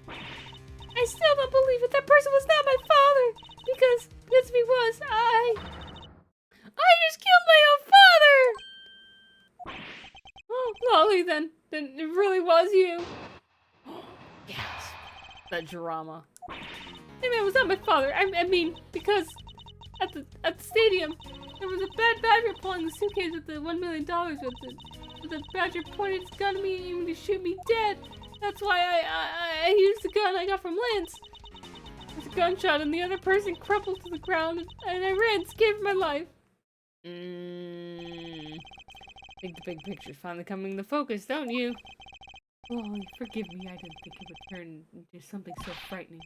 I still don't believe it. That person was not my father. Because if he was, I just killed my own father. Oh, Lolly, then it really was you. Yes, that drama. Hey man, it was not my father. I mean, because at the stadium there was a bad badger pulling the suitcase with the $1 million with the badger pointed his gun at me aiming to shoot me dead. That's why I used the gun I got from Lance. It was a gunshot and the other person crumpled to the ground and I ran, scared for my life. I think the big picture's finally coming into focus, don't you? Oh, forgive me, I didn't think it would turn into something so frightening.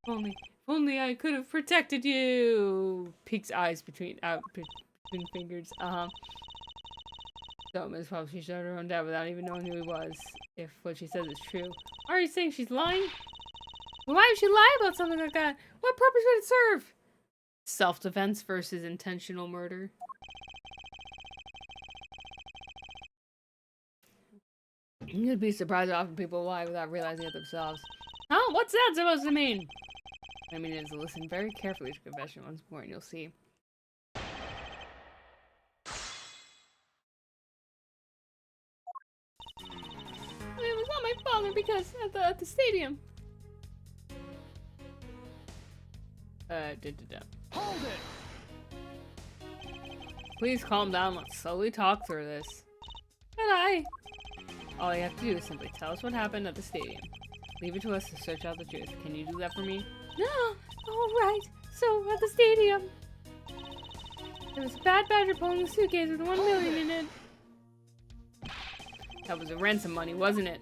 If only I could have protected you. Peek's eyes between fingers. So Miss Pop, she shot her own dad without even knowing who he was. If what she says is true. Are you saying she's lying? Why would she lie about something like that? What purpose would it serve? Self-defense versus intentional murder. You'd be surprised how often people lie without realizing it themselves. Huh? What's that supposed to mean? I mean, is listen very carefully to confession once more and you'll see. It was not my father because at the stadium. Hold it! Please calm down. Let's slowly talk through this. All you have to do is simply tell us what happened at the stadium. Leave it to us to search out the truth. Can you do that for me? No. All right. So at the stadium, there was a bad badger pulling the suitcase with $1 million in it. That was the ransom money, wasn't it?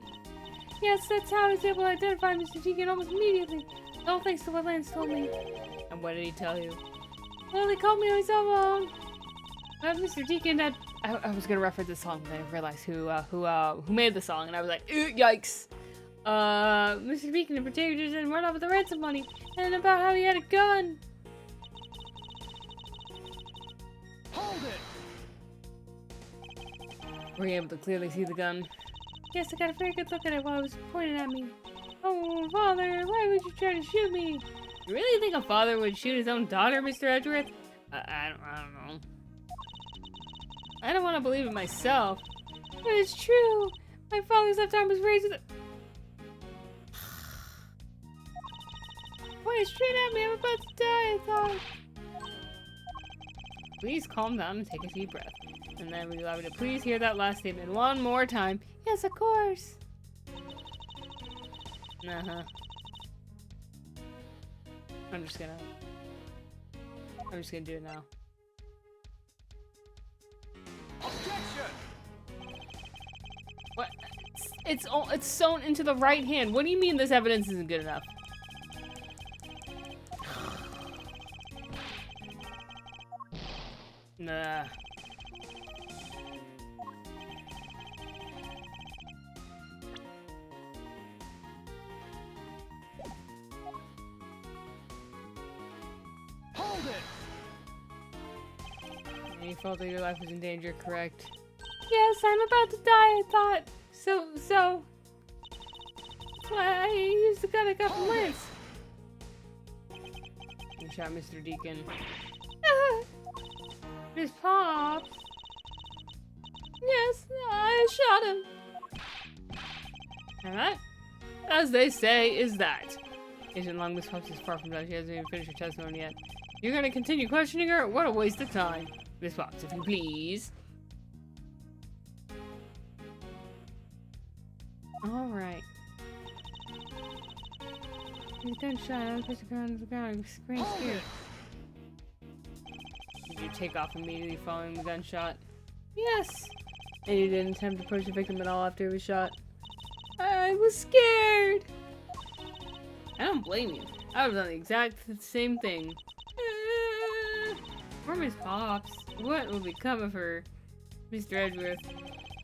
Yes, that's how I was able to identify Mr. Deacon almost immediately. All thanks to what Lance told me. And what did he tell you? Well, he called me on his own phone. Mr. Deacon had... I was gonna reference the song, but I realized who made the song, and I was like, yikes. Mr. Deacon in particular didn't run off with the ransom money, and about how he had a gun. Hold it! Were you able to clearly see the gun? Yes, I got a very good look at it while it was pointed at me. Oh, father, why would you try to shoot me? You really think a father would shoot his own daughter, Mr. Edgeworth? I don't know. I don't want to believe it myself. But it's true. My father's left arm was raised with a... Pointed straight at me. I'm about to die, I thought. Please calm down and take a deep breath. And then would you allow me to please hear that last statement one more time? Yes, of course. I'm just gonna do it now. Objection! What? It's sewn into the right hand. What do you mean this evidence isn't good enough? Nah. Hold it! You felt that your life was in danger, correct? Yes, I'm about to die, I thought. So... That's why I used the gun I got from Lance. You shot Mr. Deacon. Miss Pops. Yes, I shot him. And that, as they say, is that. Agent Long, Miss Fox is far from done. She hasn't even finished her testimony yet. You're gonna continue questioning her? What a waste of time. Miss Fox, if you please. Alright. You done shot. I was pushed around the ground. Scream scared. Did you take off immediately following the gunshot? Yes. And you didn't attempt to approach the victim at all after he was shot? I was scared. I don't blame you. I would have done the exact same thing. Poor Miss Pops. What will become of her? Mr. Edgeworth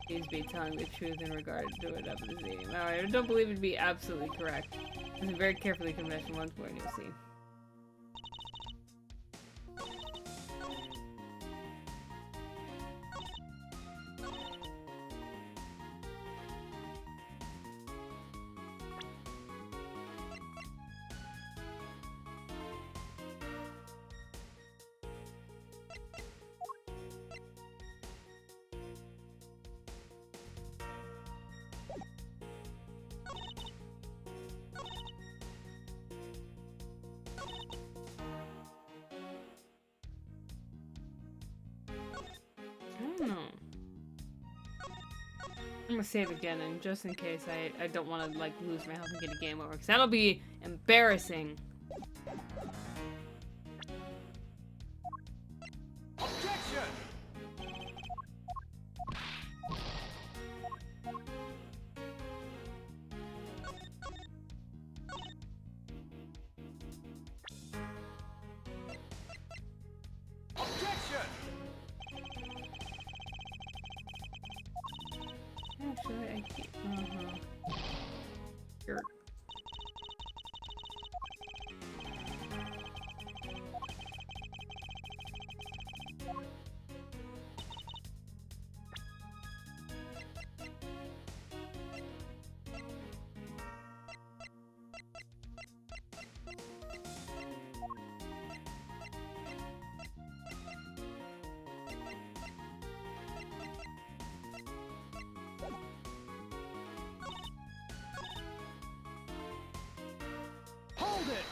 seems to be telling the truth in regard to what happened to his name. Alright, I don't believe it to be absolutely correct. Listen very carefully to confession once more and you'll see. I don't know. I'm gonna save again, and just in case I don't want to like lose my health and get a game over, because that'll be embarrassing. Objection! Objection! Actually, I can't. Sure. Hold it!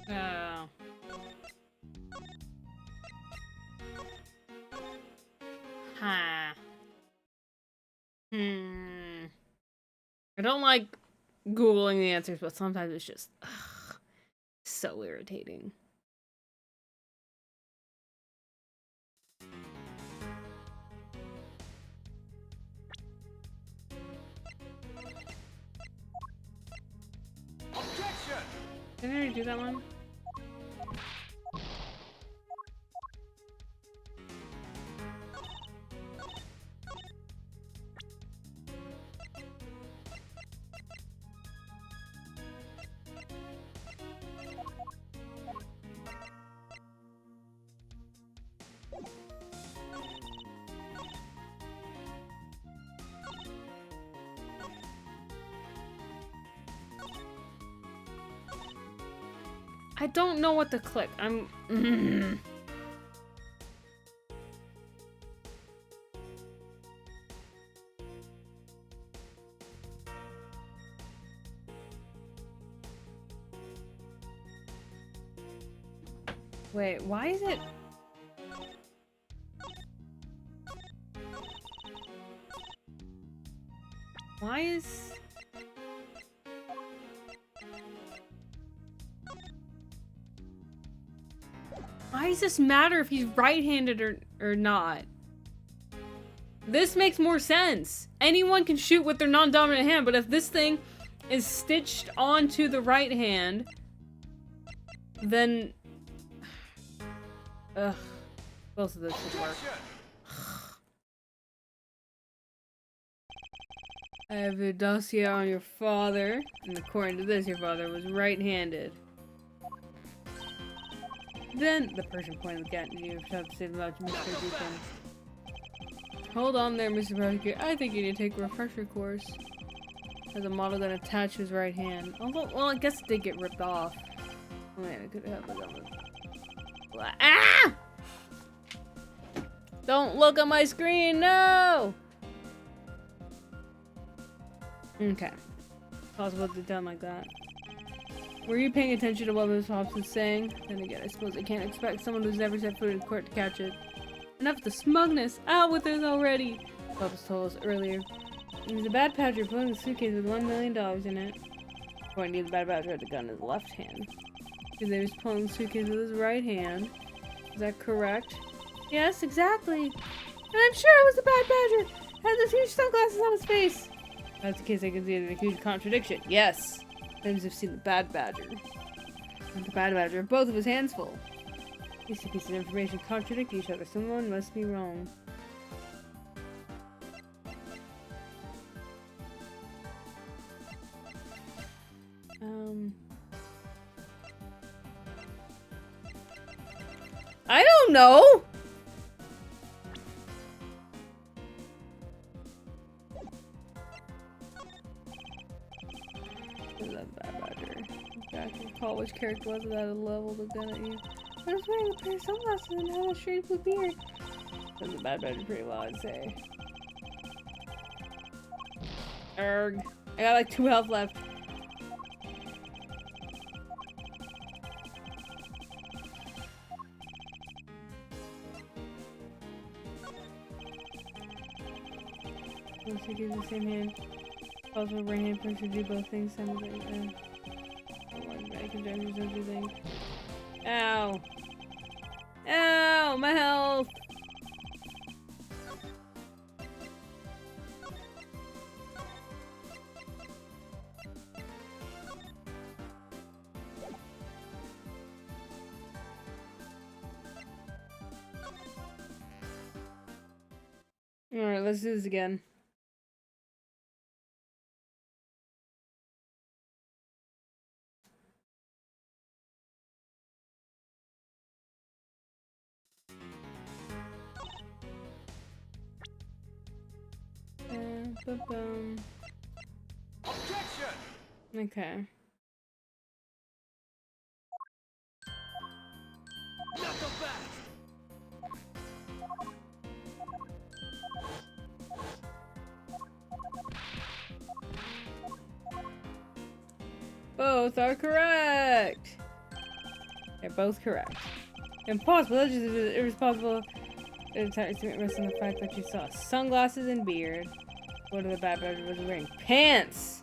Oh. Huh. I don't like Googling the answers, but sometimes it's just so irritating. Objection! Did I already do that one? I don't know what to click. I'm... Wait, why is it... Why is... Why does this matter if he's right-handed or not? This makes more sense. Anyone can shoot with their non-dominant hand, but if this thing is stitched onto the right hand, then... Ugh. Both of those should work. Objection! I have a dossier on your father, and according to this, your father was right-handed. Then, the person pointed the gun at you, tried to say about Mr. Deacon. Hold on there, Mr. Prosecutor. I think you need to take a refresher course. Has a model gun attached to his right hand. Although, well, I guess it did get ripped off. Oh man, it could have Ah! Don't look at my screen, no! Okay. Possible to done like that. Were you paying attention to what Ms. Hobbs was saying? Then again, I suppose I can't expect someone who's never set foot in court to catch it. Enough of the smugness! Out with it already! Hobbs told us earlier. He was a bad badger pulling a suitcase with $1 million in it. According to the bad badger had the gun in his left hand. Because he was pulling the suitcase with his right hand. Is that correct? Yes, exactly. And I'm sure it was the bad badger! Had those huge sunglasses on his face! If that's the case, I can see it a huge contradiction. Yes! Claims have seen the bad badger. And the bad badger have both of his hands full. These two pieces of information contradict each other. Someone must be wrong. I don't know! That bad badger. Back recall which character was it that had leveled the gun at you. I was wearing a pair of sunglasses and had a strange blue beard. That's the bad badger pretty well, I'd say. Erg. I got like 2 health left. Once you do the same hand, possible brain hand push to do both things simultaneously. I can do everything. Ow! Ow! My health! Alright, let's do this again. Boom. Objection! Okay. Knuckle back! Both are correct! They're both correct. Impossible. That's just irresponsible. It's based on the fact that you saw sunglasses and beard. What of the bad badger was wearing? Pants!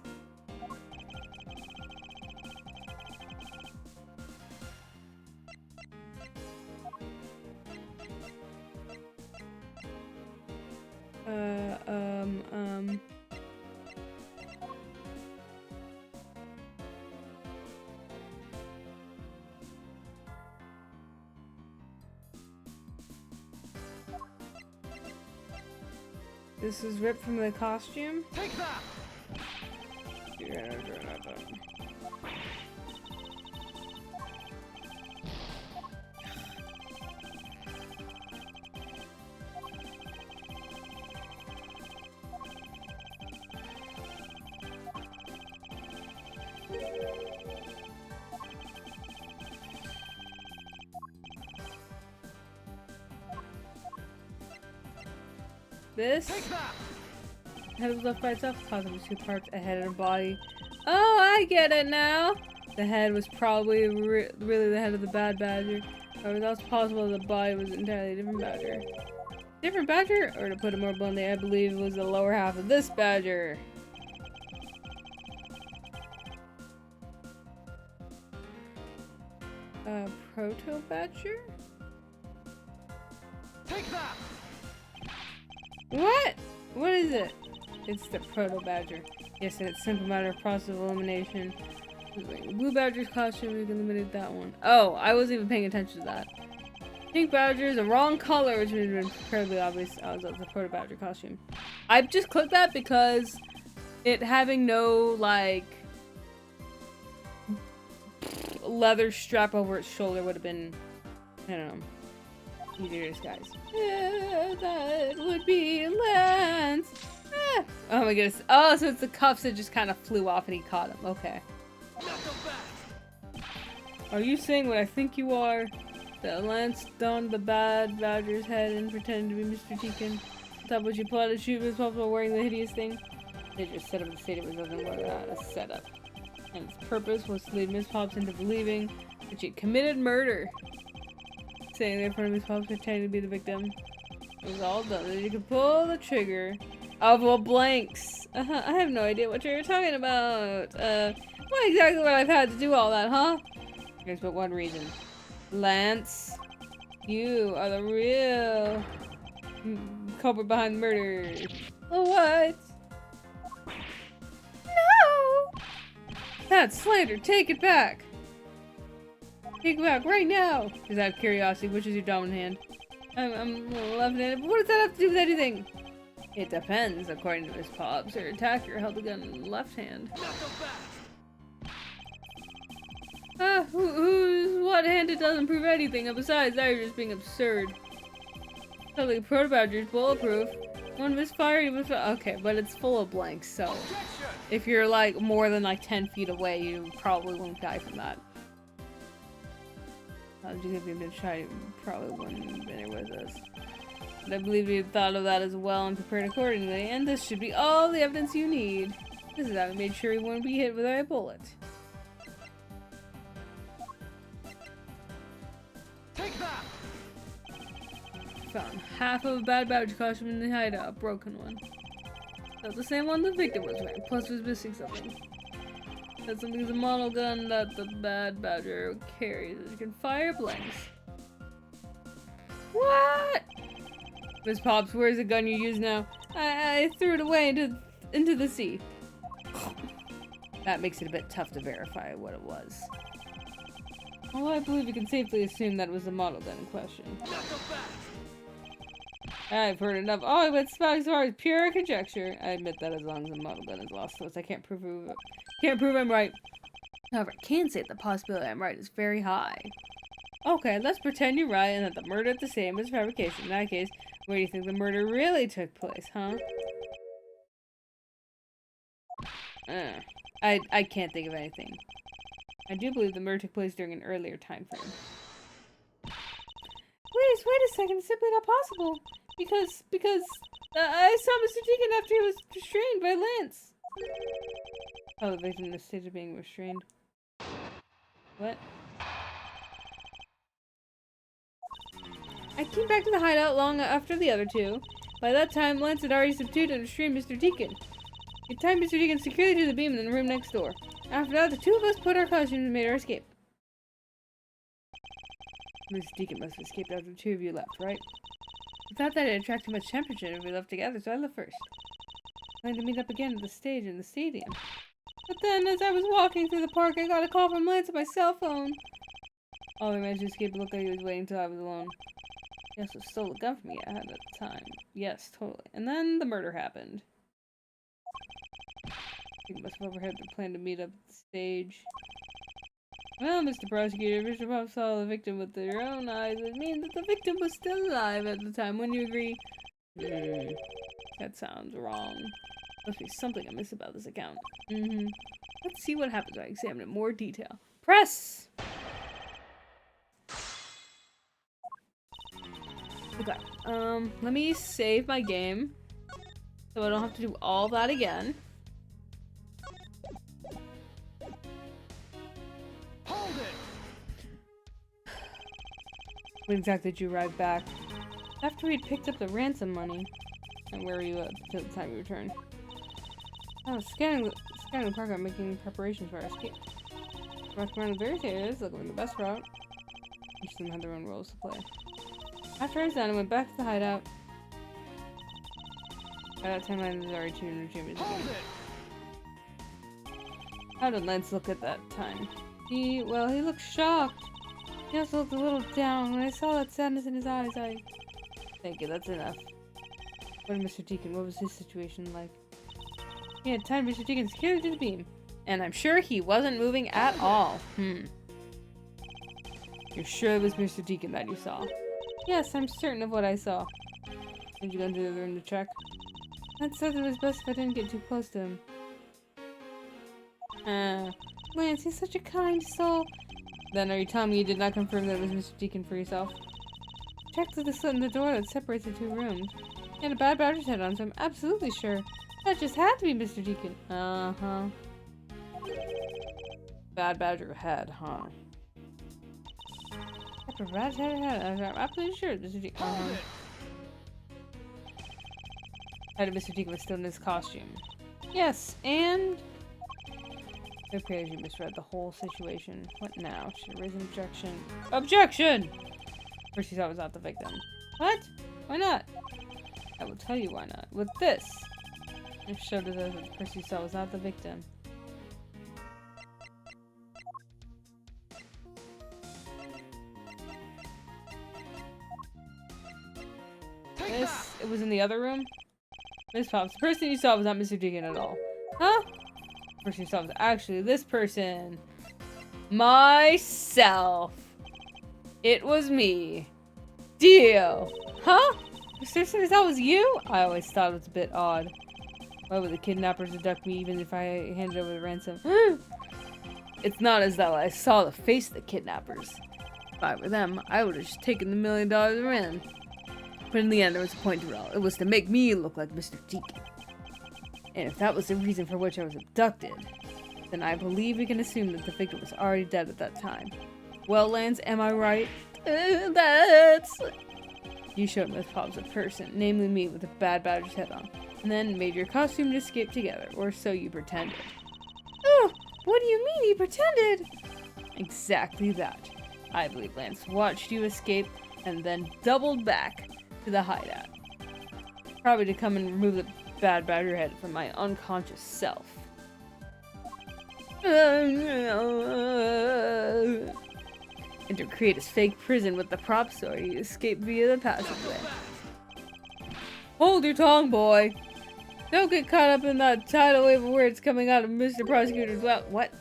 This is ripped from the costume. Take that! This Take that! head was left by itself, causing 2 parts, a head and a body. Oh, I get it now! The head was probably really the head of the bad badger. However, it's also possible the body was entirely a different badger. Different badger? Or to put it more bluntly, I believe it was the lower half of this badger. Proto-badger? Take that! What? What is it? It's the proto-badger. Yes, and it's a simple matter of process of elimination. Blue badger's costume, we eliminated that one. Oh, I wasn't even paying attention to that. Pink badger is the wrong color, which would have been incredibly obvious. Oh, that was a proto-badger costume. I just clicked that because it having no, like, leather strap over its shoulder would have been, I don't know, Easier disguise. That would be Lance. Oh my goodness. Oh, so it's the cuffs that just kind of flew off and he caught him. Okay. Not the best. Are you saying what I think you are? That Lance donned the bad badger's head and pretended to be Mr. Deacon? That what you plotted to shoot Miss Pops while wearing the hideous thing? They just set up the stadium was nothing more than a setup. And its purpose was to lead Miss Pops into believing that she had committed murder. Saying there in front of Miss Pops pretending to be the victim. It was all done. Then you could pull the trigger of a blanks. I have no idea what you're talking about. What exactly would I've had to do all that, huh? There's but one reason. Lance, you are the real culprit behind the murder. What? No! That's slander. Take it back. Take it back right now. Just out of curiosity, which is your dominant hand? I'm left-handed, but what does that have to do with anything? It depends, according to Miss Pops. Her attacker held the gun in the left hand. Not the best. Who's what-handed doesn't prove anything, and besides that, you're just being absurd. So the proto-badger's bulletproof. One misfire, okay, but it's full of blanks, so Objection. if you're like more than like 10 feet away, you probably won't die from that. If you had been shy, you probably wouldn't have been here with us. But I believe you thought of that as well and prepared accordingly, and this should be all the evidence you need. This is how we made sure he wouldn't be hit with a bullet. Take that. Found half of a bad badge costume in the hideout, a broken one. That's the same one the victim was wearing, plus was missing something. That something's a model gun that the bad badger carries. You can fire blanks. What? Miss Pops, where's the gun you use now? I threw it away into the sea. That makes it a bit tough to verify what it was. Well, I believe you can safely assume that it was the model gun in question. Not the best. I've heard enough. Oh, but spouting so far is pure conjecture. I admit that as long as the model gun is lost to us, I can't prove I'm right. However, I can say the possibility I'm right is very high. Okay, let's pretend you're right and that the murder is the same as fabrication. In that case, where do you think the murder really took place, huh? I can't think of anything. I do believe the murder took place during an earlier time frame. Wait a second, it's simply not possible. Because I saw Mr. Deacon after he was restrained by Lance. Oh, the victim in the stage of being restrained. What? I came back to the hideout long after the other two. By that time, Lance had already subdued and restrained Mr. Deacon. He tied Mr. Deacon securely to the beam in the room next door. After that, the two of us put our costumes and made our escape. Mr. Deacon must have escaped after the two of you left, right? I thought that it attracted too much temperature if we left together, so I left first. I planned to meet up again at the stage in the stadium. But then, as I was walking through the park, I got a call from Lance on my cell phone. Oh, he managed to escape. It looked like he was waiting until I was alone. He also stole a gun from me I had at the time. Yes, totally. And then the murder happened. He must have overheard the plan to meet up at the stage. Well, Mr. Prosecutor, Mr. Pop saw the victim with their own eyes. It means that the victim was still alive at the time. Wouldn't you agree? That sounds wrong. Must be something amiss about this account. Let's see what happens when I examine it in more detail. Press! Okay, let me save my game so I don't have to do all that again. Hold it. When exactly did you arrive back? After we'd picked up the ransom money. And where were you at the time you returned? I was scanning the park out, making preparations for our escape. Walked around the various areas, looking for the best route. Each of them had their own roles to play. After I was done, I went back to the hideout. By that time, I was already tuned to Jimmy's Hold game. it. How did Lance look at that time? He looked shocked. He also looked a little down. When I saw that sadness in his eyes, Thank you, that's enough. What did Mr. Deacon? What was his situation like? He had tied Mr. Deacon securely to the beam. And I'm sure he wasn't moving at all. You're sure it was Mr. Deacon that you saw? Yes, I'm certain of what I saw. Did you go into the room to check? I said it was best if I didn't get too close to him. Lance, he's such a kind soul. Then are you telling me you did not confirm that it was Mr. Deacon for yourself? Check to the slit in the door that separates the two rooms. He had a bad badger's head on, so I'm absolutely sure. That just had to be Mr. Deacon. Uh-huh. Bad badger head, huh? After bad badger head, I'm absolutely sure Mr. Deacon. Hold it. Head of Mr. Deacon was still in his costume. Yes, and... It appears you misread the whole situation. What now? Should raise an objection. Objection! First you thought was not the victim. What? Why not? I will tell you why not. With this! It showed us that the person you saw was not the victim. Take This, that. it was in the other room? Miss Pops, the person you saw was not Mr. Deacon at all. Huh? The person you saw was actually this person. Myself. It was me. Dio. Huh? Seriously, that was you? I always thought it was a bit odd. Why would the kidnappers abduct me even if I handed over the ransom? It's not as though I saw the face of the kidnappers. If I were them, I would have just taken the $1 million and ran. But in the end, there was a point to it all. It was to make me look like Mr. Deacon. And if that was the reason for which I was abducted, then I believe we can assume that the victim was already dead at that time. Well, Lance, am I right? That's... You showed Miss Pops a person, namely me, with a bad badger's head on, and then made your costume to escape together, or so you pretended. Oh, what do you mean he pretended? Exactly that. I believe Lance watched you escape, and then doubled back to the hideout. Probably to come and remove the bad badger head from my unconscious self. And to create his fake prison with the prop store you escape via the passageway. Hold your tongue, boy! Don't get caught up in that tidal wave of words coming out of Mr. Prosecutor's mouth. What?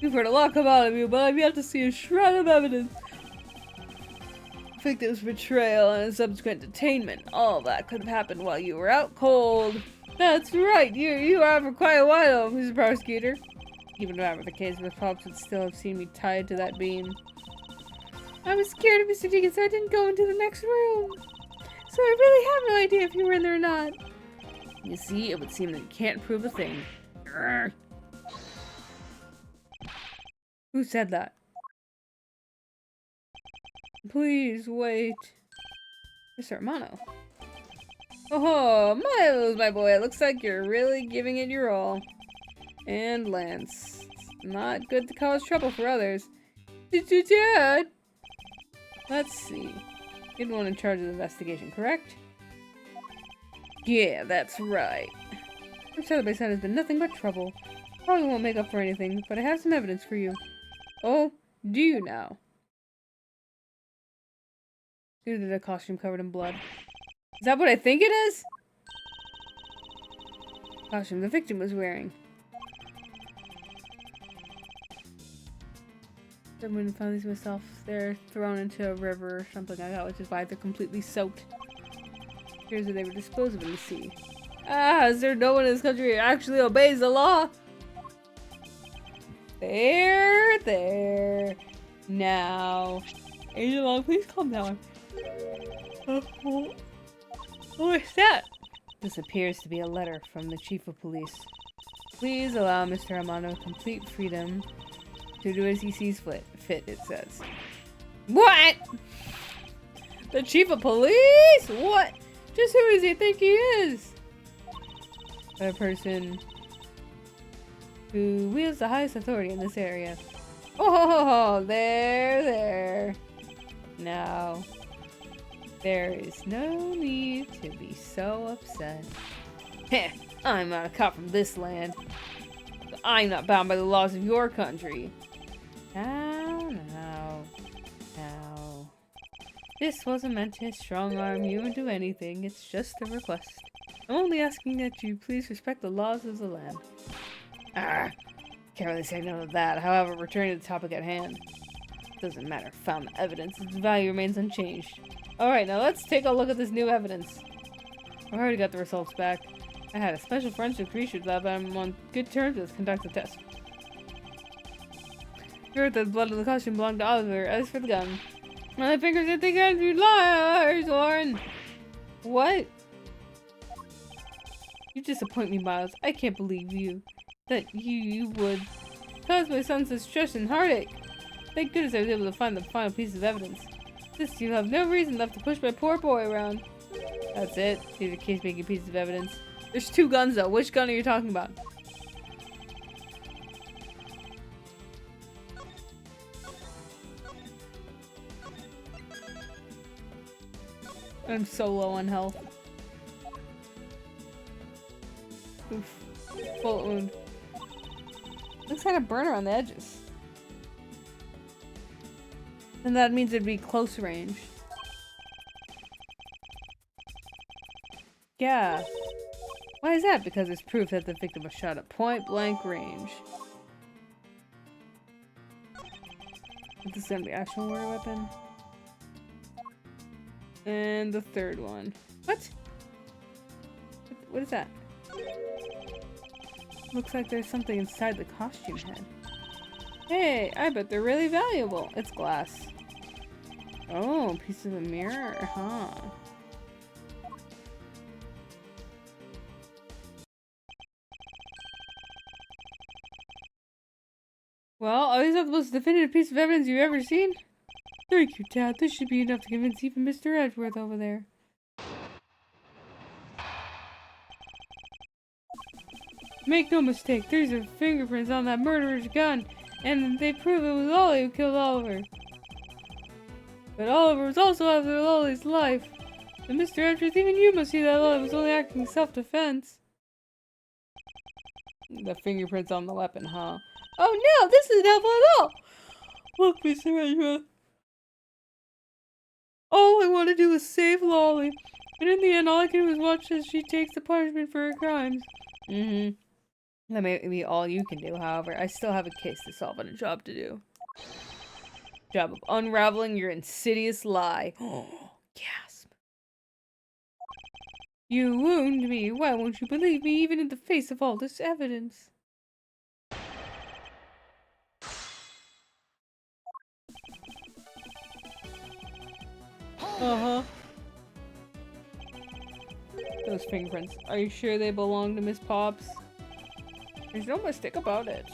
We've heard a lot come out of you, but I've yet to see a shred of evidence. Victim's betrayal and a subsequent detainment. All that could have happened while you were out cold. That's right, you were out for quite a while, Mr. Prosecutor. Even if that were the case, Miss Pops would still have seen me tied to that beam. I was scared of Mr. Deacon, so I didn't go into the next room. So I really have no idea if you were in there or not. You see, it would seem that you can't prove a thing. Grr. Who said that? Please wait. Mr. Romano. Oh, Miles, my boy. It looks like you're really giving it your all. And Lance. It's not good to cause trouble for others. Dad? Let's see. You're the one in charge of the investigation, correct? Yeah, that's right. I'm sure the base has been nothing but trouble. Probably won't make up for anything, but I have some evidence for you. Oh, do you now? Due to the costume covered in blood. Is that what I think it is? Costume the victim was wearing. Someone found these myself. They're thrown into a river or something like that, which is why they're completely soaked. Here's where they were disposed of in the sea. Ah, is there no one in this country who actually obeys the law? There. Now. Angel Long, please calm down. What's that? This appears to be a letter from the Chief of Police. Please allow Mr. Romano complete freedom to do as he sees fit, it says. What? The Chief of Police? What? Just who does he think he is? A person who wields the highest authority in this area. Oh, there. Now, there is no need to be so upset. Heh, I'm not a cop from this land. I'm not bound by the laws of your country. Now. This wasn't meant to strong-arm you into anything. It's just a request. I'm only asking that you please respect the laws of the land. Can't really say no to that. However, returning to the topic at hand. Doesn't matter. Found the evidence. Its value remains unchanged. Alright, now let's take a look at this new evidence. I already got the results back. I had a special forensic research lab and I'm on good terms with conduct the test. You heard that the blood of the costume belonged to Oliver. As for the gun, my fingers are thinking I'd be liars, Lauren. What? You disappoint me, Miles. I can't believe you. That you would cause my son such stress and heartache. Thank goodness I was able to find the final piece of evidence. This you have no reason left to push my poor boy around. That's it. These are case-making pieces of evidence. There's 2 guns though. Which gun are you talking about? I'm so low on health. Oof. Bullet wound. Looks like a burner on the edges. And that means it'd be close range. Yeah. Why is that? Because it's proof that the victim was shot at point blank range. This is gonna be action warrior weapon. And the 3rd one. What? What is that? Looks like there's something inside the costume head. Hey, I bet they're really valuable. It's glass. Oh, piece of a mirror, huh? Well, are these the most definitive piece of evidence you've ever seen? Thank you, Dad. This should be enough to convince even Mr. Edgeworth over there. Make no mistake, there's a fingerprints on that murderer's gun, and they prove it was Ollie who killed Oliver. But Oliver was also after Ollie's life. And Mr. Edgeworth, even you must see that Ollie was only acting in self-defense. The fingerprints on the weapon, huh? Oh no, this isn't helpful at all! Look, Mr. Edgeworth. All I want to do is save Lolly. And in the end, all I can do is watch as she takes the punishment for her crimes. That may be all you can do, however. I still have a case to solve and a job to do. Job of unraveling your insidious lie. Oh, gasp. You wound me. Why won't you believe me even in the face of all this evidence? Uh-huh. Those fingerprints. Are you sure they belong to Miss Pops? There's no mistake about it.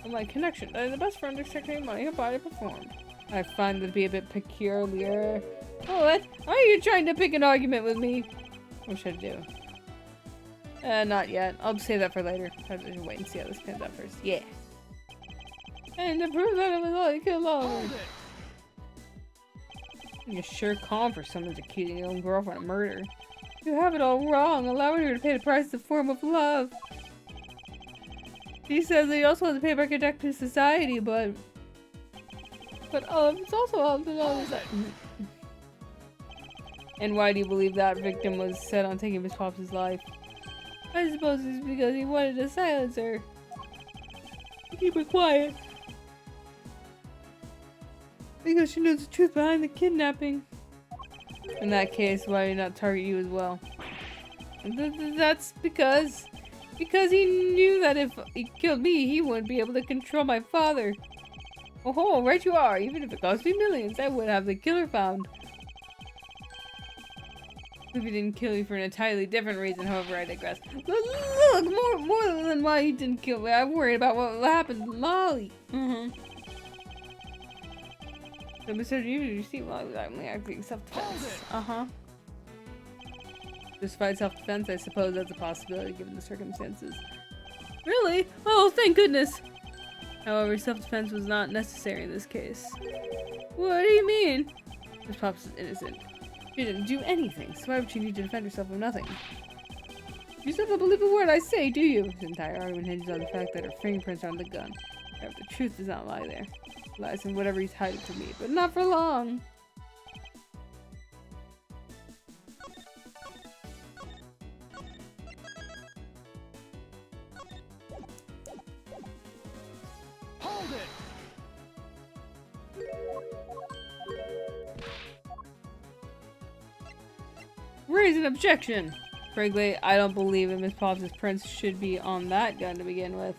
And my connection, I'm the best friend extracting money her body performed. I find that to be a bit peculiar. Oh, what? Are you trying to pick an argument with me? What should I do? Not yet. I'll save that for later. I have to wait and see how this pans out first. Yeah. And to prove that it was all you killed Oliver. You're sure calm for someone's accusing your own girlfriend of murder. You have it all wrong, allowing her to pay the price in the form of love. He says that he also has to pay back your debt to society, but it's also all to know that. And why do you believe that victim was set on taking Miss Pops' life? I suppose it's because he wanted to silence her. Keep her quiet. Because she knows the truth behind the kidnapping. In that case, why did he not target you as well? That's because he knew that if he killed me, he wouldn't be able to control my father. Oh, right you are. Even if it cost me millions, I would have the killer found. If he didn't kill you for an entirely different reason, however, I digress. Look, more than why he didn't kill me, I'm worried about what happened to Molly. So, Mr. You see Molly was only acting self-defense. Despite self-defense, I suppose that's a possibility given the circumstances. Really? Oh, thank goodness! However, self-defense was not necessary in this case. What do you mean? Miss Pops is innocent. She didn't do anything, so why would she need to defend herself from nothing? You still don't believe a word I say, do you? This entire argument hinges on the fact that her fingerprints are on the gun. However, the truth does not lie there. It lies in whatever he's hiding from me, but not for long. Hold it! raise an objection. Frankly, I don't believe that Miss Pops' prints should be on that gun to begin with.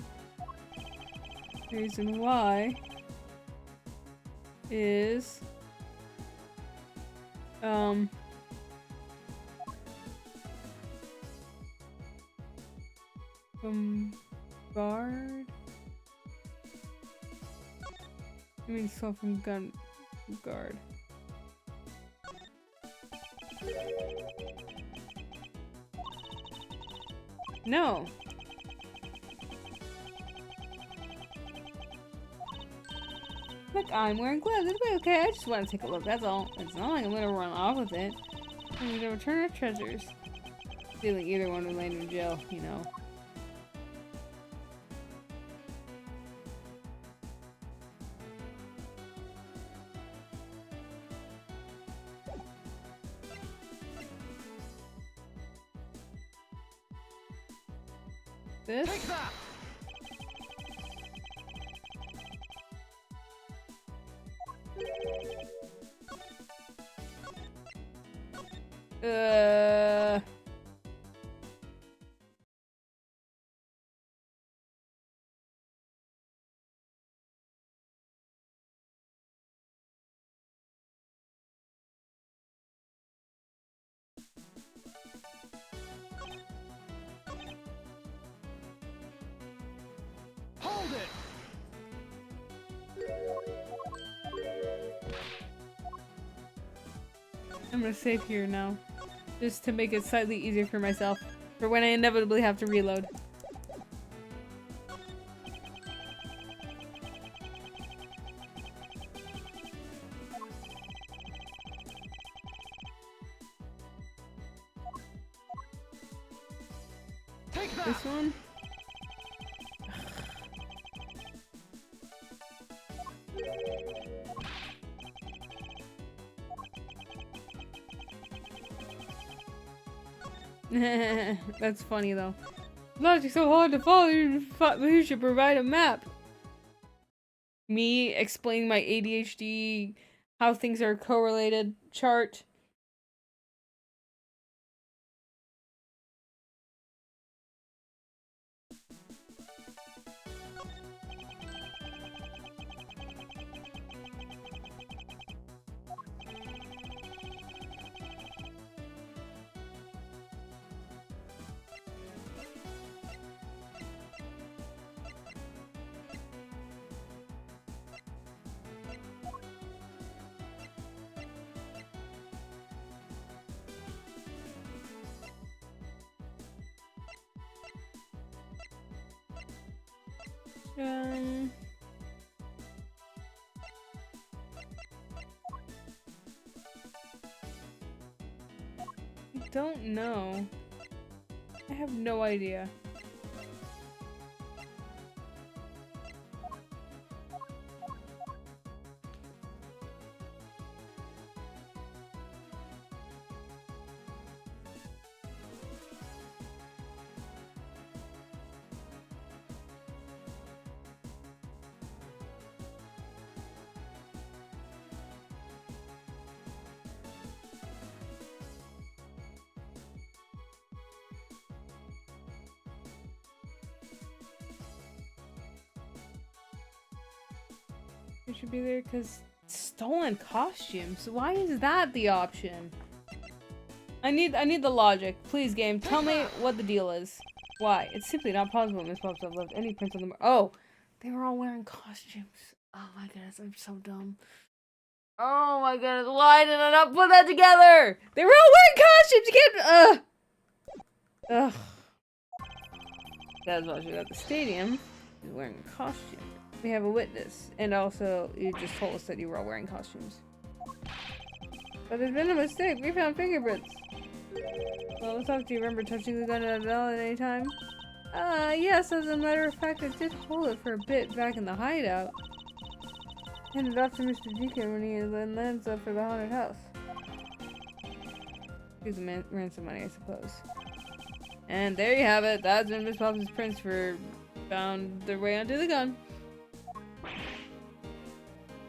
Reason why is from guard. I mean, so from gun guard. No. Look, I'm wearing gloves. It'll be okay. I just want to take a look. That's all. It's not like I'm gonna run off with it. I'm gonna return our treasures. Stealing either one would land in jail, you know. This? Take that! Hold it! I'm gonna save here now. Just to make it slightly easier for myself. For when I inevitably have to reload. Take that! This one? That's funny though. Logic's so hard to follow, you should provide a map. Me explaining my ADHD, how things are correlated chart. I don't know. I have no idea. It should be there because stolen costumes. Why is that the option? I need the logic. Please, game, tell me what the deal is. Why? It's simply not possible Miss Pops have left any prints on them. Oh, they were all wearing costumes. Oh my goodness, I'm so dumb. Oh my goodness, why did I not put that together? They were all wearing costumes. You can't. Ugh. That's why she's at the stadium. She's wearing a costume. We have a witness, and also you just told us that you were all wearing costumes. But there's been a mistake. We found fingerprints. Well, what's up? Do you remember touching the gun at Adele at any time? Yes. As a matter of fact, I did hold it for a bit back in the hideout. Handed off to Mr. Deacon when he then lands up for the haunted house. Here's the ransom money, I suppose. And there you have it. That's when Miss Pops' prints found their way onto the gun.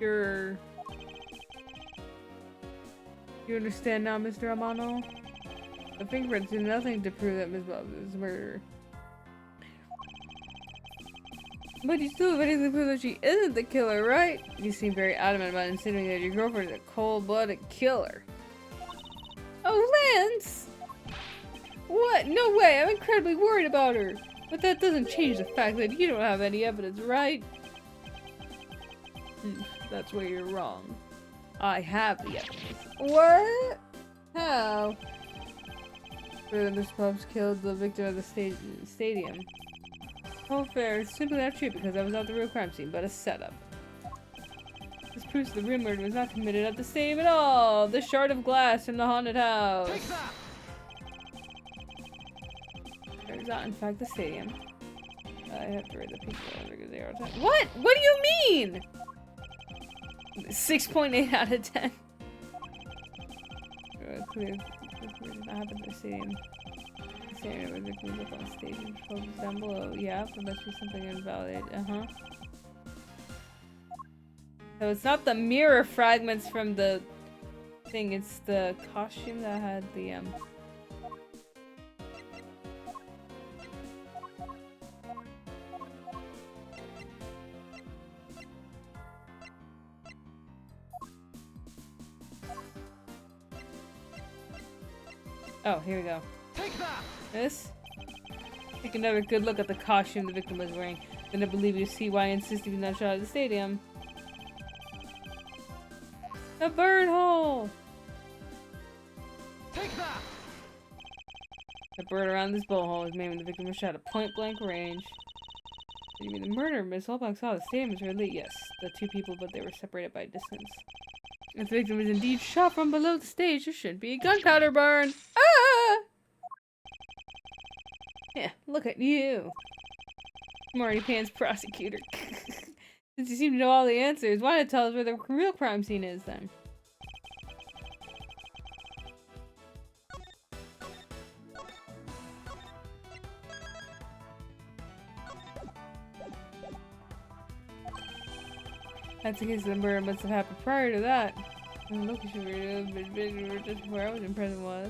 You understand now, Mr. Amano? The fingerprints do nothing to prove that Miss Bobs is the murderer. But you still have anything to prove that she isn't the killer, right? You seem very adamant about insinuating that your girlfriend is a cold-blooded killer. Oh, Lance! What? No way! I'm incredibly worried about her! But that doesn't change the fact that you don't have any evidence, right? That's where you're wrong. I have the evidence. What? How? Miss Bobs killed the victim of the stadium. Oh, fair. It's simply not true because I was not the real crime scene, but a setup. This proves the real murder was not committed at the stadium at all. The shard of glass in the haunted house. Take that! It was not, in fact, the stadium. I have to read the people because they are. What? What do you mean? 6.8 out of 10. Clear. Did not happen at the stadium. The stadium was victims up on stage and focus down below. Yeah, but must be something invalid. So it's not the mirror fragments from the thing, it's the costume that had the Oh, here we go. Take that! This? Take another good look at the costume the victim was wearing. Then I believe you see why I insisted on that shot of the stadium. The burn hole! Take that! The bird around this blowhole is made when the victim was shot at point-blank range. You mean the murder? Miss Holbach saw the stadium was really yes, the two people, but they were separated by distance. If the victim was indeed shot from below the stage, there shouldn't be a gunpowder burn. Ah! Yeah, look at you. Marty Pan's prosecutor. Since you seem to know all the answers, why not tell us where the real crime scene is then? That's the case, the murder must have happened prior to that. And look, it should have been just where I was in prison was.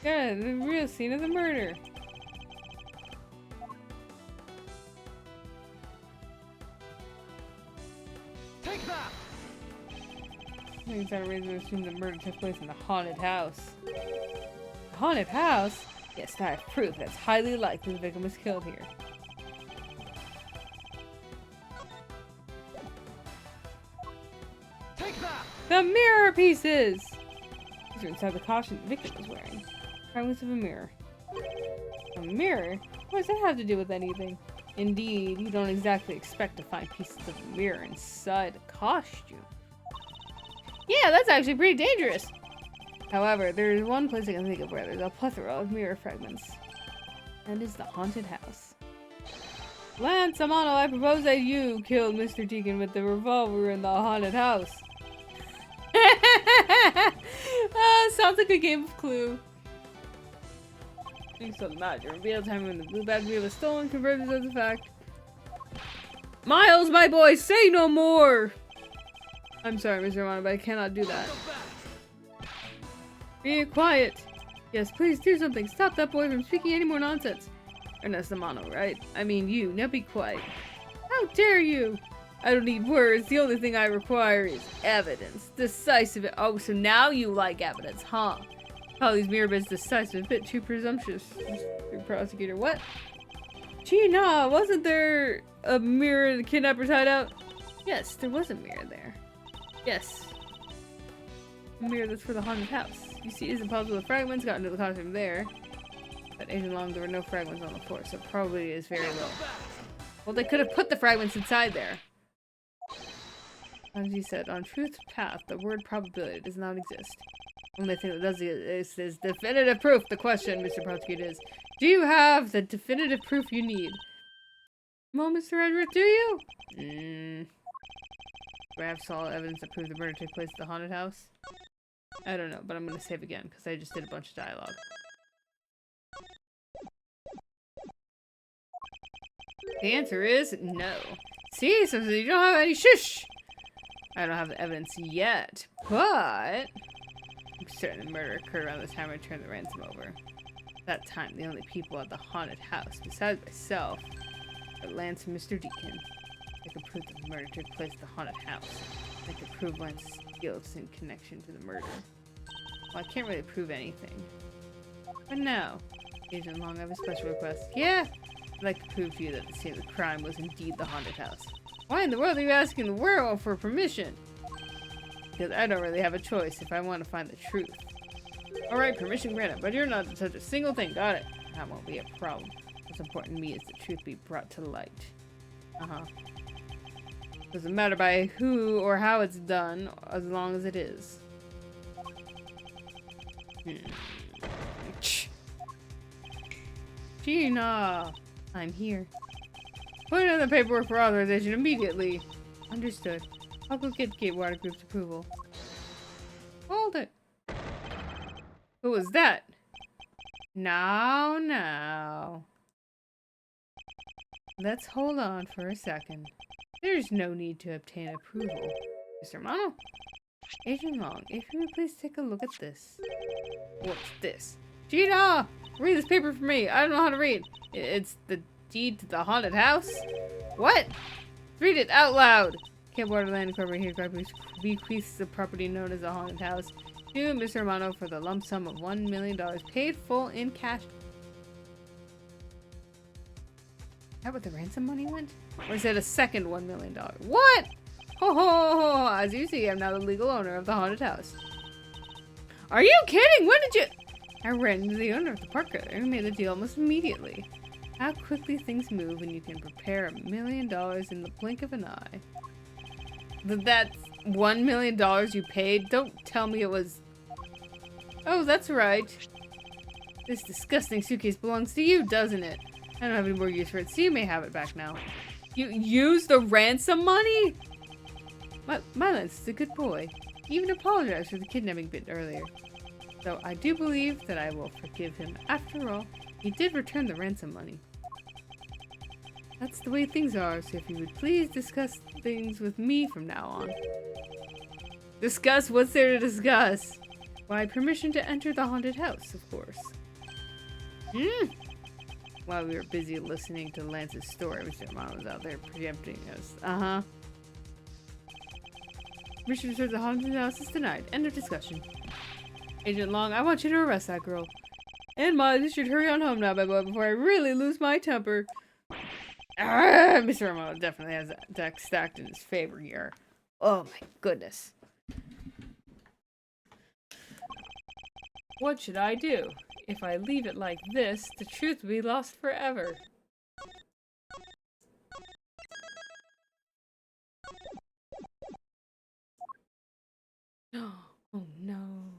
Yeah, the real scene of the murder. Take that! I think it's not a reason to assume the murder took place in the haunted house. The haunted house? Yes, I have proof that's highly likely the victim was killed here. Take that! The mirror pieces! These are inside the costume the victim was wearing. Fragments of a mirror. A mirror? What does that have to do with anything? Indeed, you don't exactly expect to find pieces of a mirror inside a costume. Yeah, that's actually pretty dangerous! However, there is one place I can think of where there's a plethora of mirror fragments. And it's the haunted house. Lance Amano, I propose that you killed Mr. Deacon with the revolver in the haunted house. Sounds like a game of Clue. Thanks so much. Reveal time when the blue Batmobile was stolen, confirms as a fact. Miles, my boy, say no more! I'm sorry, Mr. Amano, but I cannot do that. Be quiet. Yes, please do something. Stop that boy from speaking any more nonsense. Ernesto Mano, right? I mean you. Now be quiet. How dare you? I don't need words. The only thing I require is evidence. Decisive. Oh, so now you like evidence, huh? Call these mirror bits decisive. A bit too presumptuous. Mr. Prosecutor, what? Gee, nah. Wasn't there a mirror in the kidnapper's hideout? Yes, there was a mirror there. Yes. A mirror that's for the haunted house. You see, it's impossible the fragments got into the costume there. But Agent Long, there were no fragments on the floor, so it probably is very low. Well, they could have put the fragments inside there. As you said, on Truth's path, the word probability does not exist. Only thing that does exist is definitive proof. The question, Mr. Prosecutor, is, do you have the definitive proof you need? Well, Mr. Edward, do you? Do I have solid evidence to prove the murder took place at the haunted house? I don't know, but I'm gonna save again, because I just did a bunch of dialogue. The answer is no. See? So you don't have any shush! I don't have the evidence yet, but I'm certain the murder occurred around the time I turned the ransom over. At that time, the only people at the haunted house, besides myself, were Lance and Mr. Deacon. I could prove that the murder took place at the haunted house. I could prove Lance's guilt in connection to the murder. Well, I can't really prove anything. But now, Agent Long, I have a special request. Yeah? I'd like to prove to you that the scene of the crime was indeed the haunted house. Why in the world are you asking the werewolf for permission? Because I don't really have a choice if I want to find the truth. Alright, permission granted, but you're not to touch a single thing, got it? That won't be a problem. What's important to me is the truth be brought to light. Doesn't matter by who or how it's done, as long as it is. Gina! I'm here. Put in the paperwork for authorization immediately. Understood. I'll go get Gatewater Group's approval. Hold it. Who was that? Now. Let's hold on for a second. There's no need to obtain approval. Mr. Mono? Agent Long, if you would please take a look at this. What's this? Gina! Read this paper for me. I don't know how to read. It's the deed to the haunted house? What? Read it out loud! Gatewater Land Incorporated bequeaths the property known as the haunted house to Mr. Romano for the lump sum of $1 million paid full in cash. Is that what the ransom money went? Or is it a second $1 million? What? Ho ho ho! As you see, I'm now the legal owner of the haunted house. Are you kidding? When did you... I ran into the owner of the park earlier and made the deal almost immediately. How quickly things move when you can prepare $1 million in the blink of an eye. That's $1 million you paid? Don't tell me it was... Oh, that's right. This disgusting suitcase belongs to you, doesn't it? I don't have any more use for it, so you may have it back now. You used the ransom money? My Lance is a good boy. He even apologized for the kidnapping bit earlier. Though I do believe that I will forgive him. After all, he did return the ransom money. That's the way things are, so if you would please discuss things with me from now on. Discuss? What's there to discuss? Why, permission to enter the haunted house, of course. While we were busy listening to Lance's story, Mr. Romano was out there preempting us. Permission to search the haunted house is denied. End of discussion. Agent Long, I want you to arrest that girl. And Miles, you should hurry on home now, my boy, before I really lose my temper. Mr. Romano definitely has that deck stacked in his favor here. Oh my goodness. What should I do? If I leave it like this, the truth will be lost forever. Oh no.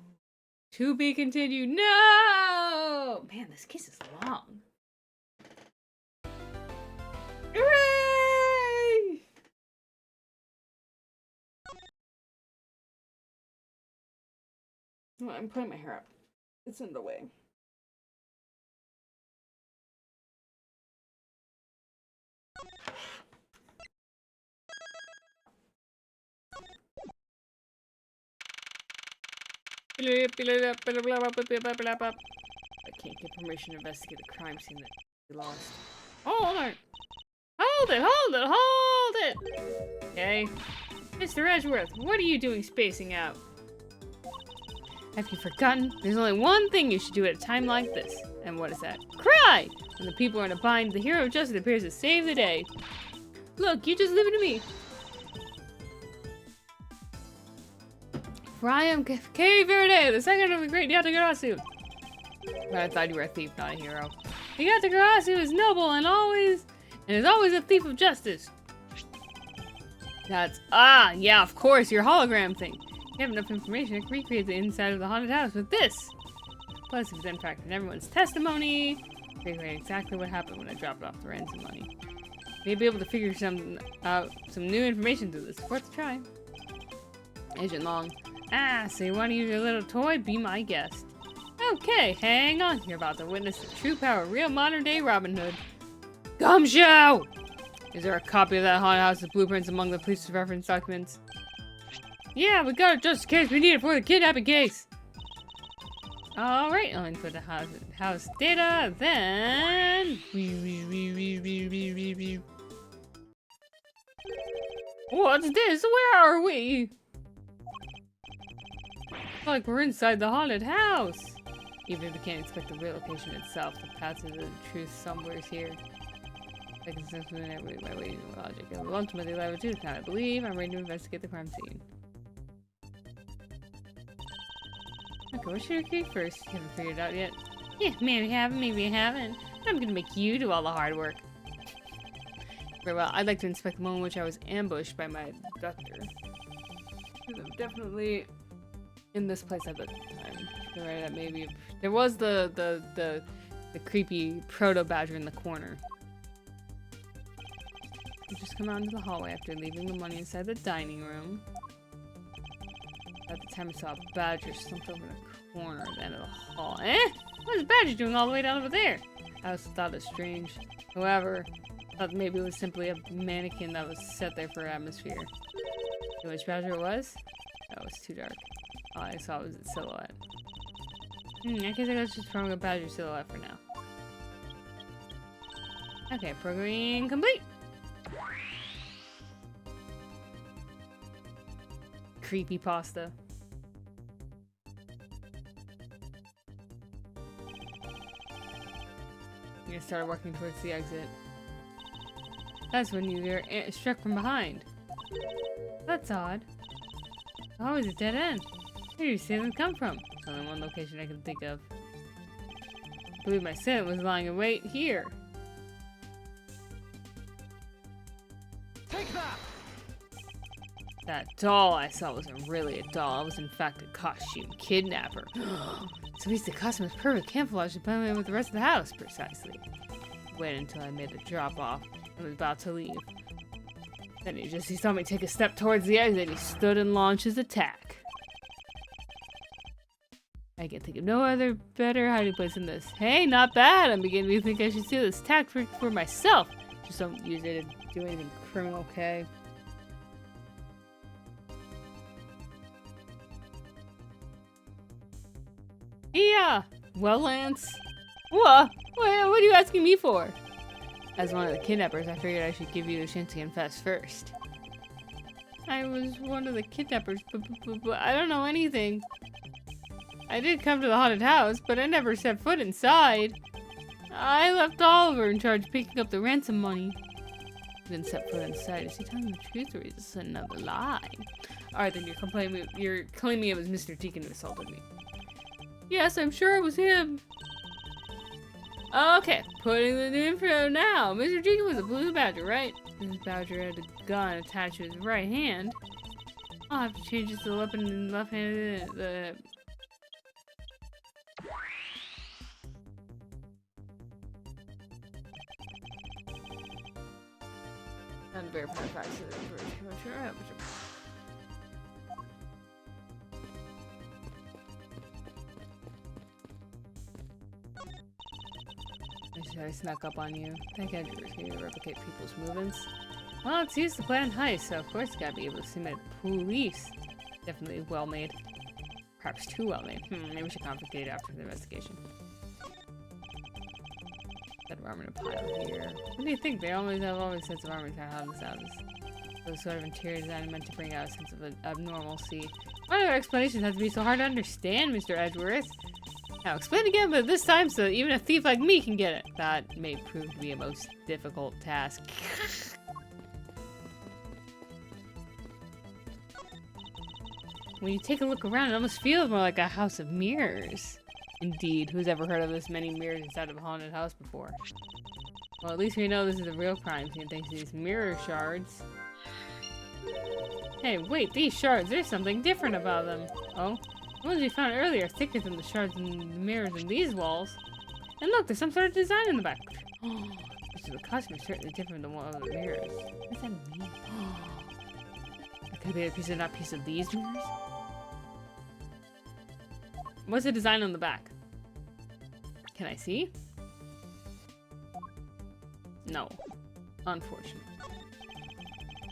To be continued. No! Man, this case is long. Hooray! Well, I'm putting my hair up. It's in the way. I can't get permission to investigate the crime scene that we lost. Hold it! Hold it! Hold it! Hold it! Okay. Mr. Edgeworth, what are you doing spacing out? Have you forgotten? There's only one thing you should do at a time like this. And what is that? Cry! When the people are in a bind, the hero of justice appears to save the day. Look, you just leave it to me. For I am Kay Verde, the second of the great Yatagarasu. But I thought you were a thief, not a hero. The Yatagarasu is noble and is always a thief of justice. That's yeah, of course, your hologram thing. You have enough information to recreate the inside of the haunted house with this. Plus, if then factor in everyone's testimony, recreate exactly what happened when I dropped off the ransom money. Maybe be able to figure some new information through this. Worth a try. Agent Long. So you want to use your little toy? Be my guest. Okay, hang on. You're about to witness the true power of real modern-day Robin Hood. Gumshoe! Is there a copy of that haunted house's blueprints among the police's reference documents? Yeah, we got it just in case we need it for the kidnapping case. Alright, I'll input the house data, then... What's this? Where are we? Like we're inside the haunted house. Even if we can't expect the real location itself, the path to the truth somewhere is here. Like it's just my way to logic. And ultimately, I would do this now. I believe I'm ready to investigate the crime scene. Okay, what should we do first? You haven't figured it out yet? Yeah, maybe I haven't, maybe I haven't. I'm gonna make you do all the hard work. Very well, I'd like to inspect the moment in which I was ambushed by my abductor. I'm definitely in this place at the time. You're right, that maybe there was the creepy proto badger in the corner. We just come out into the hallway after leaving the money inside the dining room. At the time I saw a badger slumped over in a corner at the end of the hall. Eh? What is Badger doing all the way down over there? I also thought it strange. However, I thought maybe it was simply a mannequin that was set there for atmosphere. You know which Badger it was? Oh, it was too dark. All I saw was its silhouette. I guess I was just throwing a Badger silhouette for now. Okay, programming complete! Creepy pasta. You started walking towards the exit. That's when you were struck from behind. That's odd. Always a dead end. Where do you see them come from? It's only one location I can think of. I believe my scent was lying in wait here. Take that! That doll I saw wasn't really a doll. It was in fact a costume kidnapper. So he's the costume was perfect camouflage to blend in with the rest of the house, precisely. Waited until I made the drop off and was about to leave. Then he saw me take a step towards the exit and he stood and launched his attack. I can think of no other better hiding place than this. Hey, not bad! I'm beginning to think I should steal this tactic for myself. Just don't use it to do anything criminal, okay? Yeah! Well, Lance. What are you asking me for? As one of the kidnappers, I figured I should give you a chance to confess first. I was one of the kidnappers, but I don't know anything. I did come to the haunted house, but I never set foot inside. I left Oliver in charge of picking up the ransom money. Didn't set foot inside. Is he telling the truth or is this another lie? Alright, then you're claiming it was Mr. Deacon who assaulted me. Yes, I'm sure it was him. Okay, putting the info now. Mr. Deacon was a blue badger, right? This badger had a gun attached to his right hand. I'll have to change it to the weapon in the left hand. Unverified facts of the information. I snuck up on you. Thank God you were here to replicate people's movements. Well, it's used to plan heist, so of course you gotta be able to simulate police. Definitely well made. Perhaps too well made. Maybe we should complicate it after the investigation. Set of armor to pile here. What do you think? They always have sets of armor to how this sounds. Those sort of interior design meant to bring out a sense of abnormalcy. Why do our explanations have to be so hard to understand, Mr. Edgeworth? Now explain again, but this time so that even a thief like me can get it. That may prove to be a most difficult task. When you take a look around, it almost feels more like a house of mirrors. Indeed, who's ever heard of this many mirrors inside of a haunted house before? Well, at least we know this is a real crime scene thanks to these mirror shards. Hey, wait, these shards, there's something different about them. Oh? The ones we found earlier are thicker than the shards and the mirrors in these walls. And look, there's some sort of design in the back. Oh, the costume is certainly different than one of the mirrors. What does that mean? It could be a piece of these mirrors? What's the design on the back? Can I see? No. Unfortunately.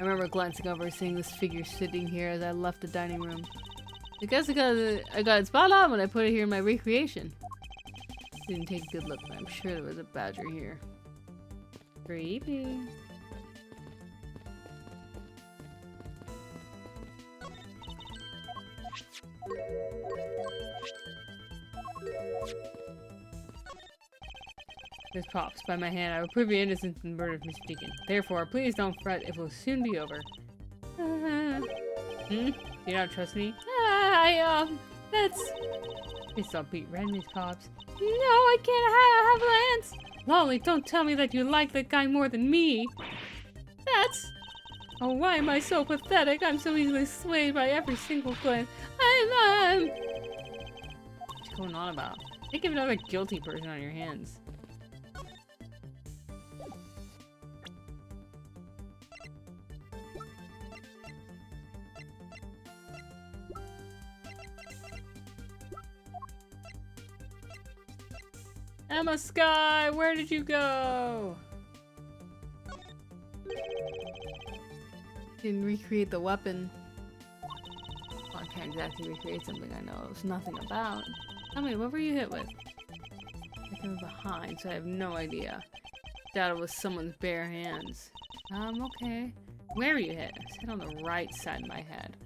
I remember glancing over, seeing this figure sitting here as I left the dining room. I guess I got it spot on when I put it here in my recreation. Didn't take a good look, but I'm sure there was a badger here. Creepy. This Pops, by my hand, I will prove your innocence in the murder of Mr. Deacon. Therefore, please don't fret, it will soon be over. Do you not trust me? That's... Please don't beat red, Miss Pops. No, I can't have Lance! Lolly, don't tell me that you like that guy more than me! That's... Oh, why am I so pathetic? I'm so easily swayed by every single glance. What's going on about? Think of another guilty person on your hands. Emma Sky, where did you go? Didn't recreate the weapon. Well, I can't exactly recreate something I know nothing about. Tell me, what were you hit with? I came behind, so I have no idea. Doubt it was someone's bare hands. Okay. Where were you hit? I said on the right side of my head.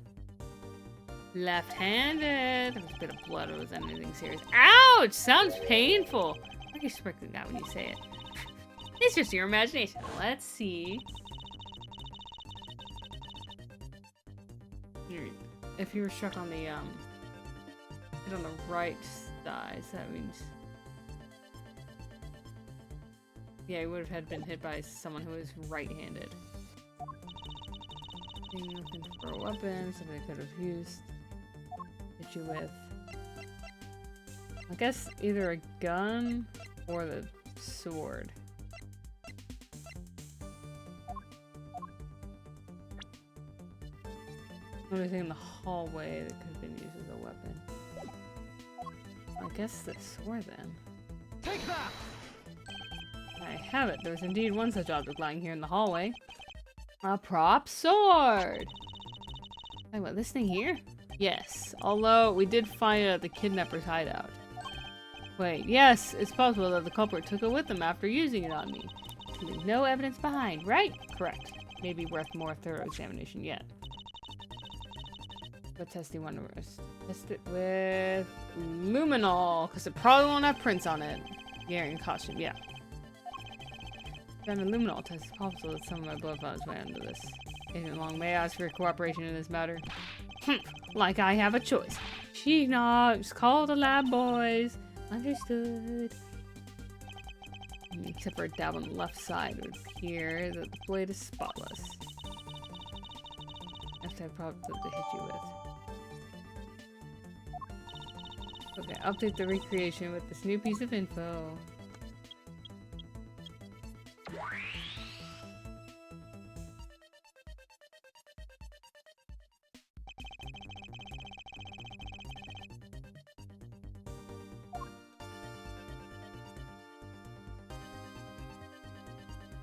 Left-handed. There was a bit of blood. It was anything serious. Ouch! Sounds painful. I can expect that when you say it. It's just your imagination. Let's see. If you were struck on the hit on the right side, so that means yeah, you would have been hit by someone who is right-handed. Looking for a weapon, somebody could have used. Hit you with, I guess, either a gun or the sword. Anything in the hallway that could have been used as a weapon. I guess the sword then. Take that! I have it. There's indeed one such object lying here in the hallway. A prop sword! Wait, what, this thing here? Yes, although we did find it at the kidnapper's hideout. Wait, yes, it's possible that the culprit took it with them after using it on me. Leave no evidence behind, right? Correct. Maybe worth more thorough examination yet. What test do you want to test it with luminol, because it probably won't have prints on it. Wearing costume, yeah. Then the luminol test is possible that some of my blood found its way under this. Agent Long may ask for your cooperation in this matter. Like I have a choice. She knocks. Call the lab boys. Understood. Except for a dab on the left side, it would appear that the blade is spotless. After I probably to hit you with. Okay, update the recreation with this new piece of info.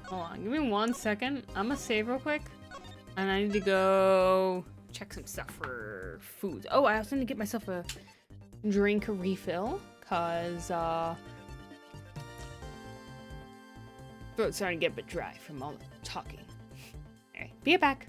Hold on, give me 1 second. I'm gonna save real quick. And I need to go check some stuff for food. Oh, I also need to get myself a drink refill, cause throat's starting to get a bit dry from all the talking. Alright, be right back.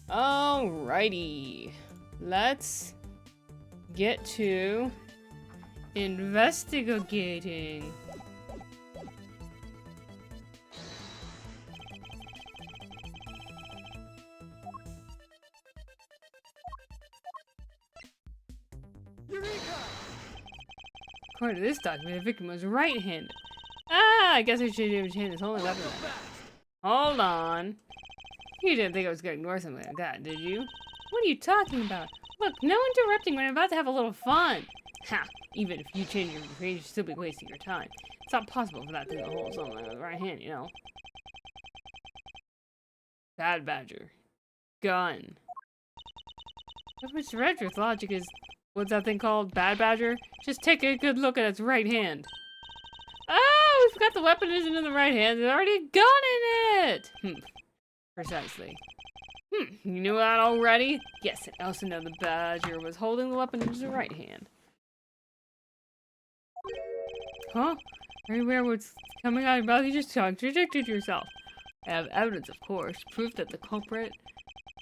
Alrighty. Let's get to investigating. Eureka! According to this document, the victim was right-handed. Ah, I guess I should have changed his whole weapon. Welcome back. Hold on. You didn't think I was going to ignore something like that, did you? What are you talking about? Look, no interrupting when I'm about to have a little fun. Ha! Even if you change your page, you'll still be wasting your time. It's not possible for that thing to hold something with the right hand, you know. Bad Badger. Gun. Mr. Redruth's logic is, what's that thing called? Bad Badger? Just take a good look at its right hand. Oh, we forgot the weapon isn't in the right hand. There's already a gun in it! Precisely. You knew that already? Yes, I also know the Badger was holding the weapon in his right hand. Huh? Everywhere what's coming out of your mouth, you just contradicted yourself. I have evidence, of course, proof that the culprit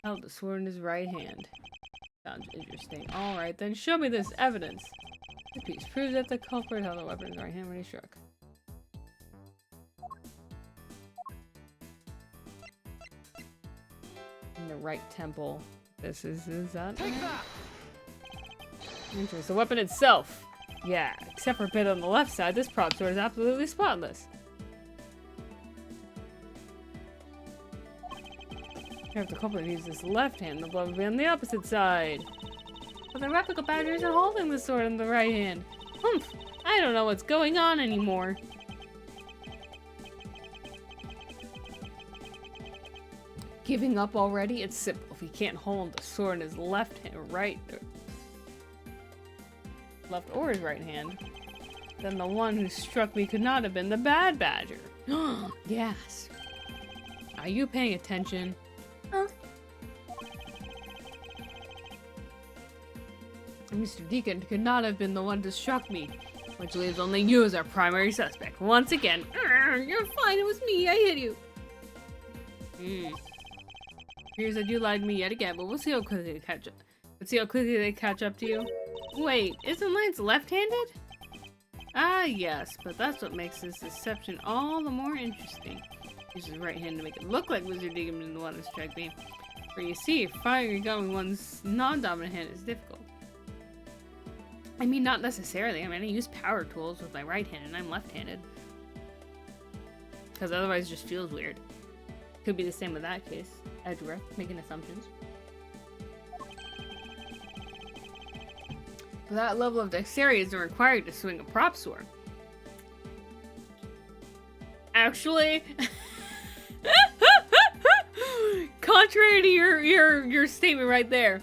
held the sword in his right hand. Sounds interesting. Alright, then show me this evidence. The piece proves that the culprit held the weapon in his right hand when he struck. In the right temple. This is that? Take that! Interesting. The weapon itself. Yeah, except for a bit on the left side, this prop sword is absolutely spotless. If the culprit uses his left hand, the blood would be on the opposite side. But the replica badger isn't holding the sword in the right hand. I don't know what's going on anymore. Giving up already? It's simple. If he can't hold the sword in his left hand, left or his right hand, then the one who struck me could not have been the Bad Badger. Yes. Are you paying attention? Mr. Deacon could not have been the one to struck me, which leaves only you as our primary suspect. Once again, you're fine, it was me, I hit you. Here's that you lied to me yet again, but we'll see how quickly they catch up. Let's see how quickly they catch up to you. Wait, isn't Lance left-handed? Ah, yes, but that's what makes this deception all the more interesting. Use his right hand to make it look like Wizard Deacon is the one to strike me. For you see, firing a gun with one's non-dominant hand is difficult. I mean, not necessarily. I mean, I use power tools with my right hand and I'm left-handed. Because otherwise it just feels weird. Could be the same with that case. Edgeware, making assumptions. But that level of dexterity isn't required to swing a prop sword. Actually, contrary to your statement right there,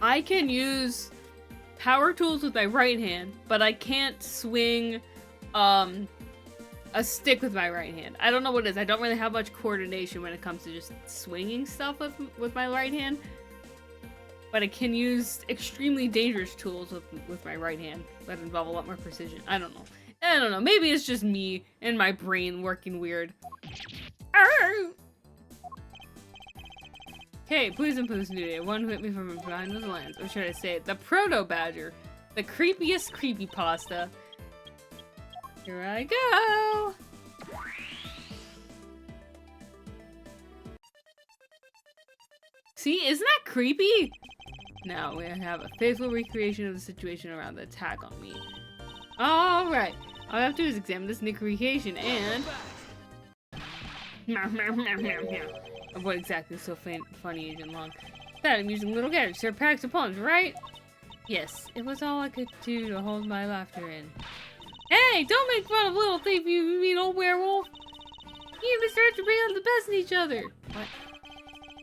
I can use power tools with my right hand, but I can't swing a stick with my right hand. I don't know what it is. I don't really have much coordination when it comes to just swinging stuff with my right hand. But I can use extremely dangerous tools with my right hand that involve a lot more precision. I don't know. Maybe it's just me and my brain working weird. Okay, please and please, Nude. One who hit me from behind was Lance. Or should I say it? The Proto-Badger. The creepiest creepypasta. Here I go! See, isn't that creepy? Now we have a faithful recreation of the situation around the attack on me. Alright, all I have to do is examine this new recreation and... What exactly is so funny, Agent Long? That amusing little gadget served packs of poems, right? Yes, it was all I could do to hold my laughter in. Hey, don't make fun of little thief, you mean old werewolf! You and Mr. Edge bring out the best in each other! What?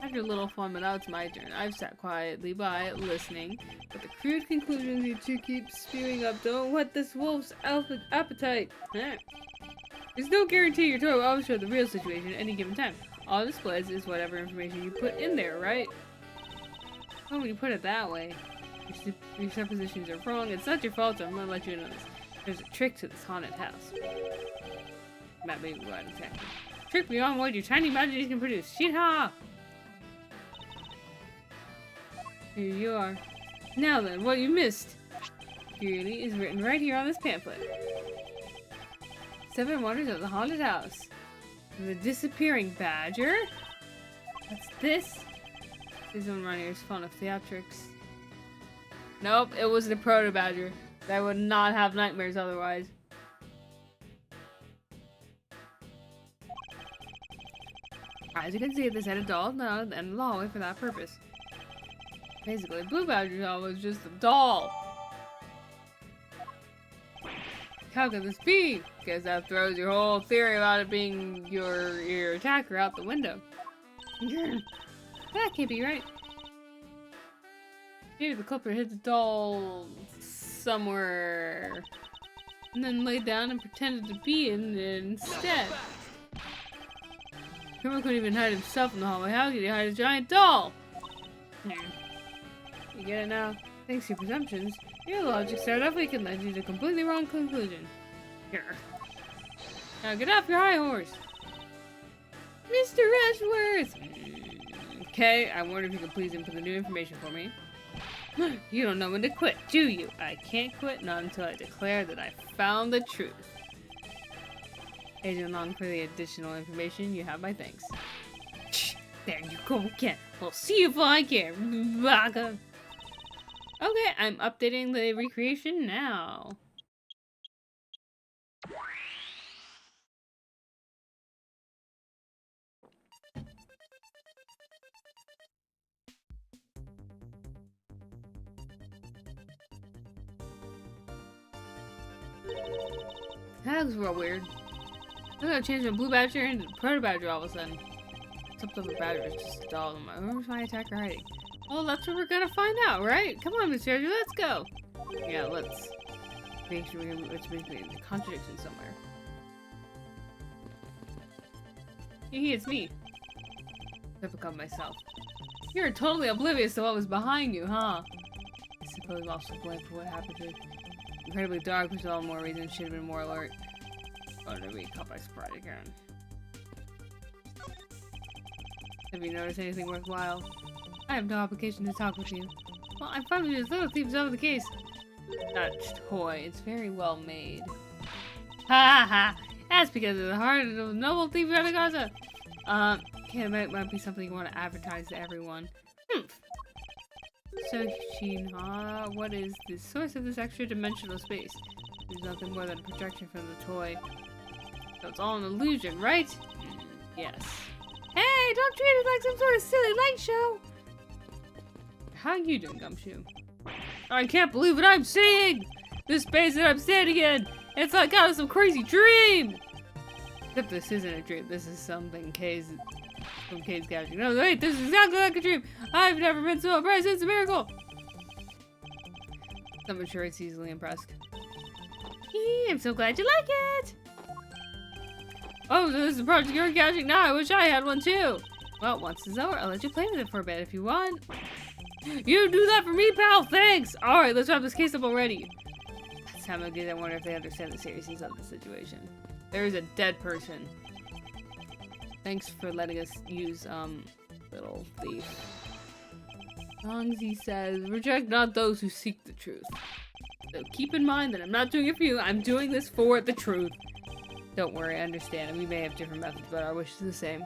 After a little fun, but now it's my turn. I've sat quietly by, listening, but the crude conclusions you two keep spewing up don't whet this wolf's appetite. There's no guarantee your toy will always show the real situation at any given time. All it displays is whatever information you put in there, right? Oh, when you put it that way, your suppositions are wrong. It's not your fault, so I'm gonna let you know this. There's a trick to this haunted house. Matt, baby, what exactly? Trick beyond what your tiny imagination can produce. Shit-ha! Here you are. Now then, what you missed? Security is written right here on this pamphlet. 7 Wonders of the Haunted House. The Disappearing Badger? What's this? This one running is fun of theatrics. Nope, it was the Proto Badger. I would not have nightmares otherwise. As you can see, this headed doll is now at the end of the hallway for that purpose. Basically, Blue Badger doll was just a doll. How could this be? Because that throws your whole theory about it being your attacker out the window. That can't be right. Maybe the culprit hit the doll somewhere and then laid down and pretended to be in it instead. Criminal couldn't even hide himself in the hallway. How could he hide a giant doll? You get it now? Thanks to your presumptions, your logic started off weak and led you to a completely wrong conclusion. Here. Now get off your high horse. Mr. Edgeworth! Okay, I wonder if you could please input the new information for me. You don't know when to quit, do you? I can't quit, not until I declare that I found the truth. Agent Long, for the additional information, you have my thanks. There you go again. We'll see if I can. Okay, I'm updating the recreation now. That looks real weird. I'm gonna change the Blue Badger into the Proto Badger all of a sudden. Except the Badger is just a doll. Where's my attacker hiding? Well, that's what we're gonna find out, right? Come on, Mr. Edgeworth, let's go! Yeah, let's make sure it's making a contradiction somewhere. Hey, it's me. I've become myself. You're totally oblivious to what was behind you, huh? I suppose I'm also blamed for what happened to incredibly dark, which is all more reason should have been more alert. Oh, to be caught by surprise again. Have you noticed anything worthwhile? I have no obligation to talk with you. Well, I found this little thief's over the case. That toy, it's very well made. Ha ha ha! That's because of the heart of the noble thief Renegasa! Can't it might be something you want to advertise to everyone. So, Shinha, what is the source of this extra dimensional space? There's nothing more than a projection from the toy. So it's all an illusion, right? Yes. Hey, don't treat it like some sort of silly light show! How you doing, Gumshoe? I can't believe what I'm seeing! This space that I'm standing in! It's like out of some crazy dream! Except this isn't a dream, this is something K's gadget. No, wait, this is exactly like a dream! I've never been so impressed, it's a miracle! I'm sure it's easily impressed. I'm so glad you like it! Oh, so this is Project Your Gadget now, I wish I had one too! Well, once it's over, I'll let you play with it for a bit if you want. You do that for me, pal, thanks! Alright, let's wrap this case up already. Last time I did, I wonder if they understand the seriousness of the situation. There is a dead person. Thanks for letting us use, little thief. Longzi says, reject not those who seek the truth. So keep in mind that I'm not doing it for you, I'm doing this for the truth. Don't worry, I understand, and we may have different methods, but our wish is the same.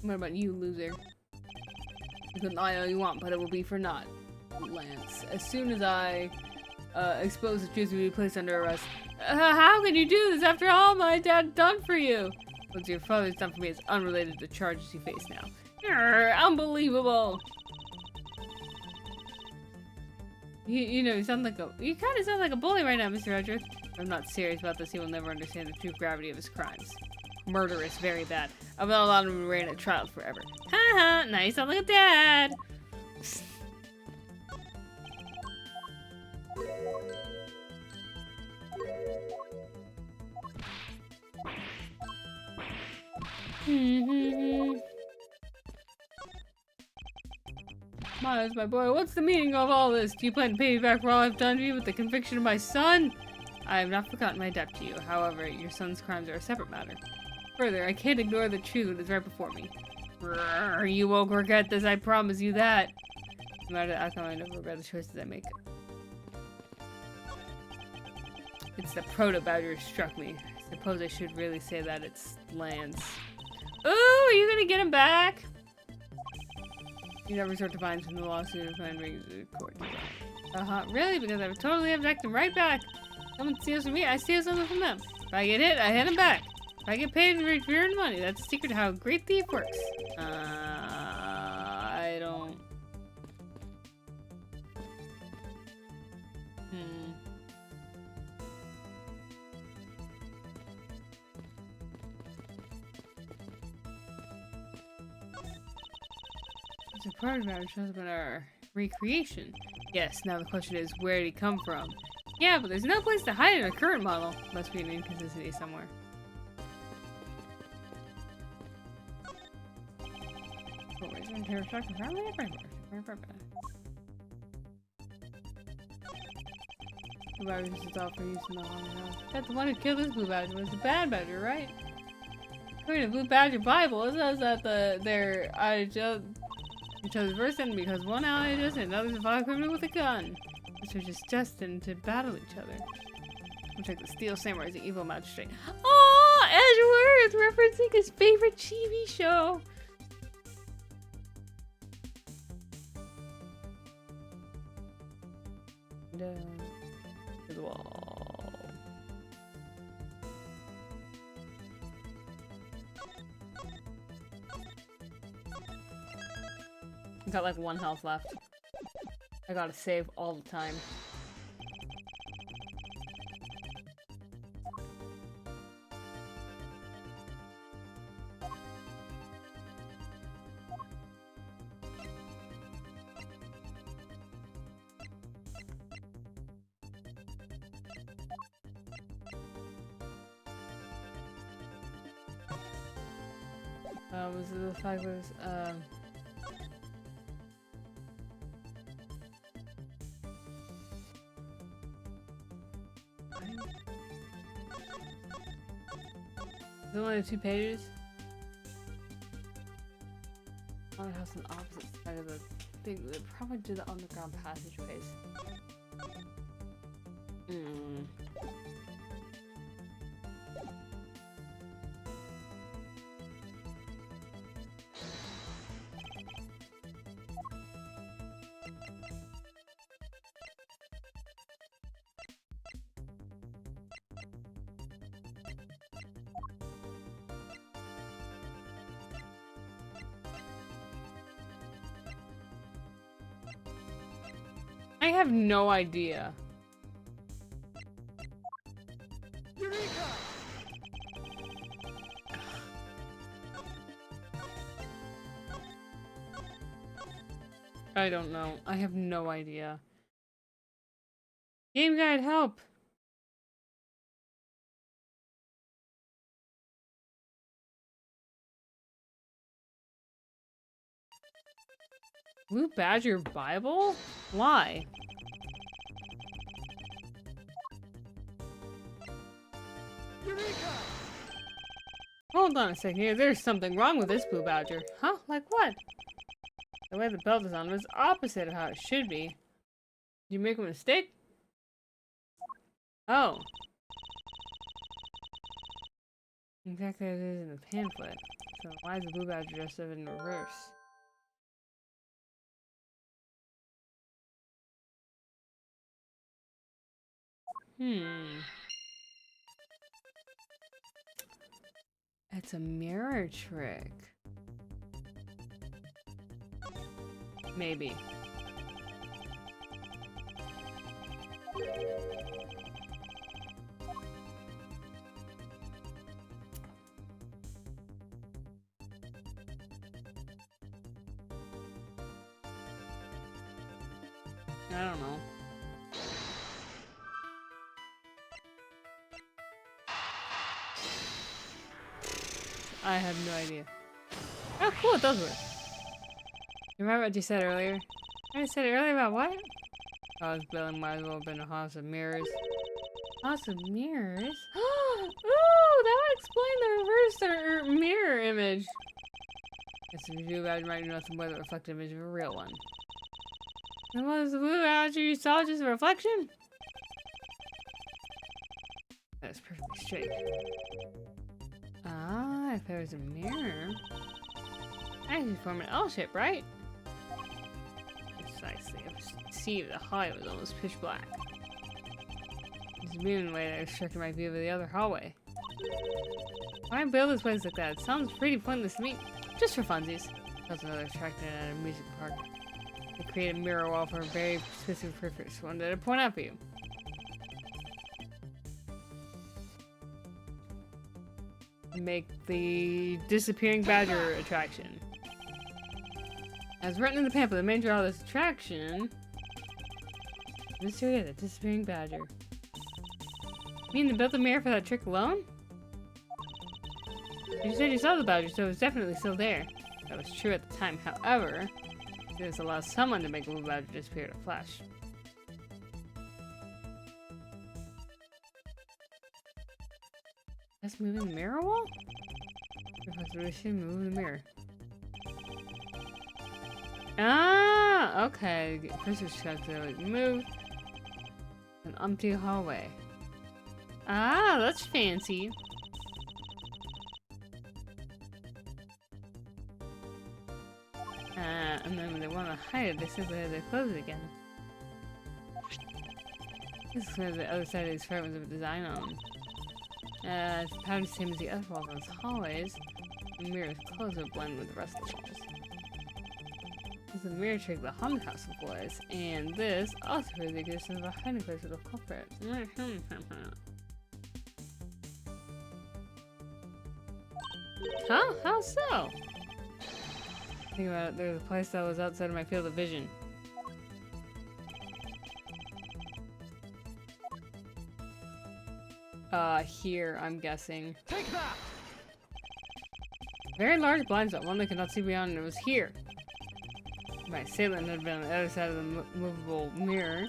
What about you, loser? You can lie all you want, but it will be for naught. Lance, as soon as I expose the truth, you will be placed under arrest. How can you do this after all my dad done for you? What your father's done for me is unrelated to the charges you face now. Unbelievable! You know, you kind of sound like a bully right now, Mr. Edgeworth. If I'm not serious about this, he will never understand the true gravity of his crimes. Murderous, very bad. I will not allow him to remain a child forever. Haha, now you sound like a dad! Miles, my boy, what's the meaning of all this? Do you plan to pay me back for all I've done to you with the conviction of my son? I have not forgotten my debt to you. However, your son's crimes are a separate matter. further. I can't ignore the truth that's right before me. Brrr, you won't regret this, I promise you that. No matter the outcome, I never regret the choices I make. It's the proto-badger struck me. I suppose I should really say that it's Lance. Ooh, are you gonna get him back? You never resort to violence from the lawsuit and find rings to court. Really? Because I would totally object him right back. Someone steals from me, I steal something from them. If I get hit, I hit him back. If I get paid for earned money, that's the secret to how a great thief works. I don't... The prototype shows up in our recreation. Yes, now the question is, where did he come from? Yeah, but there's no place to hide in our current model. Must be an inconsistency somewhere. Oh, where's the entire structure? Blue Badger is all for use in the haunted house. That's the one who killed this Blue Badger was the bad badger, right? According to the Blue Badger Bible, it says that they're each other's worst enemy because one ally is and another's a violent criminal with a gun. Which are just destined to battle each other. Looks like the Steel Samurai is the evil magistrate. Oh, Edgeworth referencing his favorite TV show. Down to the wall. Got like 1 health left. I gotta save all the time. Was it the fact was There's only 2 pages. Oh, it has an opposite side of the thing. They probably do the underground passageways. I have no idea. Eureka! I don't know. I have no idea. Game guide, help! Blue Badger Bible? Why? Eureka! Hold on a second here. There's something wrong with this Blue Badger. Huh? Like what? The way the belt is on was opposite of how it should be. Did you make a mistake? Oh. Exactly as it is in the pamphlet. So why is the Blue Badger dressed up in reverse? It's a mirror trick. Maybe. I don't know. I have no idea. Oh, cool, it does work. You remember what you said earlier? I said earlier about what? Oh, this building might as well have been a house of mirrors. House of mirrors? Ooh, that would explain the reverse or mirror image? Guess if you do badge, might do nothing but the reflective image of a real one. And was the blue badge you saw just a reflection? That's perfectly straight. Ah, if there was a mirror. I should form an L shape, right? Precisely. I perceived the hallway was almost pitch black. There's a mirror in the way that obstructed my view of the other hallway. Why build this place like that? It sounds pretty pointless to me. Just for funsies. That's another attraction at a music park. They create a mirror wall for a very specific purpose. One that I point out for you. Make the disappearing badger attraction. As written in the pamphlet, the main draw of this attraction. Mystery of the disappearing badger. You mean they built the mirror for that trick alone? You said you saw the badger, so it was definitely still there. That was true at the time. However, this allows someone to make a blue badger disappear in a flash. That's moving the mirror wall? We should move the mirror. Ah, okay. First we just have to move an empty hallway. Ah, that's fancy. And then when they want to hide it, they simply have to close it again. This is where the other side of these fragments of design on. It's probably the same as the other walls in these hallways. The mirror is closed but blend with the rest of the walls. This is the mirror trick the haunted house employs, and this also proves the existence of a hiding place for the culprit. Huh? How so? Think about it, there's a place that was outside of my field of vision. Here, I'm guessing. Take that! Very large blind spot, one that could not see beyond, and it was here. My assailant had been on the other side of the movable mirror,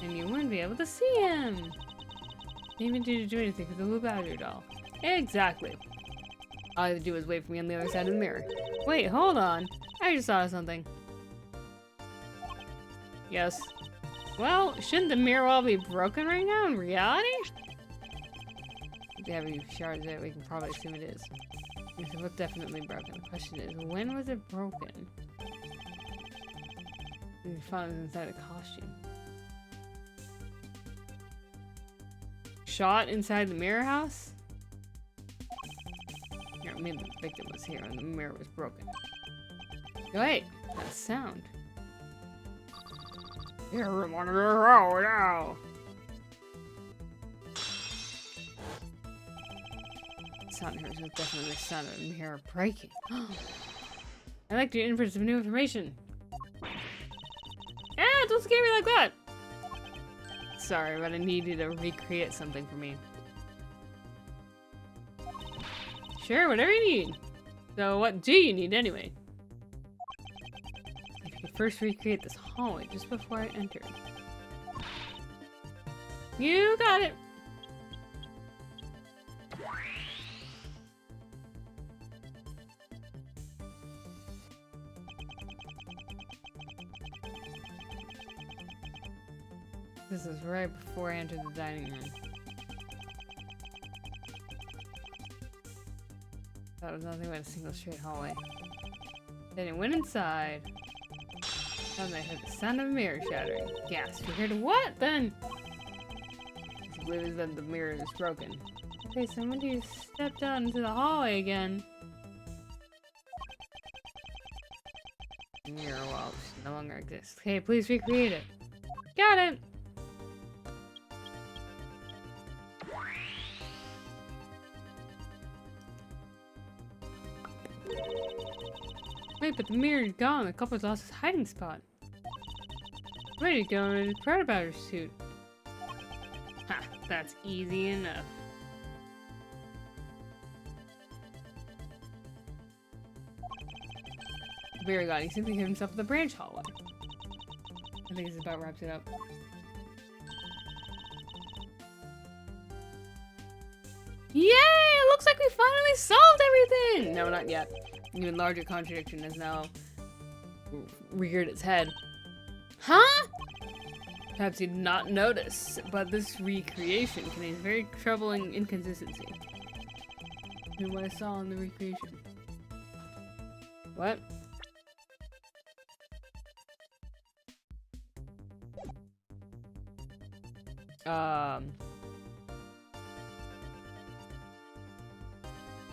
and you wouldn't be able to see him. Didn't even need to do anything with the blue badger doll. Exactly. All I had to do was wait for me on the other side of the mirror. Wait, hold on. I just thought of something. Yes. Well, shouldn't the mirror wall be broken right now in reality? If they have any shards there, we can probably assume it is. It was definitely broken. The question is, when was it broken? We found it inside a costume. Shot inside the mirror house? Here, maybe the victim was here and the mirror was broken. Wait, that sound. Everyone in the row now! Sound here is definitely the sound of a mirror breaking. I like your inference of new information. Ah, don't scare me like that! Sorry, but I need you to recreate something for me. Sure, whatever you need. So what do you need anyway? If you could first recreate this hallway just before I entered. You got it! This is right before I entered the dining room. That was nothing but a single straight hallway. Then it went inside. Suddenly I heard the sound of a mirror shattering. Gasp, you heard what then? It's oblivious that the mirror is broken. Okay, so when do you step down into the hallway again? The mirror wall no longer exists. Okay, please recreate it. Got it! Wait, but the mirror is gone. The culprit lost his hiding spot. Where did he go in his predator suit? Ha, that's easy enough. Very God, he simply hid himself in the branch hallway. I think this about wraps it up. Yay! looks like we finally solved everything! No, not yet. Even larger contradiction has now reared its head. Huh? Perhaps you did not notice, but this recreation contains very troubling inconsistency. Here's what I saw in the recreation. What?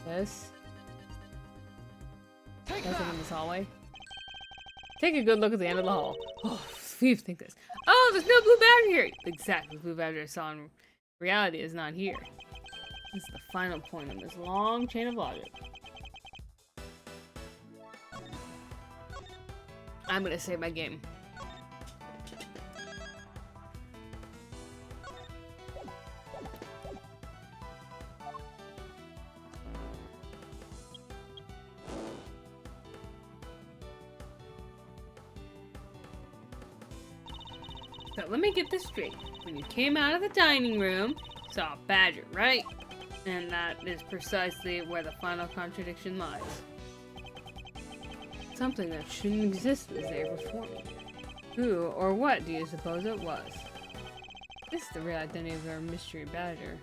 This? Nothing in this hallway. Take a good look at the end of the hall. Oh, Steve, think this. Oh, there's no blue badger here! Exactly, the blue badger I saw in reality is not here. This is the final point in this long chain of logic. I'm gonna save my game. So let me get this straight. When you came out of the dining room, you saw a badger, right? And that is precisely where the final contradiction lies. Something that shouldn't exist was there before me. Who or what do you suppose it was? This is the real identity of our mystery badger.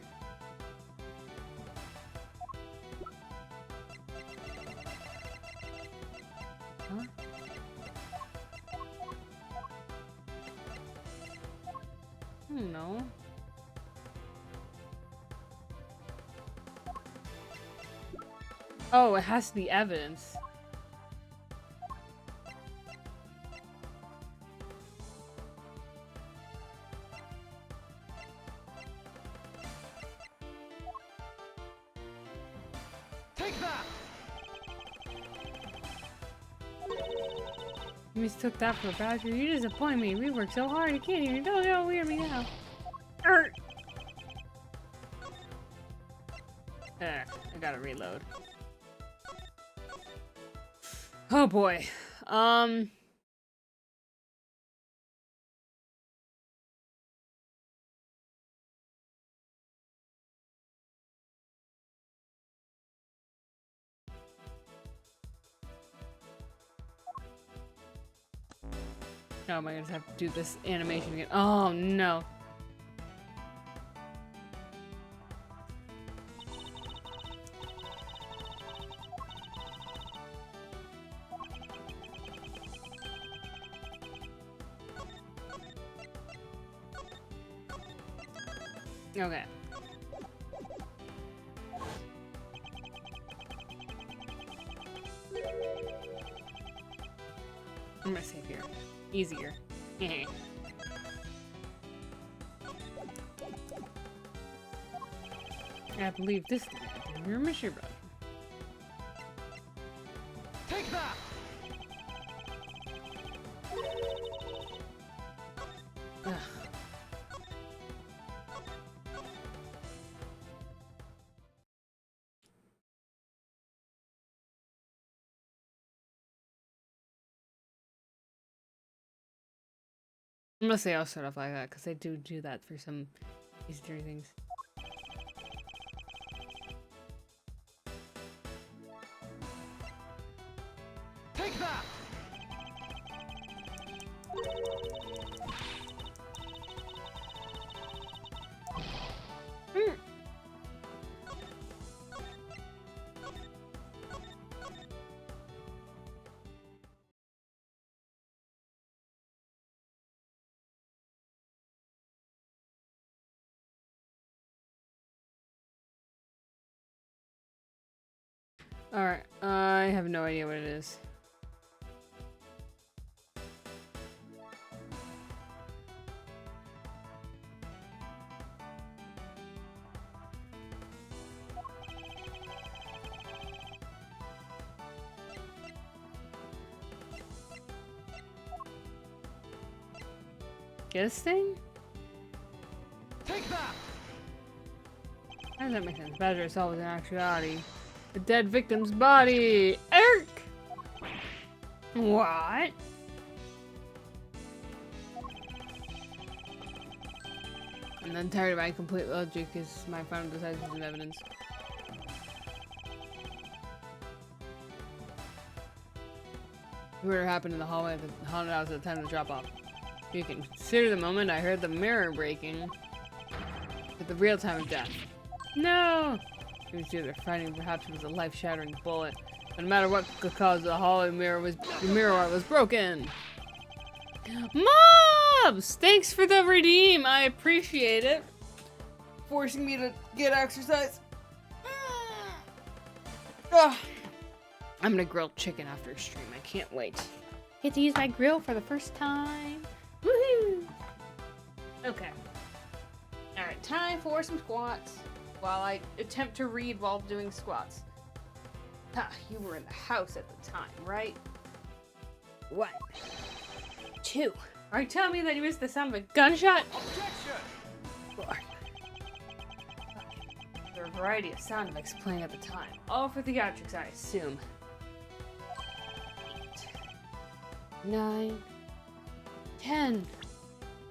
Huh? I don't know. Oh, it has to be evidence. Take that! You mistook that for a badger. You disappoint me. We worked so hard. I can't even. Don't weird me now. I gotta reload. Oh boy. Oh, am I gonna have to do this animation again? Oh no. Okay. I'm gonna save here. Easier. I believe this is your mission, brother. Take that! Ugh. I'm gonna say I'll start off like that because I do that for some easier things. Take that! Alright, I have no idea what it is. Get this thing? Take that! How does that make sense? Badger itself is in actuality the dead victim's body. Erk! What? And then tired of my complete logic is my final decision of evidence. What happened in the hallway of the haunted house at the time of the drop-off? You can consider the moment I heard the mirror breaking at the real time of death. No! It was due to their fighting, perhaps it was a life-shattering bullet. But no matter what could cause the mirror art was broken. Mobs! Thanks for the redeem. I appreciate it. Forcing me to get exercise. Ugh. I'm gonna grill chicken after stream. I can't wait. Get to use my grill for the first time. Woohoo! Okay. Alright, time for some squats. While I attempt to read while doing squats. Ha, you were in the house at the time, right? 1, 2. Are you telling me that you missed the sound of a gunshot? Objection! 4. There are a variety of sound effects playing at the time. All for theatrics, I assume. 8, 9, 10.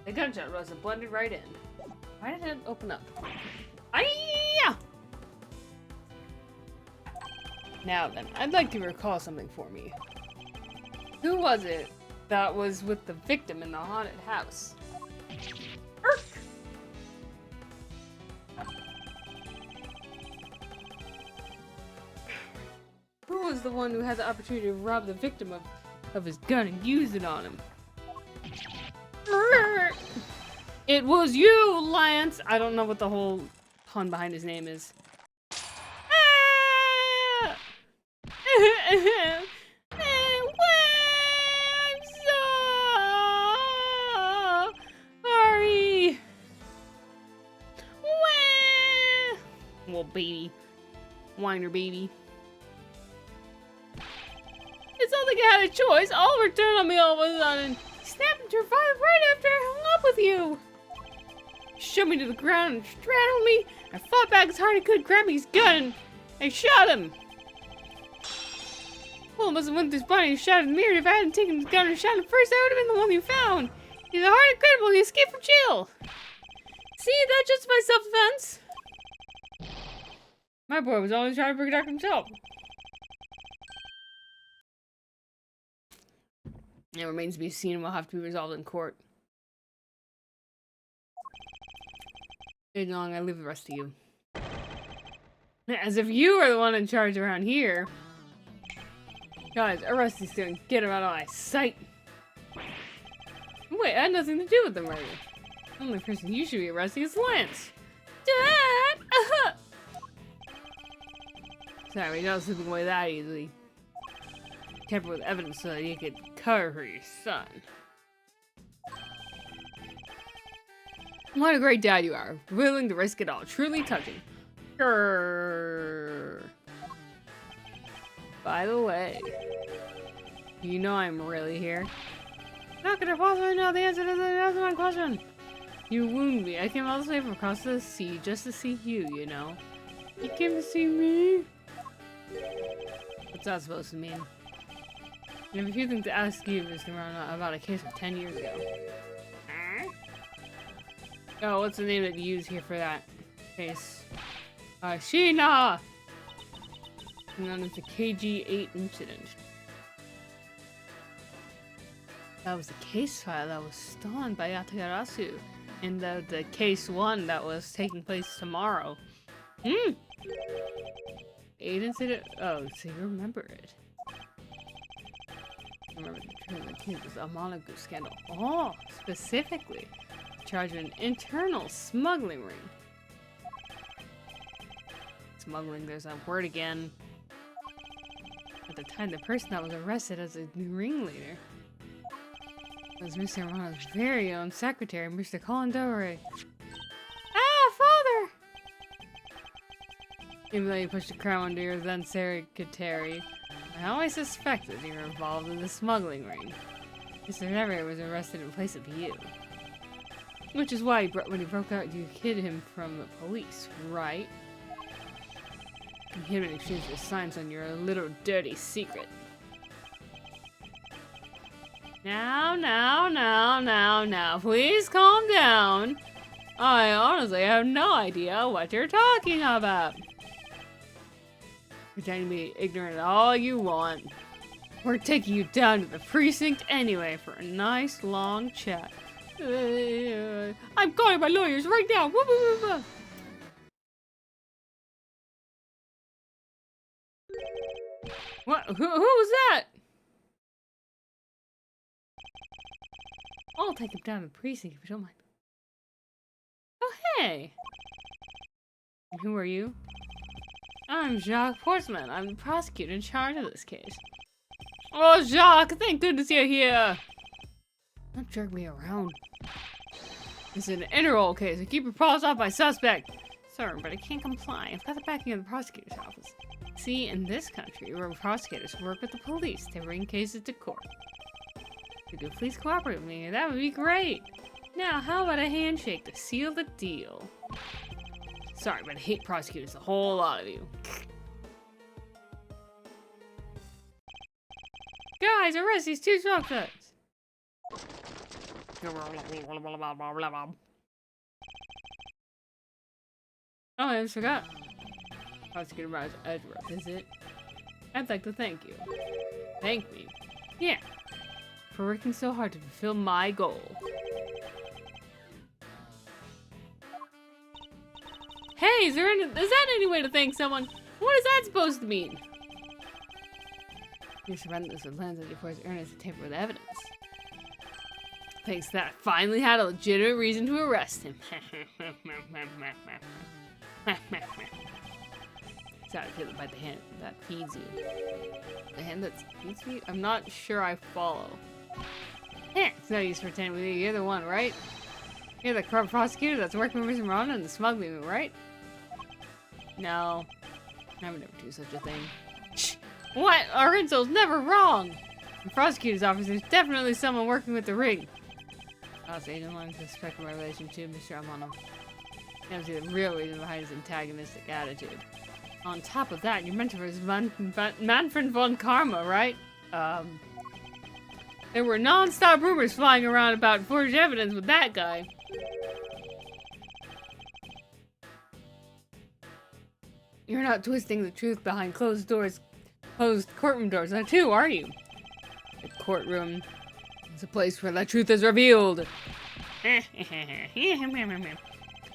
The gunshot wasn't blended right in. Why did it open up? Aiyah! Now then, I'd like to recall something for me. Who was it that was with the victim in the haunted house? Erk! Who was the one who had the opportunity to rob the victim of his gun and use it on him? It was you, Lance! I don't know what the whole pun behind his name is. Ah! Sorry. Well, baby. Whiner baby. It's not like I had a choice. All returned on me all of a sudden. Snapped into revive right after I hung up with you. Shoved me to the ground and straddled me. I fought back as hard as I could, grabbed his gun, and shot him. Well, I must have went through his body and shot him in the mirror. If I hadn't taken his gun and shot him first, I would have been the one you found. He's a hard criminal. He escaped from jail. See, that justifies self-defense. My boy was always trying to protect himself. It remains to be seen and will have to be resolved in court. Long, I leave the rest to you. As if you are the one in charge around here. Guys, arrest these things. Get them out of my sight. Wait, I had nothing to do with the murder. The only person you should be arresting is Lance. Dad! Sorry, not slipping away that easily. Tamper with evidence so that you could cover for your son. What a great dad you are. Willing to risk it all. Truly touching. Grrr. By the way, you know I'm really here. Not gonna possibly know the answer to my question. You wound me. I came all the way from across the sea just to see you, you know. You came to see me? What's that supposed to mean? I have a few things to ask you, Mr. Rana, about a case of 10 years ago. Oh, what's the name that you use here for that case? Sheena! And then it's a KG-8 incident. That was the case file that was stolen by Yatagarasu. And the case 1 that was taking place tomorrow. 8 incident? Oh, so you remember it. I remember the case was a Monogu scandal. Oh, specifically. Charged with an internal smuggling ring. Smuggling, there's that word again. At the time, the person that was arrested as a ringleader was Mr. Romano's very own secretary, Mr. Colin Dore. Ah, father! Even though you pushed the crown under your then secretary, I always suspected you were involved in the smuggling ring. Mr. Dore was arrested in place of you. Which is why when he broke out, you hid him from the police, right? You hid him in exchange for signs on your little dirty secret. Now, please calm down. I honestly have no idea what you're talking about. Pretend to be ignorant all you want. We're taking you down to the precinct anyway for a nice long chat. I'm calling my lawyers right now. Woo, woo, woo, woo. What? Who was that? I'll take him down to the precinct if you don't mind. Oh, hey! And who are you? I'm Jacques Portsman. I'm the prosecutor in charge of this case. Oh, Jacques, thank goodness you're here! Don't jerk me around. This is an interroll case. I keep your paws off my suspect. Sir, but I can't comply. I've got the backing of the prosecutor's office. See, in this country, where prosecutors work with the police to bring cases to court. Could you please cooperate with me? That would be great. Now, how about a handshake to seal the deal? Sorry, but I hate prosecutors, a whole lot of you. Guys, arrest these two suspects! Oh, I just forgot. Prosecutor Miles Edgeworth, is it? I'd like to thank you. Thank me? Yeah. For working so hard to fulfill my goal. Hey, is that any way to thank someone? What is that supposed to mean? You surrendered this with plans that you forced Ernest to tamper with evidence. Thanks to that, I finally had a legitimate reason to arrest him. Sorry, I feel it by the hand that feeds you. The hand that feeds me? I'm not sure I follow. Yeah, it's no use pretending with you. You're the one, right? You're the corrupt prosecutor that's working with Miss Miranda and the smuggling, right? No. I would never do such a thing. Shh! What? Arinzo's never wrong! In the prosecutor's office, there's definitely someone working with the ring. Los Agent Long suspect my relation to Mr. Amano. You see the real reason behind his antagonistic attitude. On top of that, your mentor is Manfred von Karma, right? There were non-stop rumors flying around about forged evidence with that guy. You're not twisting the truth behind closed courtroom doors, too, are you? The courtroom is a place where the truth is revealed.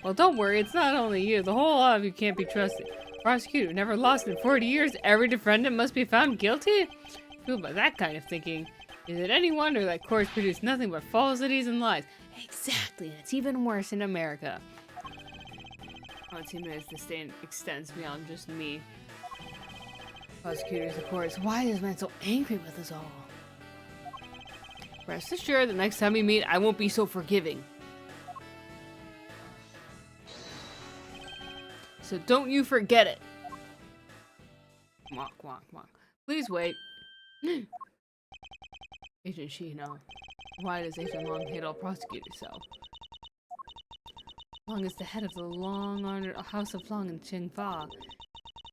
Well, don't worry, it's not only you. The whole lot of you can't be trusted. Prosecutor never lost in 40 years. Every defendant must be found guilty? Fueled by that kind of thinking, is it any wonder that courts produce nothing but falsities and lies? Exactly, and it's even worse in America. Oh, it seems as disdain extends beyond just me. Prosecutors, of course. Why is man so angry with us all? Rest assured, the next time we meet, I won't be so forgiving. So don't you forget it. Walk, walk, walk. Please wait. Agent Shino. Why does Agent Long hate all prosecutors so? Long is the head of the long-honored House of Long in Qingfa.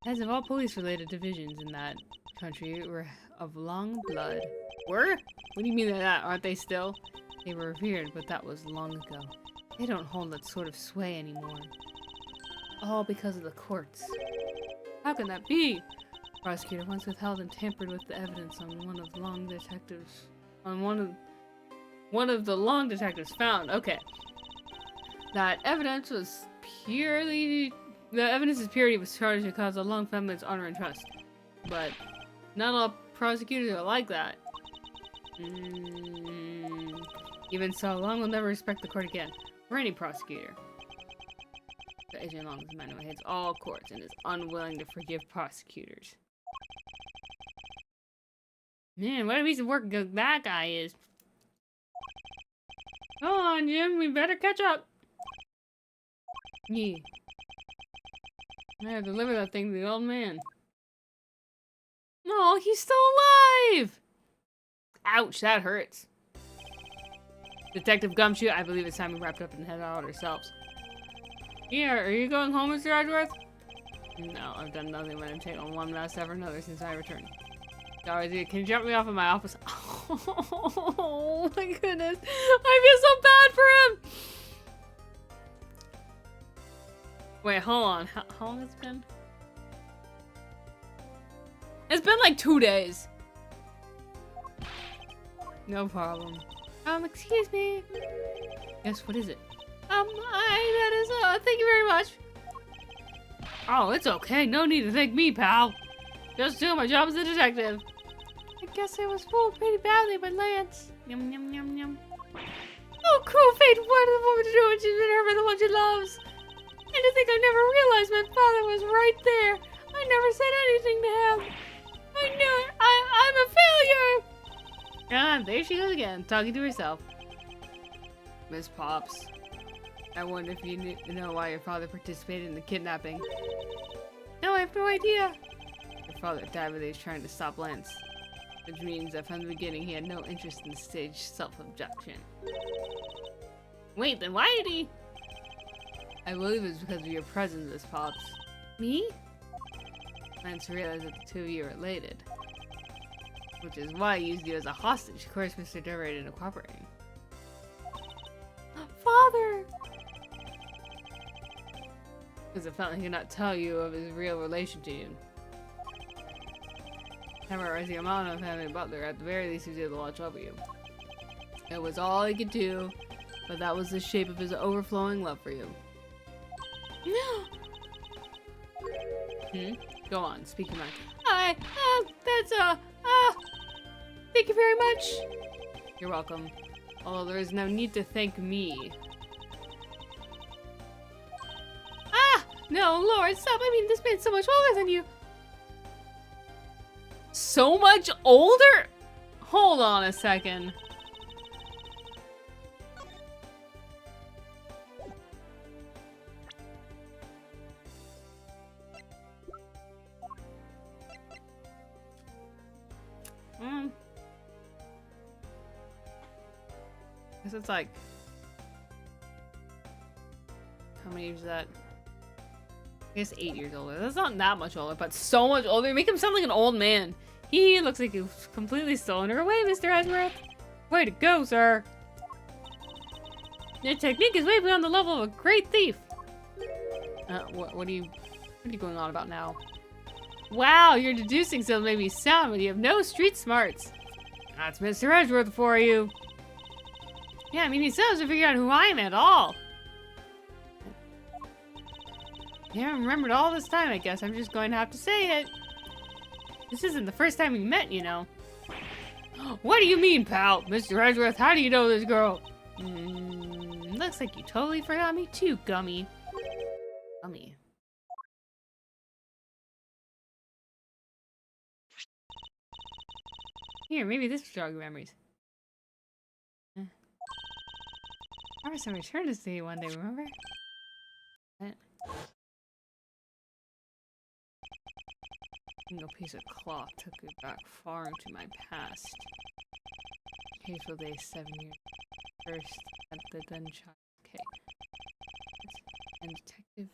Heads of all police-related divisions in that country were of long blood. Were? What do you mean by that? Aren't they still? They were revered, but that was long ago. They don't hold that sort of sway anymore. All because of the courts. How can that be? Prosecutor once withheld and tampered with the evidence on one of the long detectives found. Okay. That evidence was purely... The evidence's purity was charged to cause a Long family's honor and trust. But not all prosecutors are like that. Even so, Long will never respect the court again. Or any prosecutor. The Agent Long is a man who hates all courts and is unwilling to forgive prosecutors. Man, what a piece of work that guy is. Come on, Jim, we better catch up. Yeah. I gotta deliver that thing to the old man. No, he's still alive! Ouch, that hurts. Detective Gumshoe, I believe it's time we wrapped up and head out ourselves. Yeah, are you going home, Mr. Edgeworth? No, I've done nothing but take on one mess after another since I returned. Dorothy, can you drop me off at my office? Oh my goodness. I feel so bad for him! Wait, hold on. How long has it been? It's been like 2 days. No problem. Excuse me. Yes, what is it? Thank you very much. Oh, it's okay. No need to thank me, pal. Just doing my job as a detective. I guess I was fooled pretty badly by Lance. Yum, yum, yum, yum. Oh, cruel fate. What is the woman to do when she's been hurt by the one she loves? And to think I never realized my father was right there. I never said anything to him. I knew it. I'm a failure. Ah, there she goes again, talking to herself. Miss Pops, I wonder if you know why your father participated in the kidnapping. No, I have no idea. Your father died when he was trying to stop Lance, which means that from the beginning he had no interest in stage self-abduction. Wait, then why did he? I believe it's because of your presence, Miss Pops. Me? Lance realized that the two of you are related, which is why he used you as a hostage. Of course, Mr. Durrett didn't cooperate. Father! Because it felt like he could not tell you of his real relation to you. Never raised the amount of having a butler. At the very least, he was able to watch over you. It was all he could do, but that was the shape of his overflowing love for you. Go on, speak your mind. Thank you very much. You're welcome. Although there is no need to thank me. No, Lord, stop. I mean, this man's so much older than you. So much older? Hold on a second. Guess it's like, how many years is that? I guess 8 years older. That's not that much older, but so much older. Make him sound like an old man. He looks like he's completely stolen her away, Mr. Edgeworth. Way to go, sir. Your technique is way beyond the level of a great thief. What are you going on about now? Wow, you're deducing something that made me sound, but you have no street smarts. That's Mr. Edgeworth for you. Yeah, I mean, he still hasn't figured out who I am at all. Yeah, I remembered all this time, I guess. I'm just going to have to say it. This isn't the first time we met, you know. What do you mean, pal? Mr. Edgeworth, how do you know this girl? Looks like you totally forgot me too, Gummy. Gummy. Here, maybe this will jog your memories. I was return to see you one day, remember? What? A single piece of cloth took me back far into my past. Hateful day 7 years. First at the Dunshire. Okay. And detective.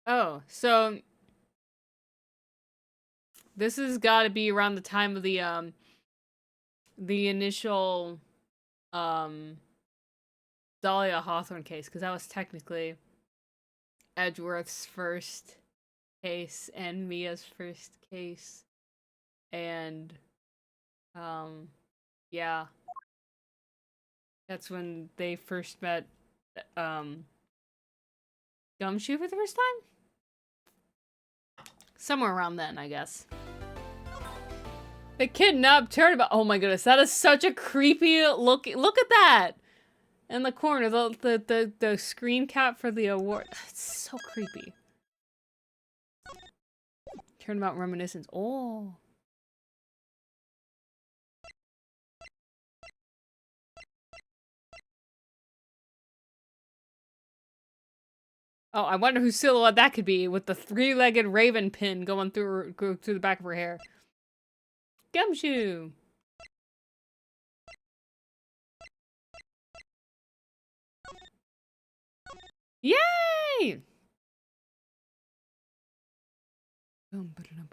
Oh, so this has got to be around the time of the initial Dahlia Hawthorne case, because that was technically Edgeworth's first case and Mia's first case. And yeah, that's when they first met Gumshoe for the first time. Somewhere around then, I guess. The kidnapped turnabout. Oh my goodness, that is such a creepy look. Look at that in the corner. The screen cap for the award. It's so creepy. Turnabout reminiscence. Oh. Oh, I wonder whose silhouette that could be with the three-legged raven pin going through the back of her hair. Gumshoe! Yay! Bum ba-da-dum,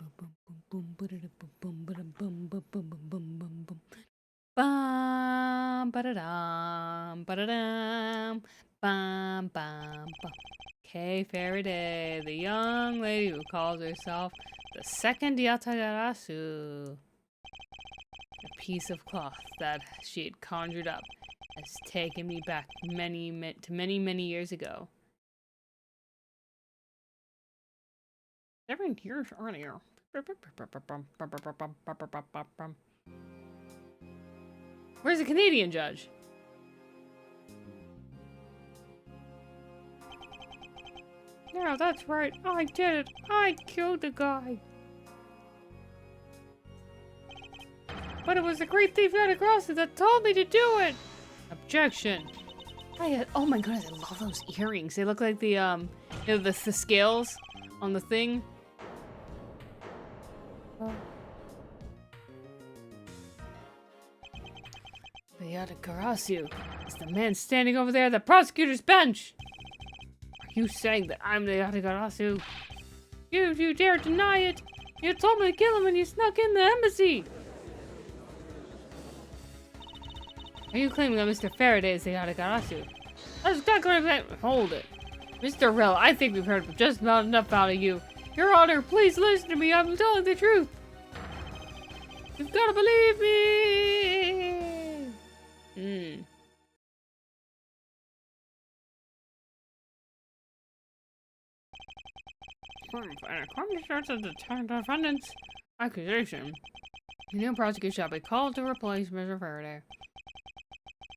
ba-da-dum, bum bum bum. Okay, Faraday, the young lady who calls herself The second Yatagarasu. A piece of cloth that she had conjured up has taken me back many years ago. 7 years earlier. Where's the Canadian judge? Yeah, that's right. I did it. I killed the guy. But it was the great thief Yatagarasu that told me to do it. Objection. Oh my goodness, I love those earrings. They look like the, you know, the scales on the thing. Oh. The Yatagarasu is the man standing over there at the prosecutor's bench. Are you saying that I'm the Yatagarasu? You dare deny it? You told me to kill him when you snuck in the embassy. Are you claiming that Mr. Faraday is the Yatagarasu? That's exactly what I meant. Hold it. Mr. Rill, I think we've heard just about enough out of you. Your Honor, please listen to me. I'm telling the truth. You've got to believe me. According to the defendant's accusation, the new prosecutor shall be called to replace Mr. Faraday.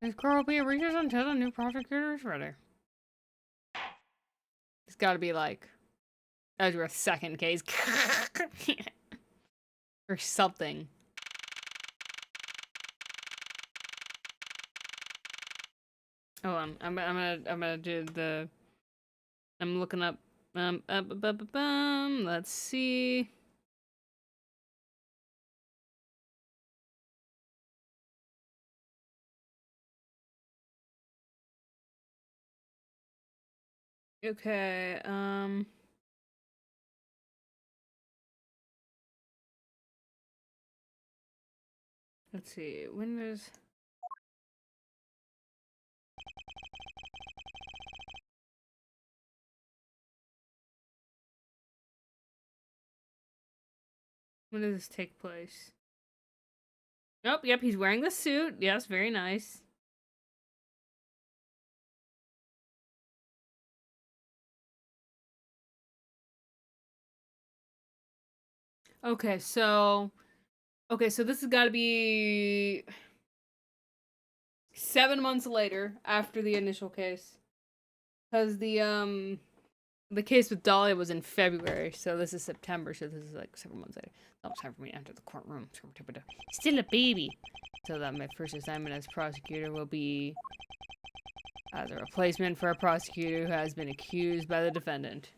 This court will be in recess until the new prosecutor is ready. It's got to be like Ezra's second case or something. Oh, I'm gonna do the. I'm looking up. Let's see. Okay, let's see, when does... When does this take place? Oh, yep, he's wearing the suit. Yes, very nice. Okay, so this has got to be 7 months later after the initial case, because the case with Dahlia was in February, so this is September, so this is like 7 months later. It's almost time for me to enter the courtroom. Still a baby. So that my first assignment as prosecutor will be as a replacement for a prosecutor who has been accused by the defendant.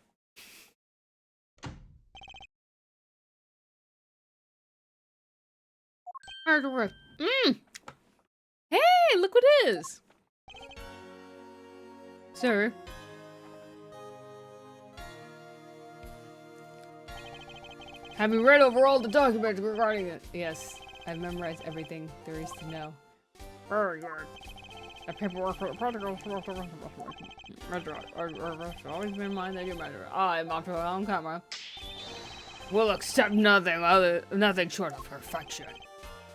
Hard work. Hey, look what it is. Sir. Have you read over all the documents regarding it? Yes, I've memorized everything there is to know. Very good. The paperwork for the protocol. Always been in mind that you measure. I'm off to on camera. We'll accept nothing short of perfection.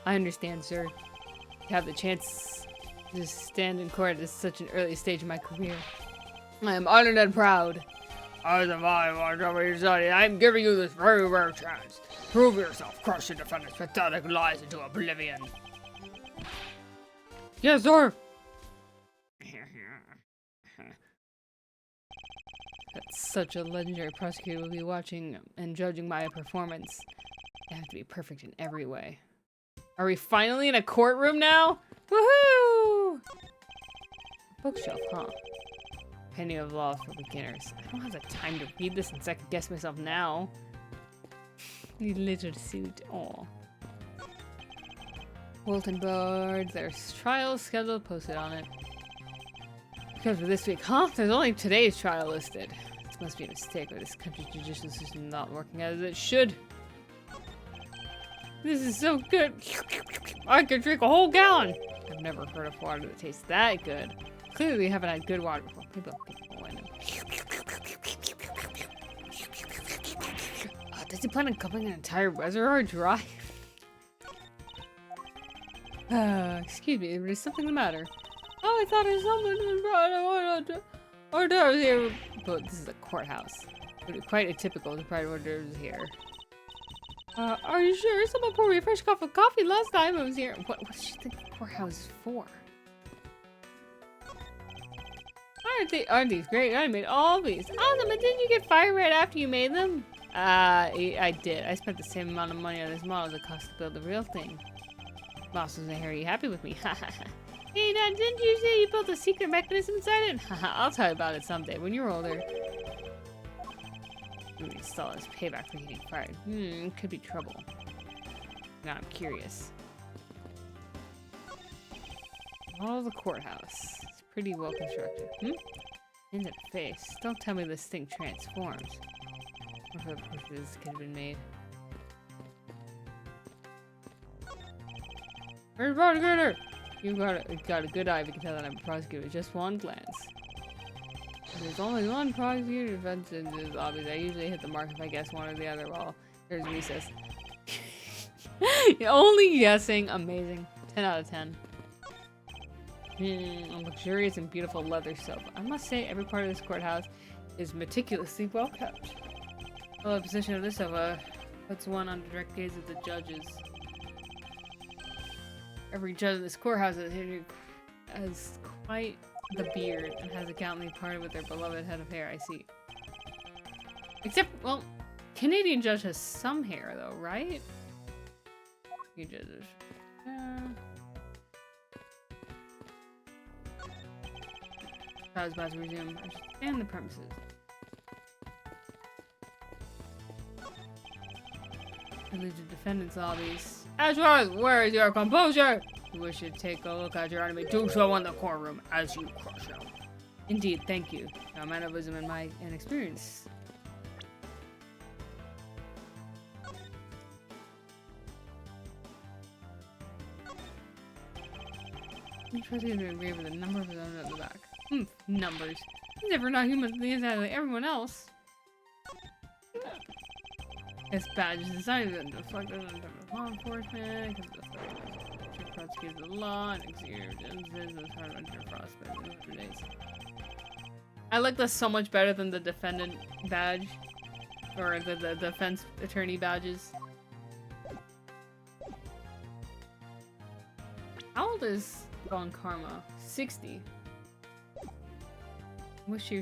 I understand, sir. To have the chance to stand in court at such an early stage in my career. I am honored and proud. As am I, I'm giving you this very rare chance. Prove yourself, crush the defendant's pathetic lies into oblivion. Yes, sir. That's such a legendary prosecutor will be watching and judging my performance. I have to be perfect in every way. Are we finally in a courtroom now? Woohoo! Bookshelf, huh? Penny of Law for Beginners. I don't have the time to read this and second guess myself now. You little suit. Aw. Bulletin board. There's trial schedule posted on it. Because for this week, huh? There's only today's trial listed. This must be a mistake, or this country's judicial system not working as it should. This is so good. I could drink a whole gallon. I've never heard of water that tastes that good. Clearly, we haven't had good water before. Maybe I'll get more in. Does he plan on covering an entire reservoir dry? Excuse me, is something the matter? Oh, I thought it was someone hors d'oeuvres here. But this is a courthouse. Quite atypical to pride hors d'oeuvres here. Are you sure? Someone poured me a fresh cup of coffee last time I was here. What did you think the courthouse is for? Aren't these great? I made all these. Awesome, but didn't you get fired right after you made them? I did. I spent the same amount of money on this model as it cost to build the real thing. Boss wasn't very happy with me. Hey, Dad, didn't you say you built a secret mechanism inside it? I'll tell you about it someday when you're older. Install as payback for getting fired. Could be trouble. Now I'm curious. Oh, the courthouse. It's pretty well constructed. In the face. Don't tell me this thing transforms. What this could have been made? Where's the prosecutor? You got a good eye if you can tell that I'm a prosecutor with just one glance. There's only one prosecutor defense in this obvious. I usually hit the mark if I guess one or the other. Well, there's recess. Only guessing. Amazing. 10 out of 10. A luxurious and beautiful leather sofa. I must say, every part of this courthouse is meticulously well kept. I love the position of this sofa. Puts one under direct gaze of the judges. Every judge in this courthouse has quite the beard and has a gallantly parted with their beloved head of hair. I see. Except, well, Canadian judge has some hair though, right? You judges. I was about to resume. And the premises. I leave the defendant's lobbies. Ashworth, where is your composure? You wish to take a look at your enemy. Do so in the courtroom as you crush him. Indeed, thank you. Now, man of wisdom and my inexperience. I'm trying to agree with the number of them at the back. Numbers. Never not human to the inside like everyone else. This badge is designed to deflect law enforcement, prosecute the law, and execute the prospect. I like this so much better than the defendant badge, or the defense attorney badges. How old is Von Karma? 60. Wish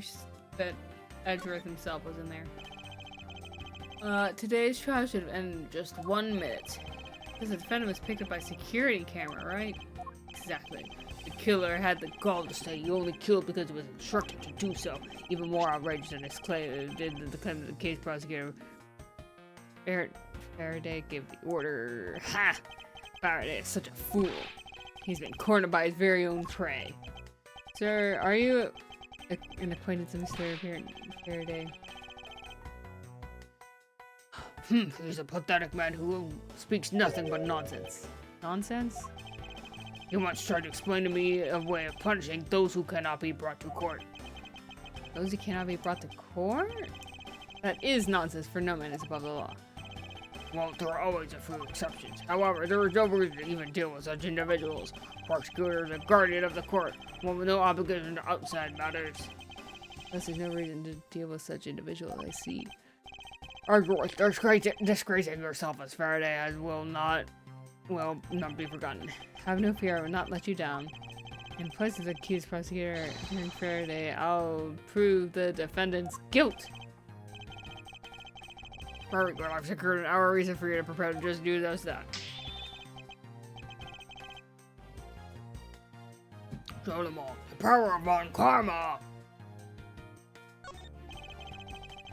that Edgeworth himself was in there. Today's trial should have ended in just 1 minute. Because the defendant was picked up by security camera, right? Exactly. The killer had the gall to say he only killed because he was instructed to do so. Even more outrageous than his claim, the claim that the case prosecutor Faraday gave the order. Ha! Faraday is such a fool. He's been cornered by his very own prey. Sir, are you an acquaintance of Mr. Faraday? He's a pathetic man who speaks nothing but nonsense. Nonsense? You once tried to explain to me a way of punishing those who cannot be brought to court. Those who cannot be brought to court? That is nonsense, for no man is above the law. Well, there are always a few exceptions. However, there is no reason to even deal with such individuals. Prosecutor is a guardian of the court, one with no obligation to outside matters. Thus, there's no reason to deal with such individuals, I see. Argument, disgracing yourself as Faraday as will not be forgotten. Have no fear, I will not let you down. In place of the accused prosecutor hearing Faraday, I'll prove the defendant's guilt. Very good, I've secured an hour reason for you to prepare to just do just that. Show them all the power of Von Karma!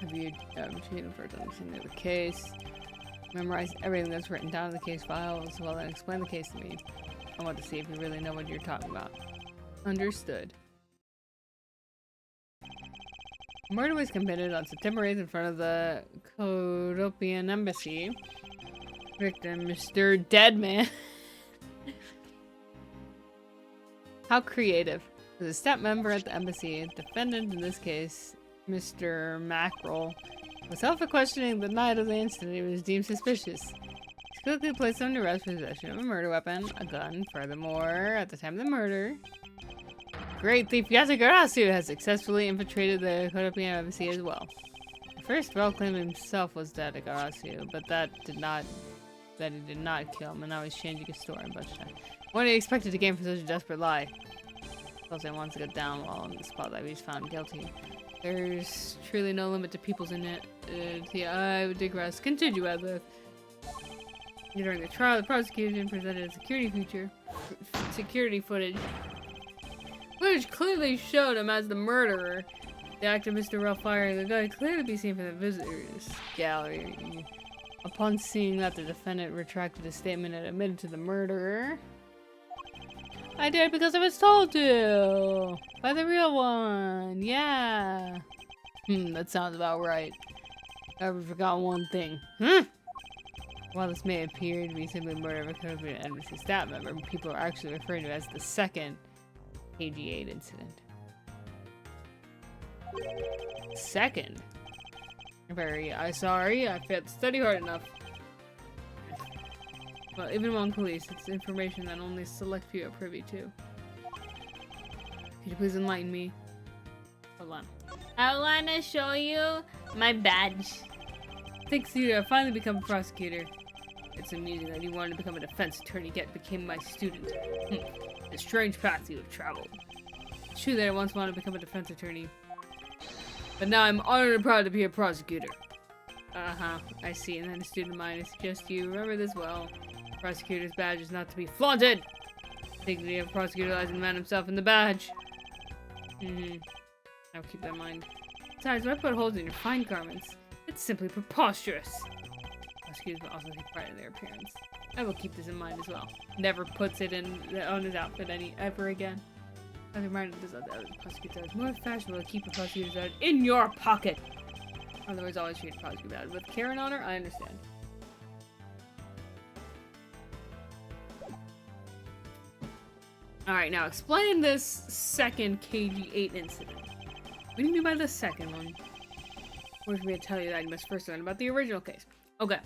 Have you cheated for understanding the case? Memorize everything that's written down in the case file, as well, and explain the case to me. I want to see if you really know what you're talking about. Understood. Murder was committed on September 8th in front of the Codopian embassy. Victim, Mr. Deadman. How creative. As a step member at the embassy, defendant in this case, Mr. Mackerel, Myself for questioning the night of the incident, he was deemed suspicious. He quickly placed him under arrest for possession of a murder weapon, a gun. Furthermore, at the time of the murder, great thief Yatagarasu has successfully infiltrated the Kotopian embassy as well. At first, Rel claimed himself was Yatagarasu, but that he did not kill him, and now he's changing his story a bunch of times. What did he expected to gain for such a desperate lie? Jose wants to get down while in the spotlight, but he's found guilty. There's truly no limit to people's in it. The eye would digress. Continue, Edith. During the trial, the prosecution presented a security footage, which clearly showed him as the murderer. The act of Mr. Ralph firing the gun could clearly be seen from the visitors gallery. Upon seeing that, the defendant retracted his statement and admitted to the murder. I did because I was told to! By the real one! Yeah! That sounds about right. I forgot one thing. While this may appear to be simply murder of a Kotopian embassy staff member, people are actually referring to it as the second KG8 incident. Second? Sorry, I failed to study hard enough. Well, even among police, it's information that only select few are privy to. Could you please enlighten me? Hold on. I wanna show you my badge. Thanks to you, I finally become a prosecutor. It's amusing that you wanted to become a defense attorney yet became my student. A strange path you have traveled. It's true that I once wanted to become a defense attorney, but now I'm honored and proud to be a prosecutor. I see, and then a student of mine, I suggest you remember this well. Prosecutor's badge is not to be flaunted. The dignity of a prosecutor lies in the man himself and the badge. I'll keep that in mind. Besides, why put holes in your fine garments? It's simply preposterous. Prosecutors will also take pride in their appearance. I will keep this in mind as well. Never puts it on his outfit ever again. I'm reminded this of the other prosecutors. It's more fashionable to keep a prosecutor's badge in your pocket. In other words, always treat a prosecutor's badge with care and honor. I understand. Alright, now explain this second KG8 incident. What do you mean by the second one? What if me to tell you that I must first learn about the original case? Okay.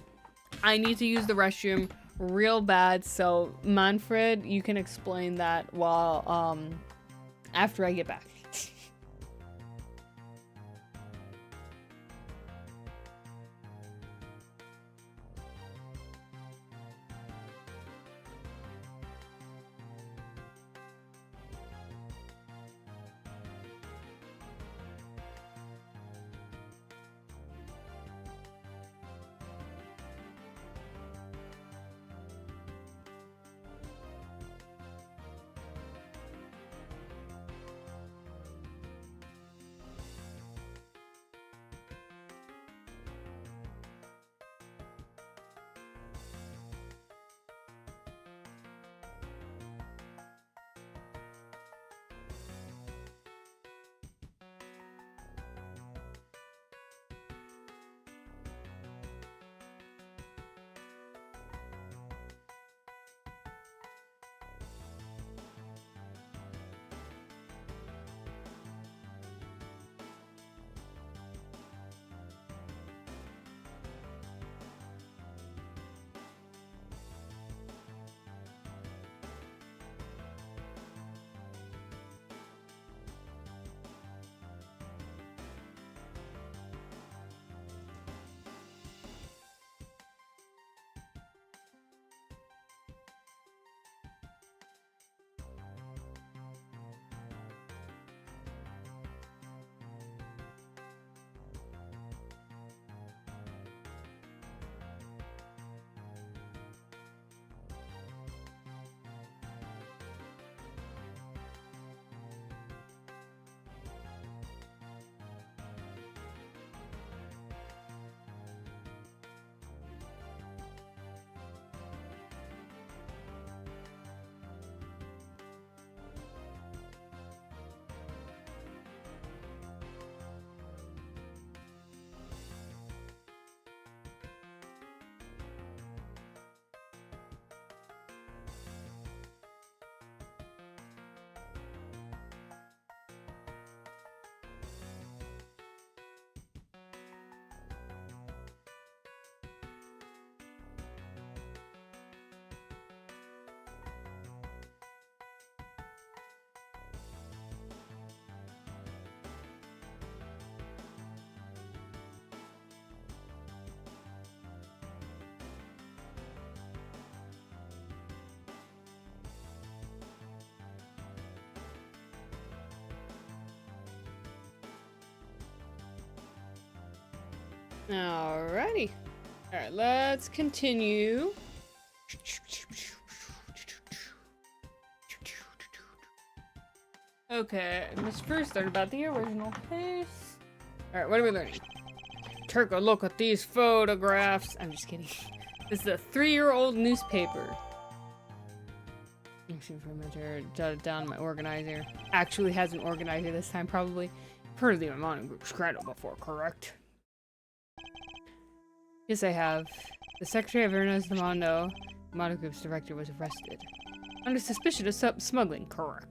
I need to use the restroom real bad, so Manfred, you can explain that while, after I get back. Alrighty. Alright, let's continue. Okay, I must first learn about the original case. Alright, what are we learning? Take a look at these photographs. I'm just kidding. This is a 3-year-old newspaper. Jotted down my organizer. Actually has an organizer this time, probably. Heard of the Amano Group scandal before, correct? Yes, I have. The Secretary of Ernest Amano Group's director was arrested. Under suspicion of smuggling, correct.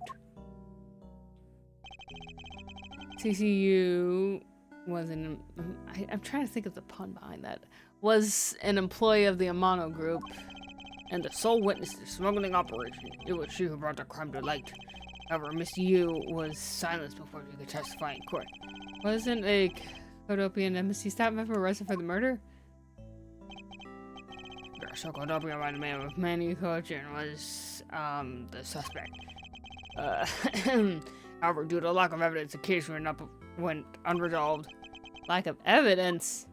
CCU was an... I'm trying to think of the pun behind that. Was an employee of the Amano Group and the sole witness to the smuggling operation. It was she who brought the crime to light. However, Miss Yu was silenced before she could testify in court. Wasn't a Kodopian embassy staff member arrested for the murder? So Kodopia by the man with many Kojin was the suspect. However, due to lack of evidence, the case went unresolved. Lack of evidence?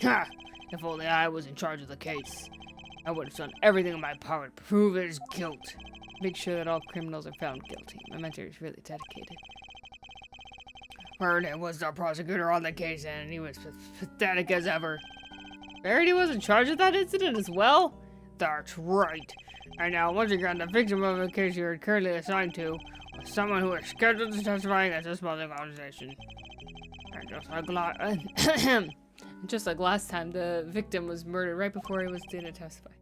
Ha! If only I was in charge of the case, I would have done everything in my power to prove his guilt. Make sure that all criminals are found guilty. My mentor is really dedicated. Vernon was the prosecutor on the case, and he was pathetic as ever. Verity was in charge of that incident as well? That's right. And now, once again, the victim of the case you are currently assigned to was someone who is scheduled to testify against a smuggling organization. And just like last time, the victim was murdered right before he was due to testify.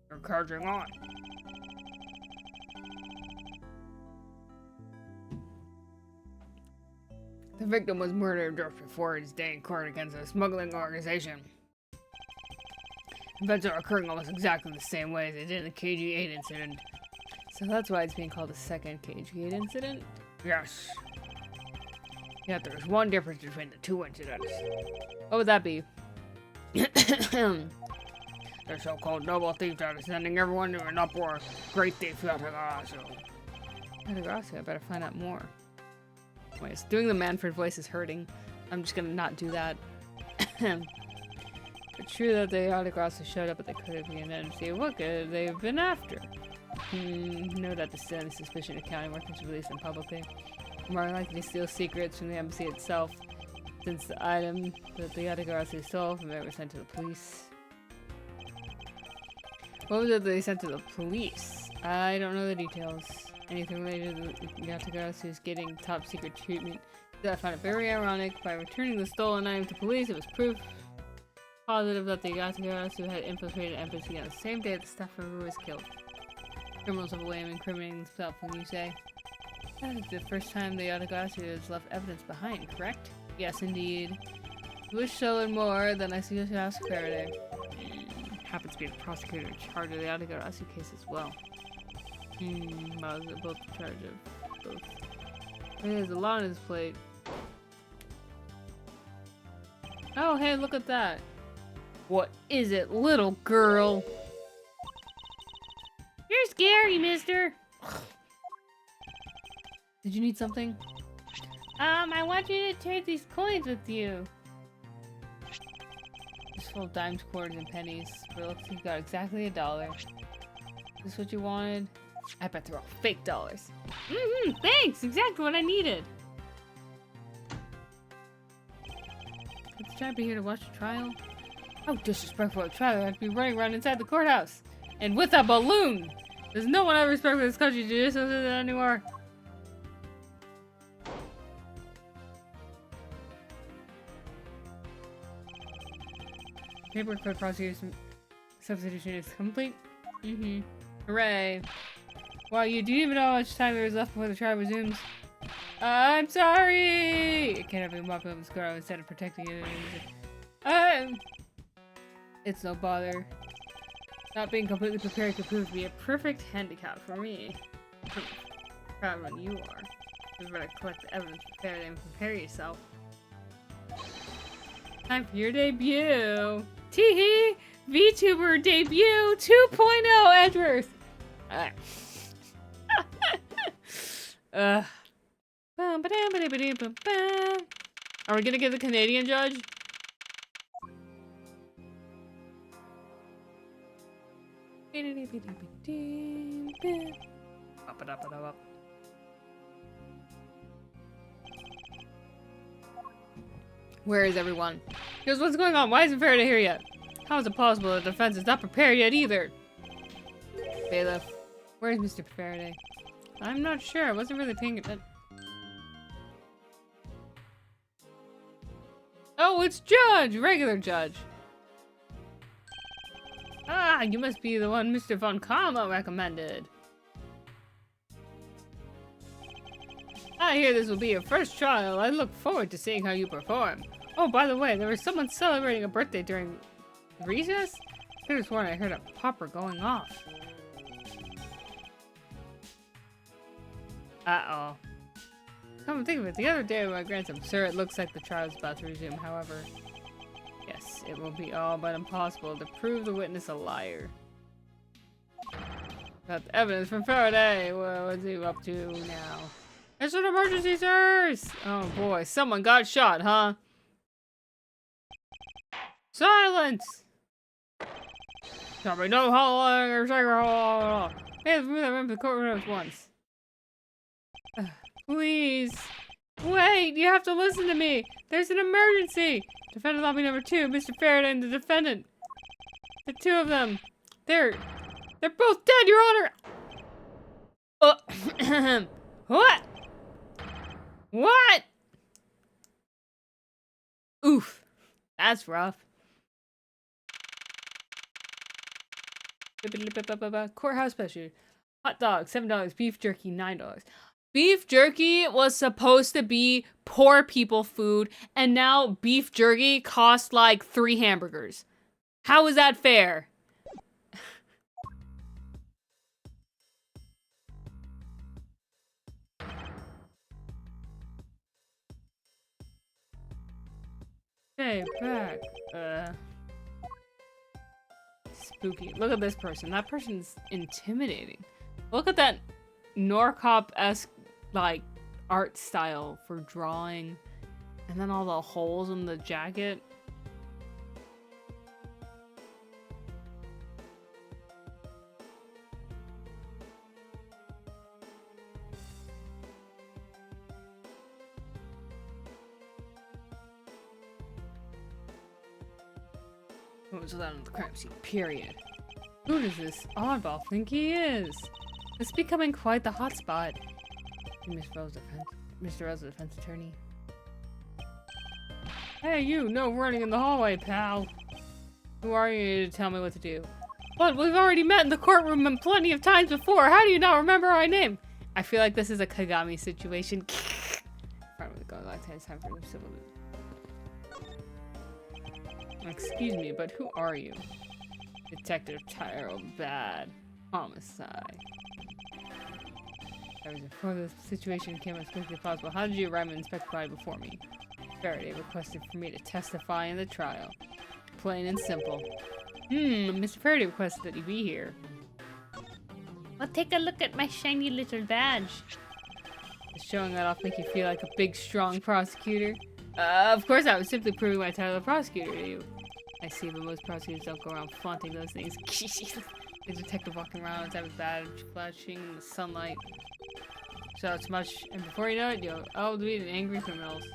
You're carrying on. The victim was murdered just before his day in court against a smuggling organization. Events are occurring almost exactly the same way as they did in the KG-8 incident. So that's why it's being called the second KG-8 incident? Yes. Yet there's one difference between the two incidents. What would that be? The so-called noble thief that is sending everyone to an uproar. Great thief Yatagarasu. Yatagarasu, I better find out more. Anyways, doing the Manfred voice is hurting. I'm just gonna not do that. It's true that the Yatagarasu showed up at the Caribbean Embassy. What could they have been after? No doubt this is any suspicion of county workers released them publicly. More likely to steal secrets from the embassy itself, since the item that the Yatagarasu stole from it was sent to the police. What was it that they sent to the police? I don't know the details. Anything related to the Yatagarasu's getting top secret treatment. I find it very ironic. By returning the stolen item to police, it was proof positive that the Yatagarasu had infiltrated the embassy on the same day the staff member was killed. Criminals have a way of incriminating themselves, when you say. That is the first time the Yatagarasu has left evidence behind, correct? Yes, indeed. I wish so and more, then I suggest you ask Faraday. Happens to be the prosecutor in charge of the Yatagarasu case as well. Well, they're both in charge of both. There's a lot on his plate. Oh, hey, look at that. What is it, little girl? You're scary, mister. Did you need something? I want you to trade these coins with you. Just full of dimes, quarters, and pennies. But it looks like you got exactly $1. Is this what you wanted? I bet they're all fake dollars. Thanks! Exactly what I needed! Let's try to be here to watch the trial. How disrespectful a trial. I'd be running around inside the courthouse. And with a balloon! There's no one I respect in this country to do this anymore. Paperwork for the prosecutor's substitution is complete. Hooray. Wow, you do even know how much time there is left before the trial resumes. I'm sorry! It can't have been walking up the score instead of protecting it. It's no bother. Not being completely prepared could prove to be a perfect handicap for me. Proud one you are. You better collect the evidence, prepare it, and prepare yourself. Time for your debut! Teehee! VTuber debut 2.0 Edgeworth! Alright. Are we gonna get the Canadian judge? Up. Where is everyone? He goes, what's going on? Why isn't Faraday here yet? How is it possible the defense is not prepared yet either? Bailiff, where is Mr. Faraday? I'm not sure. I wasn't really paying attention. Oh, it's Judge! Regular Judge. Ah, you must be the one Mr. Von Kama recommended. I hear this will be your first trial. I look forward to seeing how you perform. Oh, by the way, there was someone celebrating a birthday during recess? I could have sworn I heard a popper going off. Uh-oh. Come to think of it, the other day when my grandson, sir, it looks like the trial is about to resume. However, yes, it will be all but impossible to prove the witness a liar. Got the evidence from Faraday. What's he up to now? It's an emergency, sirs! Oh boy, someone got shot, huh? Silence! Tell me no hollering or sacred. Hey, remember the courtroom once. Please. Wait, you have to listen to me. There's an emergency. Defendant lobby number 2, Mr. Faraday and the defendant. The two of them. They're both dead, Your Honor. What? What? Oof. That's rough. Courthouse special. Hot dog, $7. Beef jerky, $9. Beef jerky was supposed to be poor people food, and now beef jerky costs like 3 hamburgers. How is that fair? Hey, back. Spooky. Look at this person. That person's intimidating. Look at that Norcop-esque, like, art style for drawing. And then all the holes in the jacket. Was that on the crime scene, period. Who does this oddball think he is? It's becoming quite the hotspot. Mr. Rose's defense attorney. Hey, you, no running in the hallway, pal. Who are you to tell me what to do? But we've already met in the courtroom plenty of times before. How do you not remember my name? I feel like this is a Kagami situation. Probably go last time for the civil. Excuse me, but who are you? Detective Tyro Bad. Homicide. Before the situation came as quickly as possible, how did you arrive and inspect the body before me? Faraday requested for me to testify in the trial. Plain and simple. Mr. Faraday requested that you be here. Well, take a look at my shiny little badge. Does showing that off make you feel like a big, strong prosecutor? Of course, I was simply proving my title of prosecutor to you. I see, but most prosecutors don't go around flaunting those things. The detective walking around with his badge flashing in the sunlight. So it's much, and before you know it, you'll all be an angry criminals.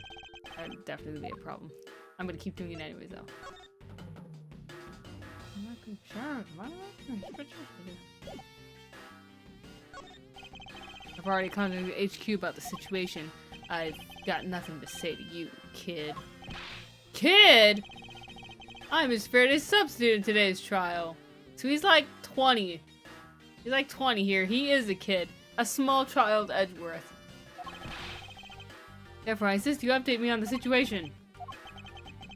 That would definitely be a problem. I'm gonna keep doing it anyways, though. I'm not concerned. I've already contacted HQ about the situation. I've got nothing to say to you, kid. Kid? I'm Miss Faraday's substitute in today's trial. So he's like 20. He's like 20 here. He is a kid. A small child Edgeworth. Therefore, I insist you update me on the situation.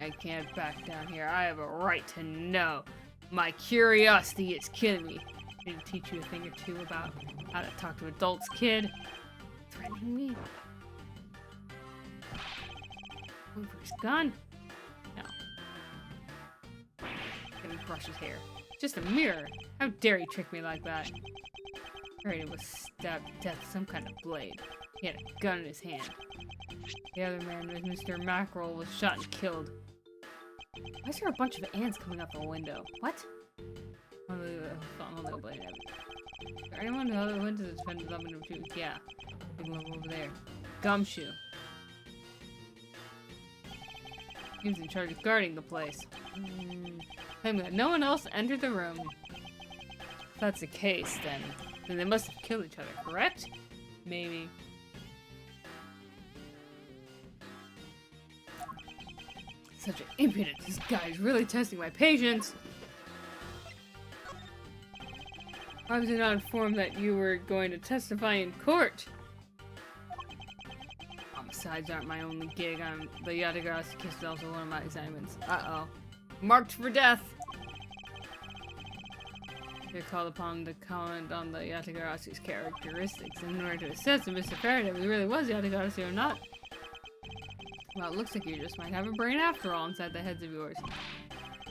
I can't back down here. I have a right to know. My curiosity is killing me. I need to teach you a thing or two about how to talk to adults, kid. Threatening me? Going for his gun? No. Gonna brush his hair. Just a mirror. How dare he trick me like that? Faraday was stabbed to death with some kind of blade. He had a gun in his hand. The other man, Mr. Mackerel, was shot and killed. Why is there a bunch of ants coming out the window? What? On only opening it. Is there anyone who went to the defendant level number 2? Yeah. Big level over there. Gumshoe. He's in charge of guarding the place. Claim that no one else entered the room. If that's the case, then they must have killed each other, correct? Maybe. Such an impudent. This guy is really testing my patience. Why was I not informed that you were going to testify in court? Homicides aren't my only gig. The Yatagarasu case is also one of my assignments. Uh-oh. Marked for death! You're called upon to comment on the Yatagarasu's characteristics in order to assess if Mr. Faraday really was Yatagarasu or not. Well, it looks like you just might have a brain after all inside the heads of yours.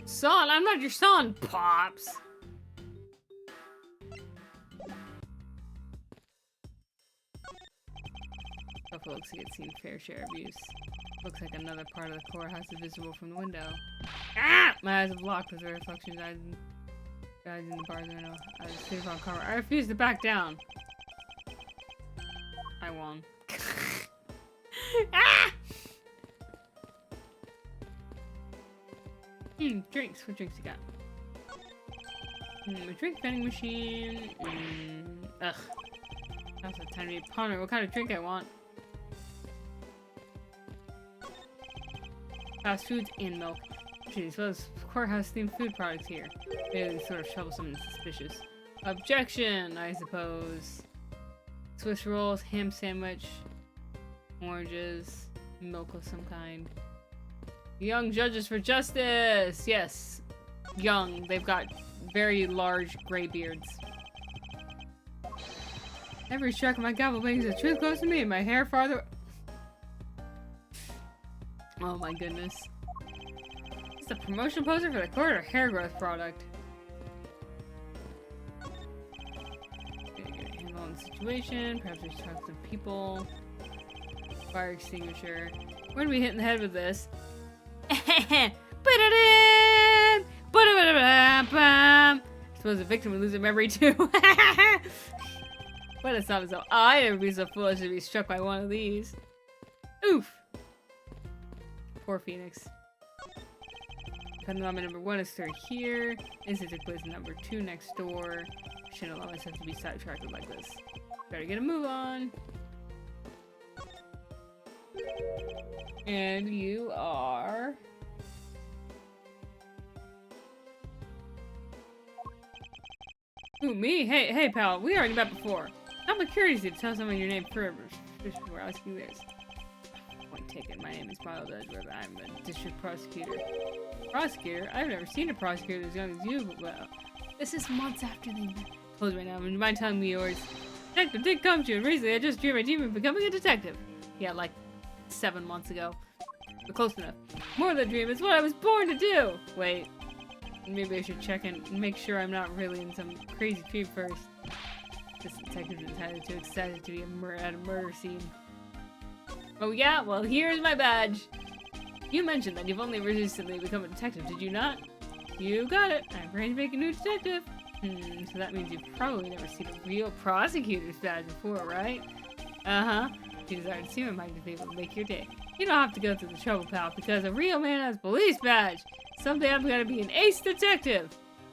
Son, I'm not your son, Pops! Buffalo looks like it's seen fair share of use. Looks like another part of the courthouse is visible from the window. Ah! My eyes have locked as a reflection guys in the bar's window. I was asleep on cover. I refuse to back down. I won. Ah! Drinks. What drinks you got? A drink vending machine. Ugh. That's a tiny ponder. What kind of drink I want? Fast foods and milk. Jeez, those courthouse themed food products here. Really sort of troublesome and suspicious. Objection, I suppose. Swiss rolls, ham sandwich, oranges, milk of some kind. Young judges for justice! Yes. Young. They've got very large gray beards. Every stroke of my gavel brings the truth close to me, my hair farther. Oh my goodness. Is this a promotion poster for the court or hair growth product? Gonna get a handle on the situation. Perhaps we should talk to some people. Fire extinguisher. We're gonna be hitting the head with this. I suppose the victim would lose her memory too. But it's not as though I ever be so foolish to be struck by one of these. Oof. Poor Phoenix. Phenomenon number 1 is through here. Incident took place in number 2 next door. Shouldn't allow myself to be sidetracked like this. Better get a move on. And you are... Who, me? Hey, pal. We already met before. Not my curiosity to tell someone your name forever before asking this. Point taken. My name is Miles Edgeworth. I'm a district prosecutor. Prosecutor? I've never seen a prosecutor as young as you, but well. This is months after they met. Told you right now. Would you mind telling me yours? Detective Dick Gumshoe, and recently I just dreamed my dream of becoming a detective. Yeah, like 7 months ago. But close enough. More than a dream, it's what I was born to do! Wait. Maybe I should check and make sure I'm not really in some crazy dream first. This detective is entirely too excited to be at a murder scene. Oh yeah? Well, here's my badge! You mentioned that you've only recently become a detective, did you not? You got it! I'm ready to make a new detective! So that means you've probably never seen a real prosecutor's badge before, right? Uh-huh. If you desire to see my magazine, will make your day. You don't have to go through the trouble, pal, because a real man has a police badge! Someday I'm gonna be an ace detective!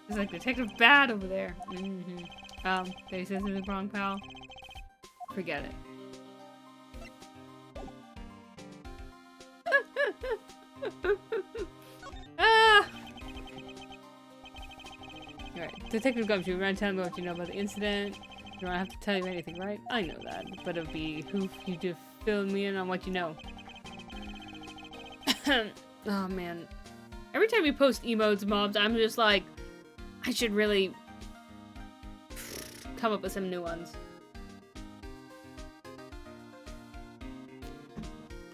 It's like Detective Bad over there. Did I say something wrong, pal? Forget it. Alright, Detective Gumshoe, we're gonna tell me what you know about the incident. You don't have to tell you anything, right? I know that, but it'd be hoof you to fill me in on what you know. Oh man. Every time you post emotes, mobs, I'm just like, I should really come up with some new ones.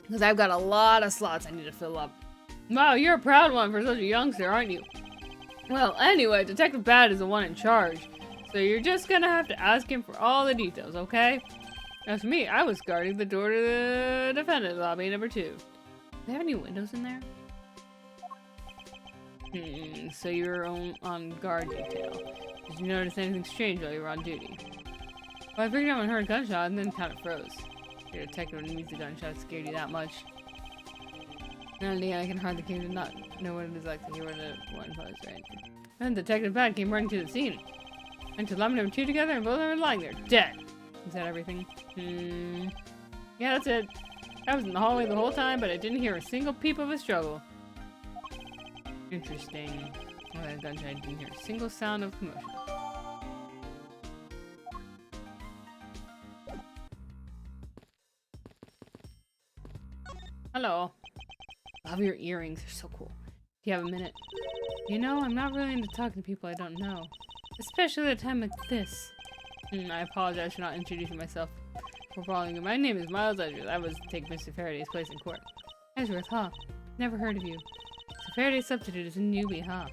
Because I've got a lot of slots I need to fill up. Wow, you're a proud one for such a youngster, aren't you? Well, anyway, Detective Bad is the one in charge. So you're just gonna have to ask him for all the details, okay? As for me, I was guarding the door to the defendant lobby number 2. Do they have any windows in there? So you're on guard detail. Did you notice anything strange while you were on duty? Well, I figured out when I heard a gunshot and then kind of froze. Your detective wouldn't use the gunshot scared you that much. Now, I can hardly came to not know what it is like to hear what one was, right? And Detective Bad came running to the scene. Went to lab number 2 together and both were lying there, dead. Is that everything? Yeah, that's it. I was in the hallway the whole time, but I didn't hear a single peep of a struggle. Interesting. Well, that gunshot, I didn't hear a single sound of commotion. Hello. Love your earrings. They're so cool. Do you have a minute? You know, I'm not really into talking to people I don't know. Especially at a time like this. I apologize for not introducing myself for following you. My name is Miles Edgeworth. I was to take Mr. Faraday's place in court. Edgeworth, huh? Never heard of you. So Faraday's substitute is a newbie, huh?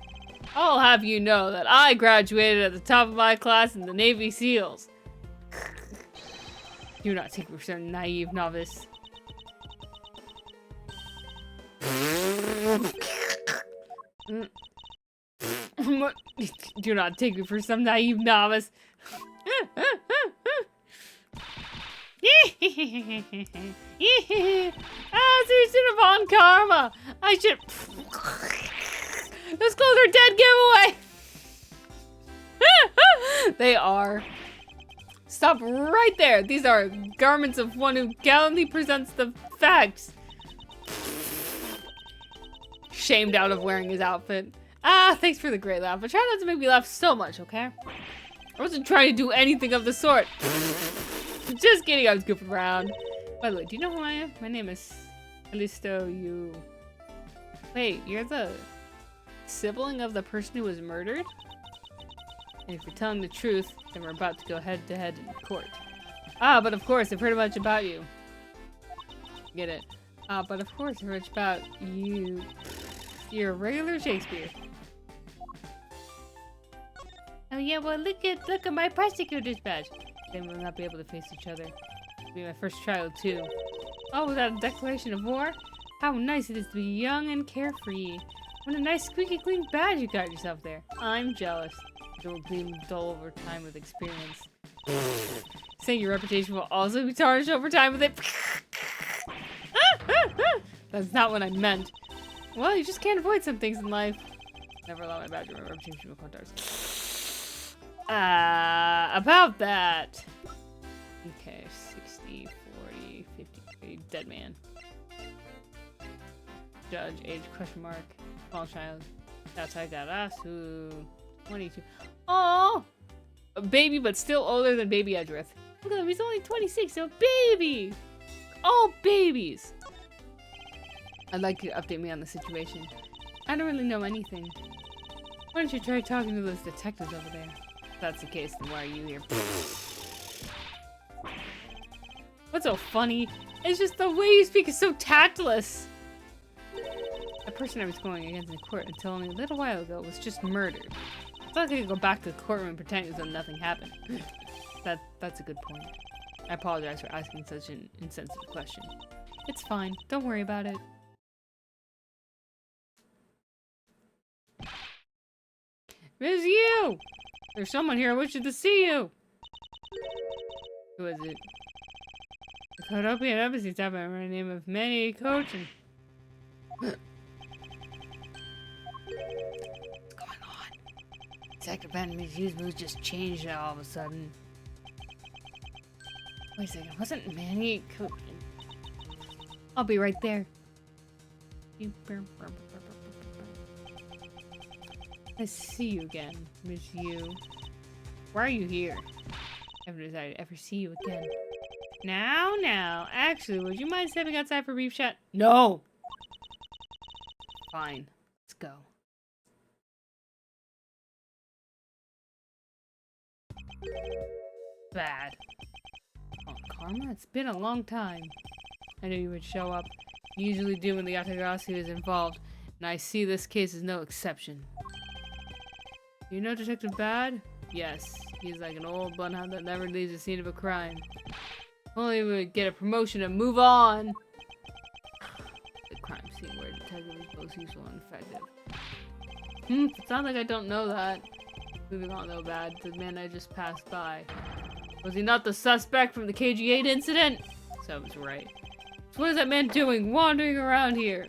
I'll have you know that I graduated at the top of my class in the Navy SEALs. Do not take me for some naive novice. Do not take me for some naive novice. Susan Von Karma. I should. Those clothes are dead giveaway. They are. Stop right there. These are garments of one who gallantly presents the facts. Shamed out of wearing his outfit. Thanks for the great laugh, but try not to make me laugh so much, okay? I wasn't trying to do anything of the sort. Just kidding, I was goofing around. By the way, do you know who I am? My name is Callisto Yu. Wait, you're the sibling of the person who was murdered? And if you're telling the truth, then we're about to go head to head in court. But of course, I've heard much about you. Get it? But of course, I've heard about you. You're a regular Shakespeare. Oh yeah, well look at my prosecutor's badge. Then we'll not be able to face each other. It'll be my first trial too. Oh, without a declaration of war? How nice it is to be young and carefree. What a nice squeaky clean badge you got yourself there. I'm jealous. It will gleam dull over time with experience. Saying your reputation will also be tarnished over time with it. That's not what I meant. Well, you just can't avoid some things in life. Never allow my badge or my reputation to become tarnished. About that. Okay, 60, 40, 53, dead man. Judge, age, question mark, small child. Outside Garasu, 22. Oh, a baby, but still older than baby Edgeworth. Look at him, he's only 26, so a baby. Oh, babies. I'd like you to update me on the situation. I don't really know anything. Why don't you try talking to those detectives over there? If that's the case, then why are you here? What's so funny? It's just the way you speak is so tactless. The person I was going against in court until only a little while ago was just murdered. It's not like I could go back to the courtroom and pretend as though nothing happened. That's a good point. I apologize for asking such an insensitive question. It's fine. Don't worry about it. Miss you! There's someone here wishing to see you! Who is it? The Codopian Embassy staff member by the name of Manny Coach and... What's going on? Detective Benjamin's mood just changed all of a sudden. Wait a second, wasn't Manny Coach... I'll be right there. I see you again, Miss Yu. Why are you here? I haven't decided to ever see you again. Now, actually, would you mind stepping outside for a brief chat? No! Fine, let's go. Bad. Oh, Karma? It's been a long time. I knew you would show up. You usually do when the Yatagarasu is involved, and I see this case is no exception. You know Detective Bad? Yes, he's like an old bloodhound that never leaves the scene of a crime. Only we would get a promotion and move on. The crime scene where a detective is both useful and effective. It sounds like I don't know that. Moving on though, bad. The man I just passed by. Was he not the suspect from the KG8 incident? So I was right. So what is that man doing wandering around here?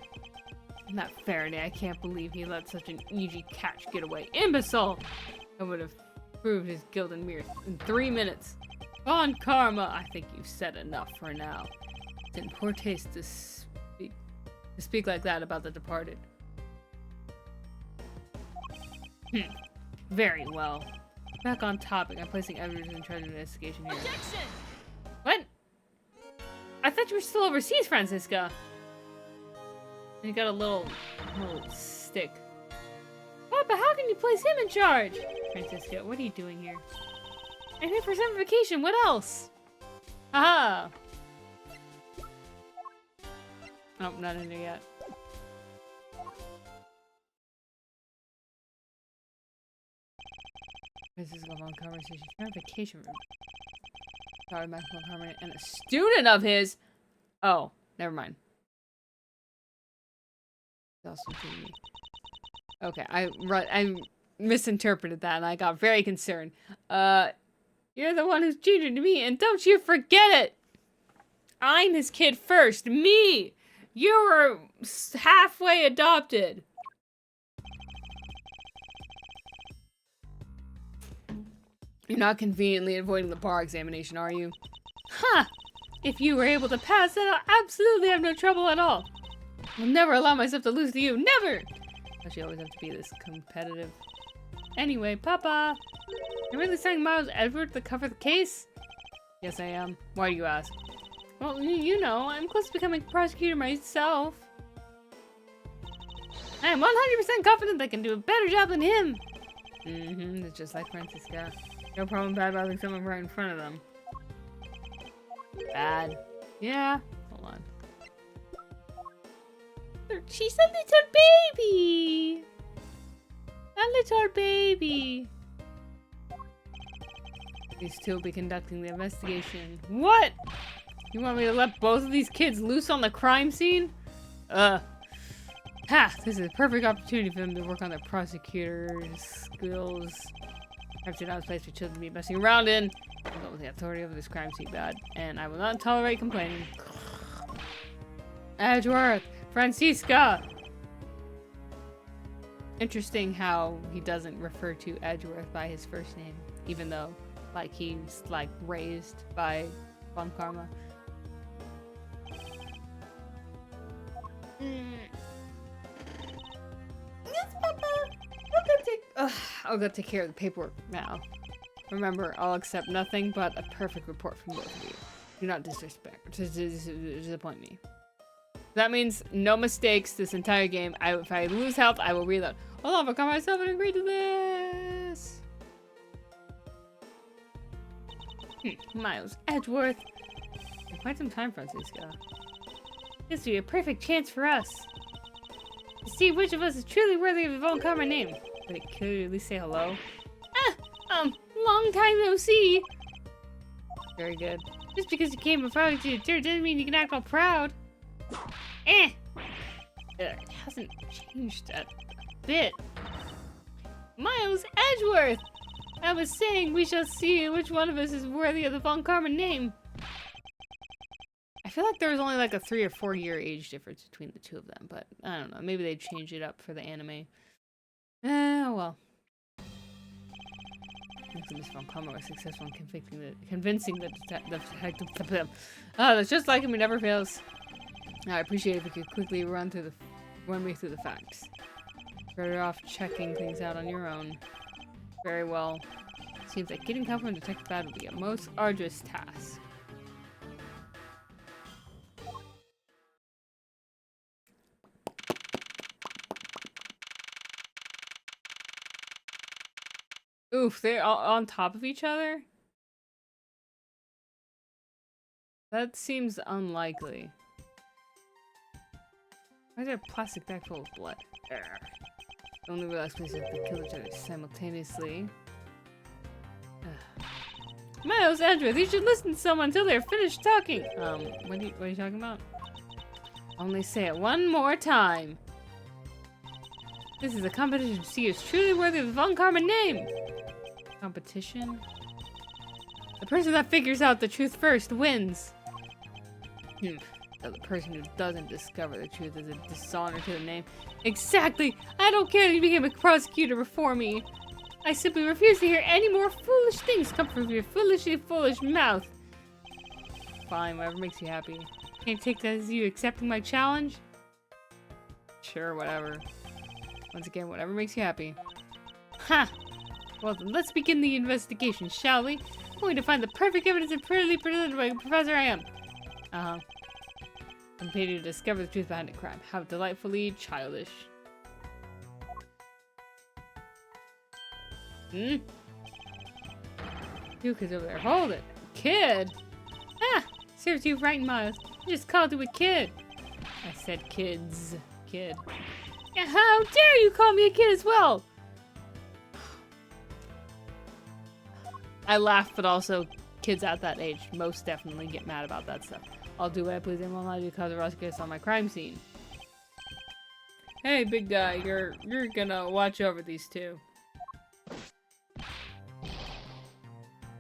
That Faraday, I can't believe he let such an easy catch get away. Imbecile! I would have proved his guilt in mere 3 minutes. Von Karma, I think you've said enough for now. It's in poor taste to speak like that about the departed. Very well. Back on topic, I'm placing evidence in charge of investigation here. Objection! What? I thought you were still overseas, Francisca. And you got a little stick. What? But how can you place him in charge? Francisca, what are you doing here? I'm here for summer vacation. What else? Haha. Oh, not in there yet. Francisca Von Conversation. She's on vacation room. Sorry, Michael Carmen and a student of his. Oh, never mind. Okay, I misinterpreted that and I got very concerned. You're the one who's cheated to me, and don't you forget it! I'm his kid first, me! You were halfway adopted. You're not conveniently avoiding the bar examination, are you? Ha! If you were able to pass, then I'll absolutely have no trouble at all. I'll never allow myself to lose to you, never! Don't you always have to be this competitive? Anyway, Papa! You're really sending Miles Edward to cover the case? Yes, I am. Why do you ask? Well, you know, I'm close to becoming a prosecutor myself. I am 100% confident I can do a better job than him! Mm-hmm, it's just like Francisca. No problem bad about someone right in front of them. Bad. Yeah. Hold on. She's a little baby! A little baby! These two will be conducting the investigation. What? You want me to let both of these kids loose on the crime scene? Ha! This is a perfect opportunity for them to work on their prosecutor's skills. Perhaps you're not a place for children to be messing around in. I'll go with the authority over this crime scene bad, and I will not tolerate complaining. Edgeworth! Francisca! Interesting how he doesn't refer to Edgeworth by his first name, even though, like, he's, like, raised by Von Karma. Yes, Papa! I'll go take care of the paperwork now. Remember, I'll accept nothing but a perfect report from both of you. Do not disappoint me. That means no mistakes this entire game. If I lose health, I will reload. Hold on, I'll calm myself and agree to this. Miles Edgeworth. In quite some time, Francisca. This would be a perfect chance for us to see which of us is truly worthy of the Von Karma name. Would it kill you to at least say hello? Long time no see. Very good. Just because you came before you doesn't mean you can act all proud. It hasn't changed a bit. Miles Edgeworth! I was saying we shall see which one of us is worthy of the Von Karma name. I feel like there was only like a 3 or 4 year age difference between the two of them, but I don't know. Maybe they'd change it up for the anime. Oh well. Miss Von Karma was successful in convincing the detective. That's just like him. He never fails. I appreciate if you could quickly run me through the facts. Better off checking things out on your own. Very well. Seems like getting help from Detective Bad would be a most arduous task. Oof, they're all on top of each other? That seems unlikely. Why is there a plastic bag full of blood? The only real explanation is they kill each other simultaneously. Miles Edgeworth, you should listen to someone until they're finished talking! What are you talking about? Only say it one more time. This is a competition to see who's truly worthy of the Von Karma name! Competition? The person that figures out the truth first wins. So the person who doesn't discover the truth is a dishonor to the name. Exactly! I don't care that you became a prosecutor before me. I simply refuse to hear any more foolish things come from your foolish mouth. Fine, whatever makes you happy. Can't take that as you accepting my challenge? Sure, whatever. Once again, whatever makes you happy. Ha! Well then, let's begin the investigation, shall we? I'm going to find the perfect evidence of prettily presented by Professor I am. I'm paid to discover the truth behind the crime. How delightfully childish. You kids over there. Hold it. Kid? Ah! Serves you right, Miles. You just called you a kid. I said kids. Kid. Yeah, how dare you call me a kid as well? I laugh, but also kids at that age most definitely get mad about that stuff. I'll do what I please and will not do cause ruckus on my crime scene. Hey, big guy, you're gonna watch over these two.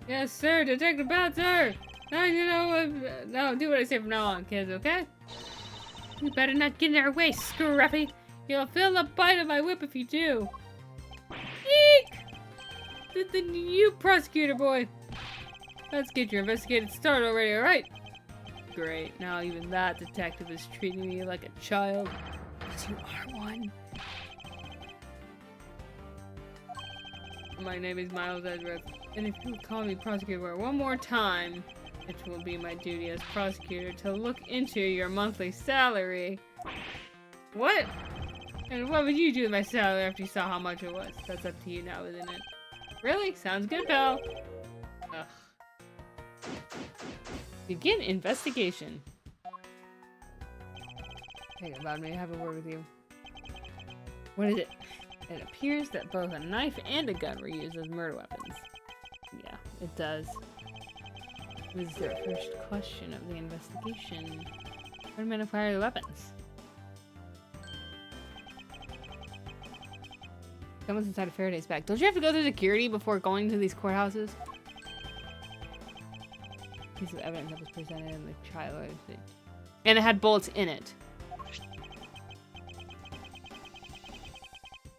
Yes, sir, Detective Bouncer! Now you know what, no, do what I say from now on, kids, okay? You better not get in our way, Scruffy! You'll feel the bite of my whip if you do! Eek! You prosecutor boy! Let's get your investigative started already, alright? Great, now even that detective is treating me like a child. But you are one. My name is Miles Edgeworth, and if you call me prosecutor one more time, it will be my duty as prosecutor to look into your monthly salary. What? And what would you do with my salary after you saw how much it was? That's up to you now, isn't it? Really? Sounds good, pal. Ugh. Begin investigation. Hey, about me, I have a word with you. What is it? It appears that both a knife and a gun were used as murder weapons. Yeah, it does. This is the first question of the investigation. What men acquire the weapons? Someone's inside of Faraday's bag. Don't you have to go through security before going to these courthouses? Piece of evidence that was presented in the trial. And it had bullets in it.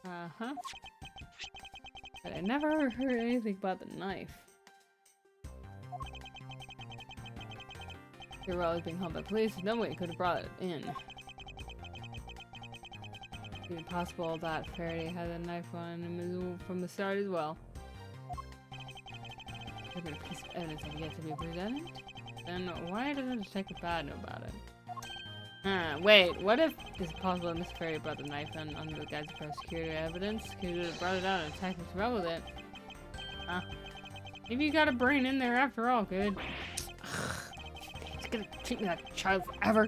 Uh-huh. But I never heard anything about the knife. They were always being held by police. No way could have brought it in. It's even possible that Faraday had a knife on him from the start as well. There's been a piece of evidence that yet to be presented? Then why doesn't Detective Bad know about it? Wait, what if it's possible that Mr. Faraday brought the knife in under the guise of prosecutor evidence? He would have brought it out and attacked Mr. Bell with it. Maybe you got a brain in there after all, kid. He's gonna treat me like a child forever.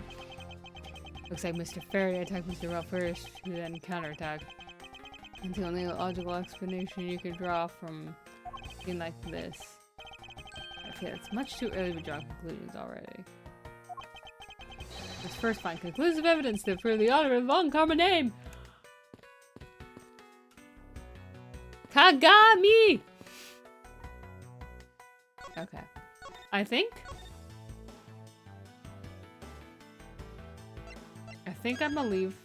Looks like Mr. Faraday attacked Mr. Bell first, who then counterattacked. It's the only logical explanation you could draw from something like this. I feel it's much too early to draw conclusions already. Let's first find conclusive evidence to prove the honor of Von Karma name! Kagami! Okay. I think I'm gonna leave.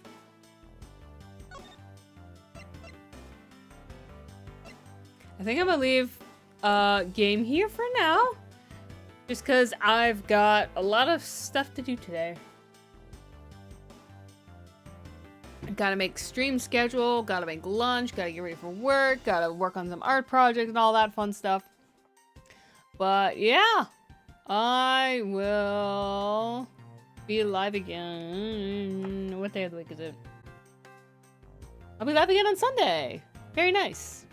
I think I'm gonna leave game here for now. Just because I've got a lot of stuff to do today. Gotta make stream schedule, gotta make lunch, gotta get ready for work, gotta work on some art projects and all that fun stuff. But yeah, I will be live again. What day of the week is it? I'll be live again on Sunday. Very nice.